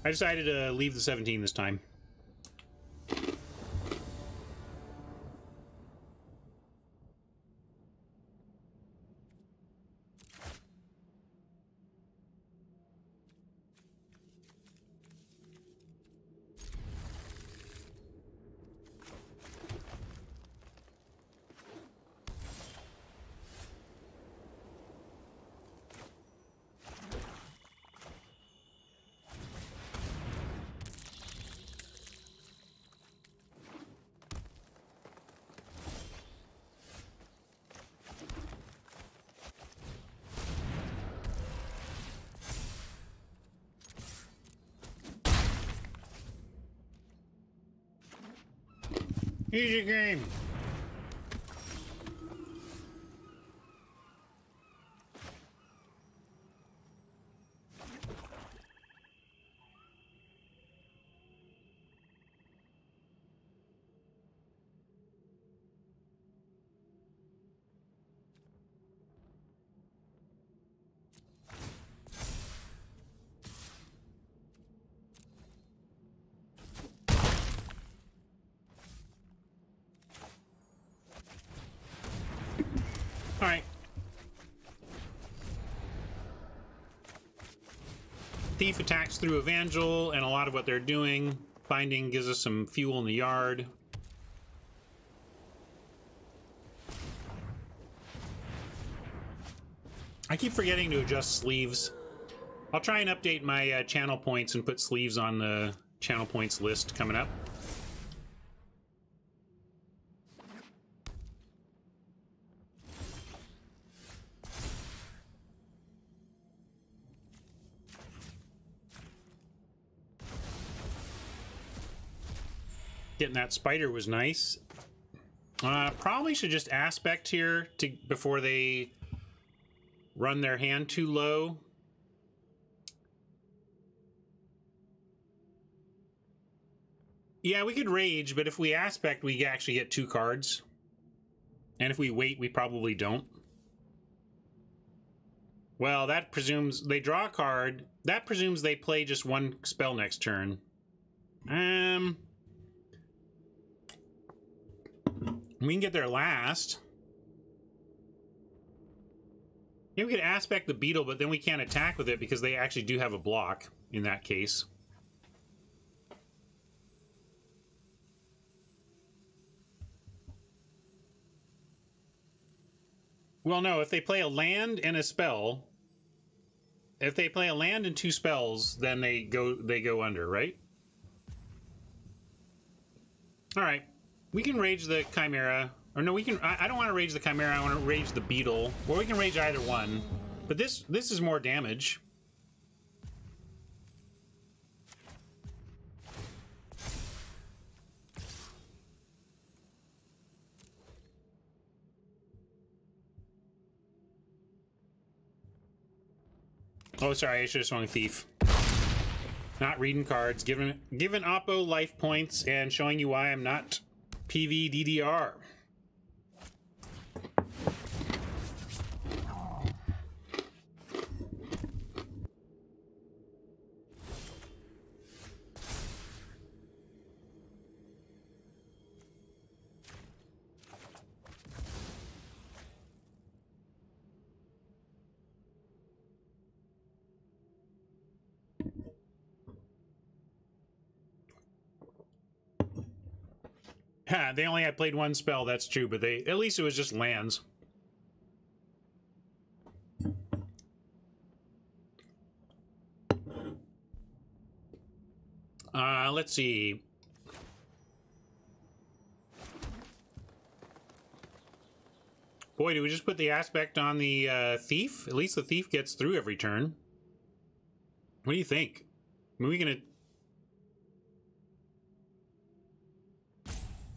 I decided to leave the 17 this time. Easy game. All right. Thief attacks through Evangel, and a lot of what they're doing. Binding gives us some fuel in the yard. I keep forgetting to adjust sleeves. I'll try and update my channel points and put sleeves on the channel points list coming up. Getting that spider was nice. Probably should just aspect here before they run their hand too low. Yeah, we could rage, but if we aspect, we actually get 2 cards. And if we wait, we probably don't. Well, that presumes they draw a card. That presumes they play just 1 spell next turn. We can get there last. Yeah, we could aspect the beetle, but then we can't attack with it because they actually do have a block in that case. Well, no, if they play a land and a spell, if they play a land and 2 spells, then they go under, right? All right. We can rage the Chimera. Or no, we can... I don't want to rage the Chimera. I want to rage the Beetle. Or we can rage either one. But this is more damage. Oh, sorry, I should have swung Thief. Not reading cards, giving Oppo life points, and showing you why I'm not PVDDR. Ha, they only had played one spell, that's true, but at least it was just lands. Let's see. Boy, do we just put the aspect on the thief? At least the thief gets through every turn. What do you think? Are we gonna...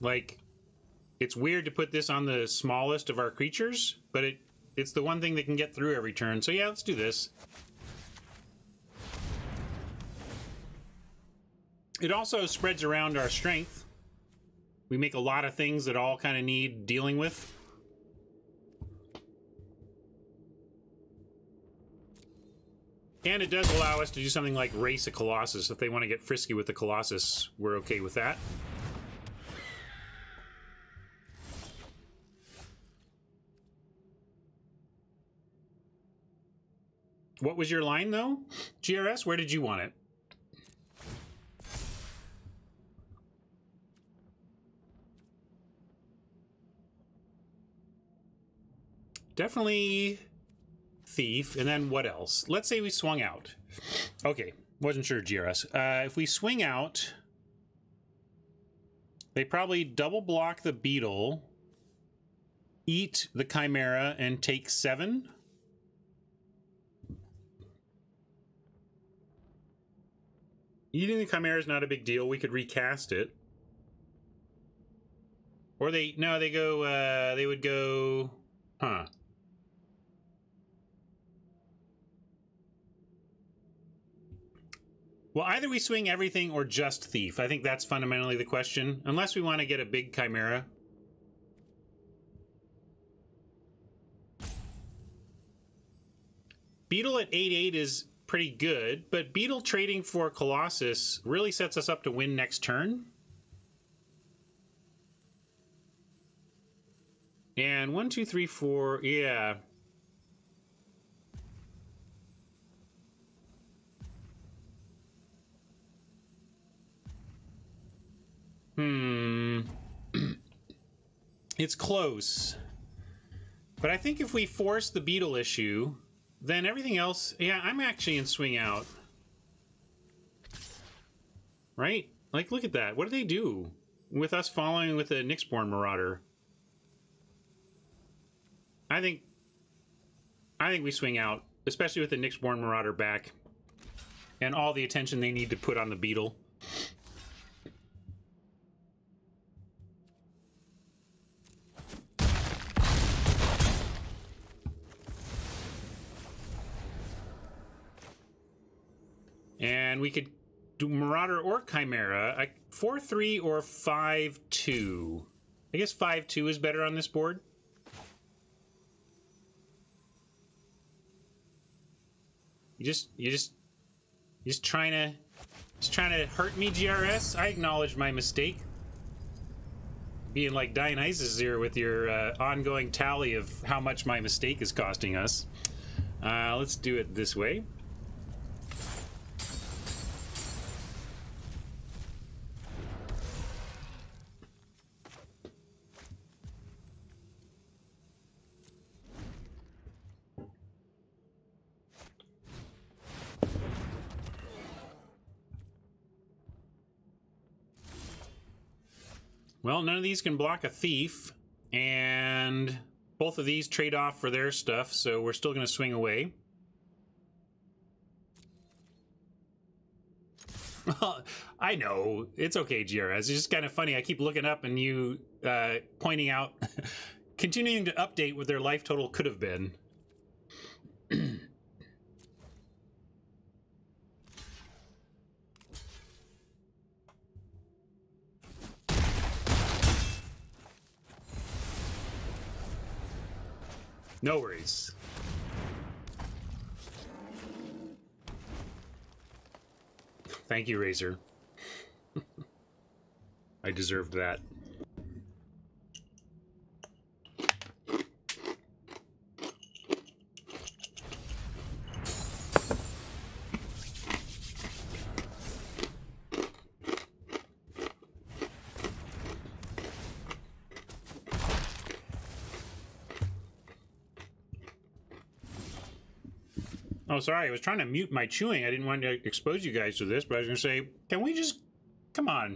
Like, it's weird to put this on the smallest of our creatures, but it's the one thing that can get through every turn. So yeah, let's do this. It also spreads around our strength. We make a lot of things that all kind of need dealing with. And it does allow us to do something like race a Colossus. If they want to get frisky with the Colossus, we're okay with that. What was your line, though? GRS, where did you want it? Definitely Thief, and then what else? Let's say we swung out. Okay, wasn't sure, GRS. If we swing out, they probably double block the Beetle, eat the Chimera, and take 7. Eating the Chimera is not a big deal. We could recast it. Or they would go, huh. Well, either we swing everything or just Thief. I think that's fundamentally the question. Unless we want to get a big Chimera. Beetle at 8/8 is pretty good, but Beetle trading for Colossus really sets us up to win next turn. And 1, 2, 3, 4, yeah. It's close. But I think if we force the Beetle issue, then everything else... Yeah, I'm actually in swing out. Right? Like, look at that. What do they do with us following with the Nyxborn Marauder? I think we swing out, especially with the Nyxborn Marauder back and all the attention they need to put on the Beetle. And we could do Marauder or Chimera. 4/3 or 5/2. I guess 5/2 is better on this board. You just trying to hurt me, GRS. I acknowledge my mistake. Being like Dionysus here with your ongoing tally of how much my mistake is costing us. Let's do it this way. Well, none of these can block a Thief, and both of these trade off for their stuff, so we're still going to swing away. Well, I know. It's okay, GRS. It's just kind of funny. I keep looking up and you pointing out, continuing to update what their life total could have been. No worries. Thank you, Razor. I deserved that. Oh, sorry. I was trying to mute my chewing. I didn't want to expose you guys to this, but I was going to say, can we just... Come on.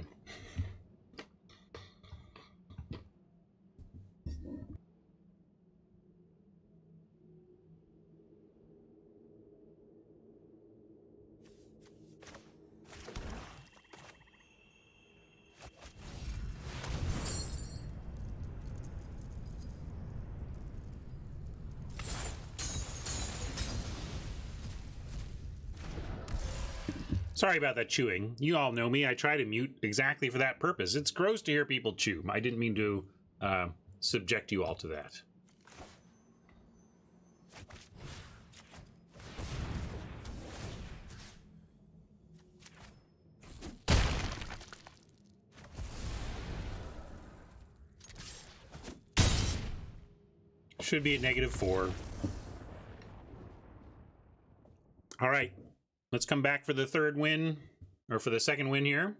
Sorry about that chewing. You all know me. I try to mute exactly for that purpose. It's gross to hear people chew. I didn't mean to subject you all to that. Should be at -4. All right. Let's come back for the third win, or for the second win here.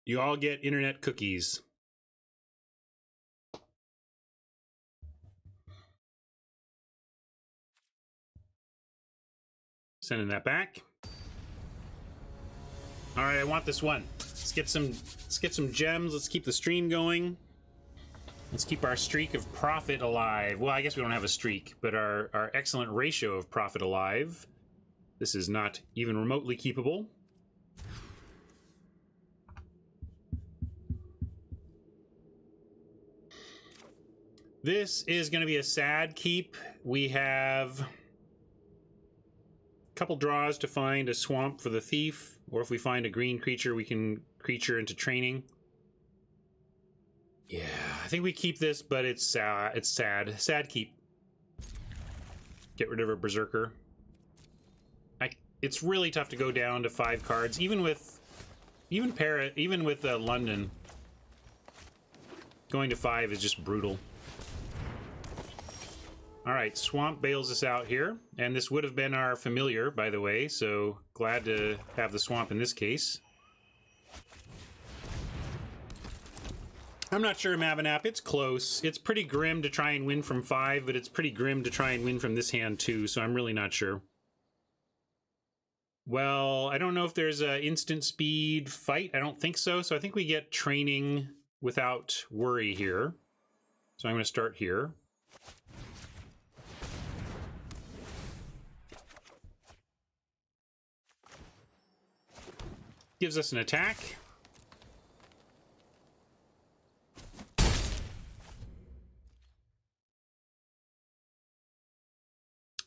You all get internet cookies. Sending that back. All right, I want this one. Let's get some gems. Let's keep the stream going. Let's keep our streak of profit alive. Well, I guess we don't have a streak, but our excellent ratio of profit alive. This is not even remotely keepable. This is going to be a sad keep. We have couple draws to find a swamp for the thief, or if we find a green creature, we can creature into training. Yeah, I think we keep this, but it's sad. Sad keep. Get rid of a berserker. It's really tough to go down to 5 cards, even with London. Going to 5 is just brutal. All right, Swamp bails us out here, and this would have been our familiar, by the way, so glad to have the Swamp in this case. I'm not sure, Mabanap. It's close. It's pretty grim to try and win from 5, but it's pretty grim to try and win from this hand too, so I'm really not sure. Well, I don't know if there's an instant speed fight. I don't think so, so I think we get training without worry here. So I'm going to start here. Gives us an attack.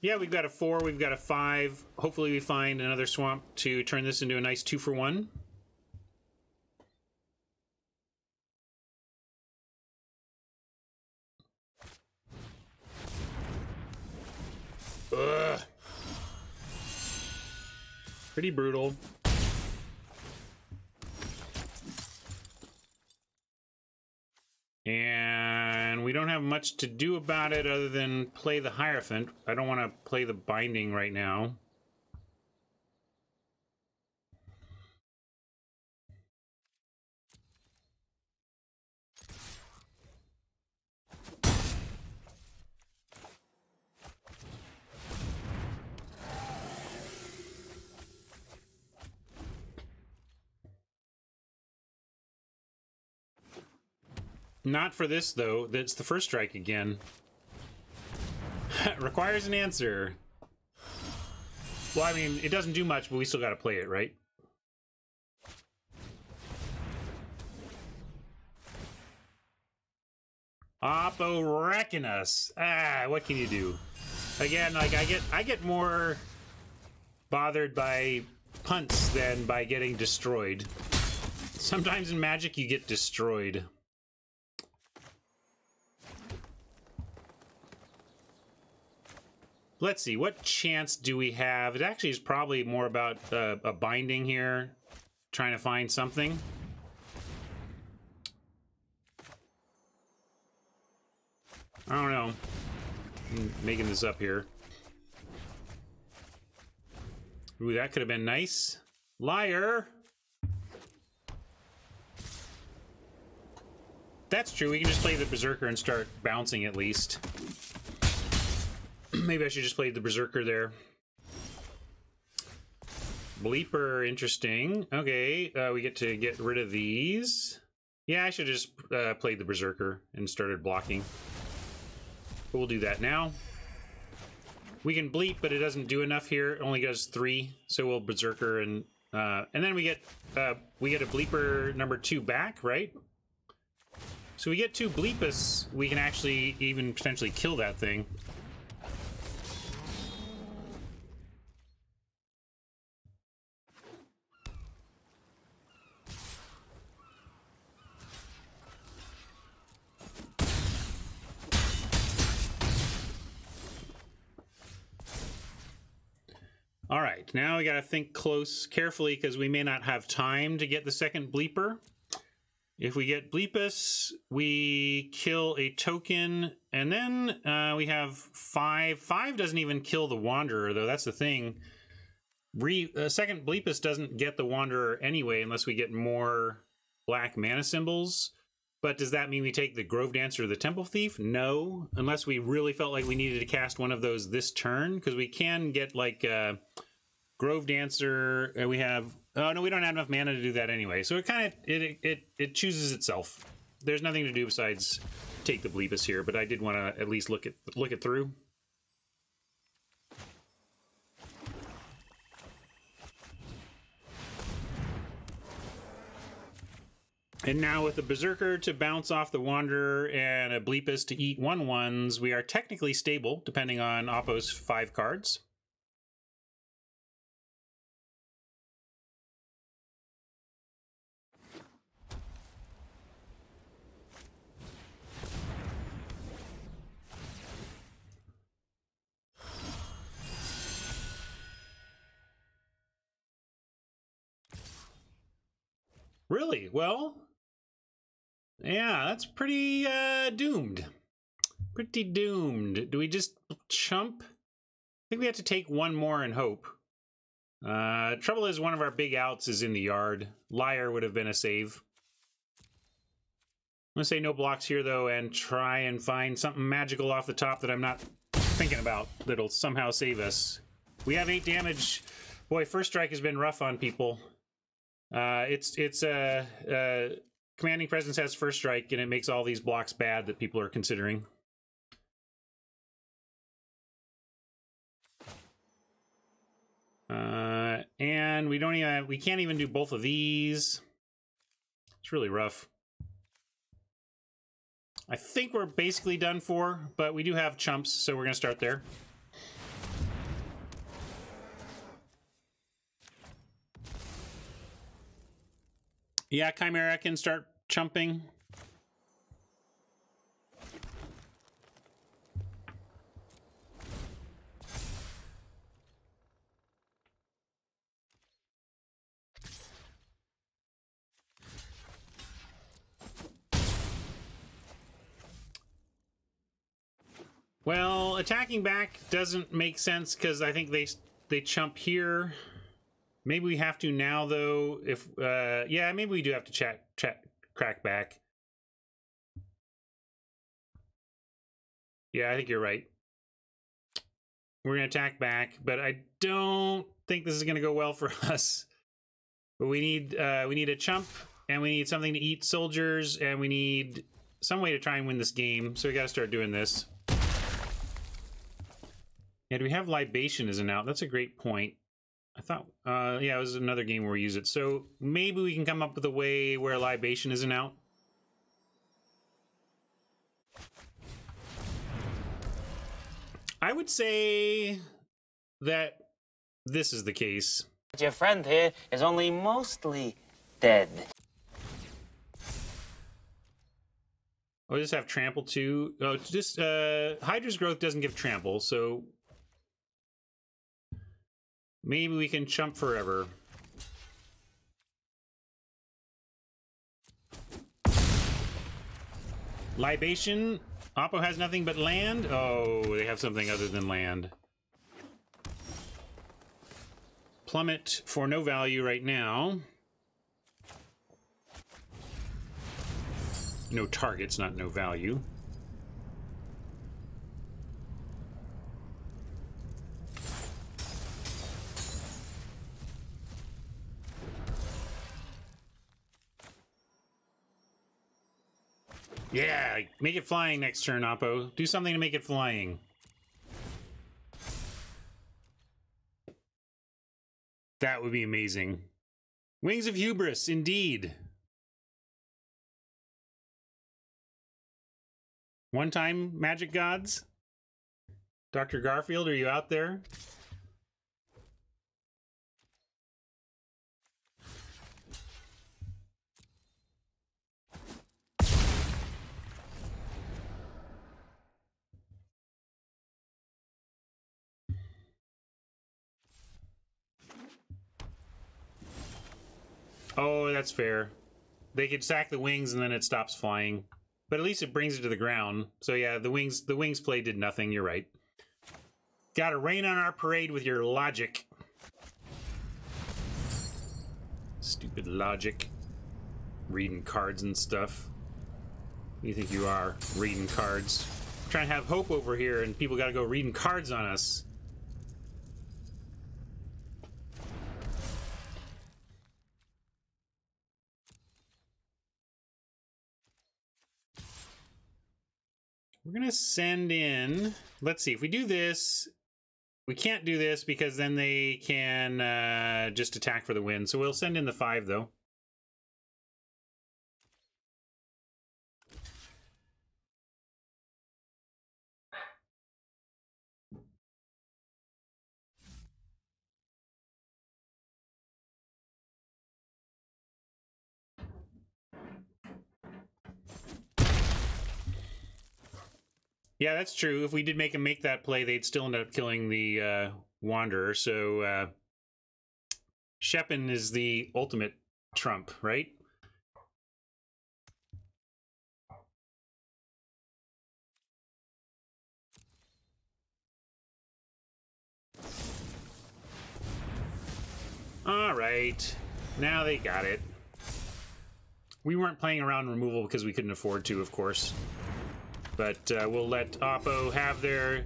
Yeah, we've got a 4, we've got a 5. Hopefully we find another swamp to turn this into a nice 2-for-1. Ugh. Pretty brutal. And we don't have much to do about it other than play the Hierophant. I don't want to play the Binding right now. Not for this, though. That's the first strike again. Requires an answer. Well, I mean, it doesn't do much, but we still got to play it, right? Oppo wrecking us. Ah, what can you do? Again, like I get more bothered by punts than by getting destroyed. Sometimes in Magic you get destroyed. Let's see, what chance do we have? It actually is probably more about a binding here, trying to find something. I don't know. I'm making this up here. Ooh, that could have been nice. Liar! That's true, we can just play the Berserker and start bouncing at least. Maybe I should just play the Berserker there. Bleeper, interesting. Okay, we get to get rid of these. Yeah, I should have just played the Berserker and started blocking. But we'll do that now. We can bleep, but it doesn't do enough here. It only does 3, so we'll Berserker and then we get a Bleeper number 2 back, right? So we get 2 Bleepus, we can actually even potentially kill that thing. All right, now we gotta think carefully because we may not have time to get the second Bleeper. If we get Bleepus, we kill a token, and then we have 5. 5 doesn't even kill the Wanderer, though. That's the thing. Second Bleepus doesn't get the Wanderer anyway, unless we get more black mana symbols. But does that mean we take the Grove Dancer or the Temple Thief? No, unless we really felt like we needed to cast one of those this turn, because we can get like Grove Dancer, and we have... Oh, no, we don't have enough mana to do that anyway. So it kind of, it chooses itself. There's nothing to do besides take the Bleepus here, but I did want to at least look it through. And now with the Berserker to bounce off the Wanderer and a Bleepus to eat 1/1s, we are technically stable, depending on Oppo's 5 cards. Really? Well, yeah, that's pretty doomed. Pretty doomed. Do we just chump? I think we have to take 1 more and hope. Trouble is, one of our big outs is in the yard. Liar would have been a save. I'm gonna say no blocks here, though, and try and find something magical off the top that I'm not thinking about that'll somehow save us. We have 8 damage. Boy, first strike has been rough on people. Commanding Presence has first strike, and it makes all these blocks bad that people are considering. And we can't even do both of these. It's really rough. I think we're basically done for, but we do have chumps, so we're gonna start there. Yeah, Chimera can start chumping. Well, attacking back doesn't make sense because I think they chump here. Maybe we have to now, though. If yeah, maybe we do have to crack back. Yeah, I think you're right. We're gonna attack back, but I don't think this is gonna go well for us. But we need a chump, and we need something to eat soldiers, and we need some way to try and win this game. So we got to start doing this. Yeah, do we have Libation as an out? That's a great point. I thought, yeah, it was another game where we use it. So maybe we can come up with a way where Libation isn't out. I would say that this is the case.
But your friend here is only mostly dead.
Oh, just have trample too. Oh, just Hydra's growth doesn't give trample, so maybe we can chump forever. Libation. Oppo has nothing but land. Oh, they have something other than land. Plummet for no value right now. No targets, not no value. Yeah, make it flying next turn, Oppo. Do something to make it flying. That would be amazing. Wings of Hubris, indeed. One time, Magic Gods? Dr. Garfield, are you out there? Oh, that's fair. They could sack the wings and then it stops flying. But at least it brings it to the ground. So yeah, the wings play did nothing, you're right. Gotta rain on our parade with your logic. Stupid logic. Reading cards and stuff. Who do you think you are? Reading cards. Trying to have hope over here and people gotta go reading cards on us. We're gonna send in, let's see, if we do this, we can't do this because then they can just attack for the win. So we'll send in the 5 though. Yeah, that's true. If we did make them make that play, they'd still end up killing the Wanderer. So Shepin is the ultimate trump, right? All right. Now they got it. We weren't playing around removal because we couldn't afford to, of course. But we'll let Oppo have their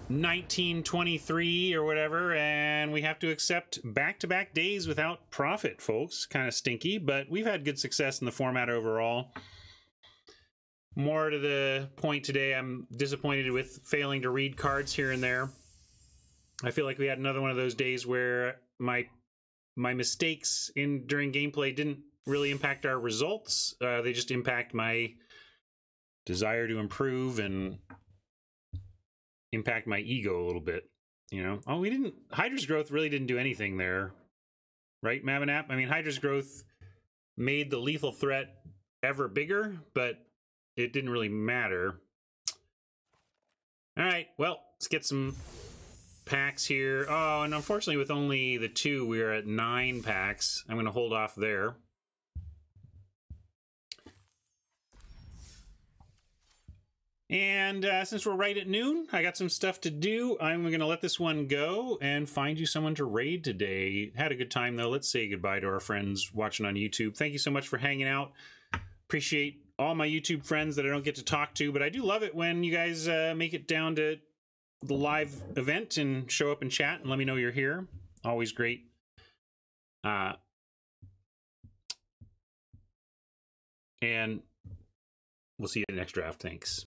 1923 or whatever, and we have to accept back-to-back days without profit, folks. Kind of stinky, but we've had good success in the format overall. More to the point today, I'm disappointed with failing to read cards here and there. I feel like we had another one of those days where my mistakes during gameplay didn't really impact our results. They just impact my desire to improve and impact my ego a little bit, you know? Oh, Hydra's growth really didn't do anything there. Right, Mavinap? I mean, Hydra's growth made the lethal threat ever bigger, but it didn't really matter. All right, well, let's get some packs here. Oh, and unfortunately with only the 2, we are at 9 packs. I'm going to hold off there. And since we're right at noon, I got some stuff to do. I'm going to let this one go and find you someone to raid today. Had a good time, though. Let's say goodbye to our friends watching on YouTube. Thank you so much for hanging out. Appreciate all my YouTube friends that I don't get to talk to, but I do love it when you guys make it down to the live event and show up and chat and let me know you're here. Always great. And we'll see you in the next draft. Thanks.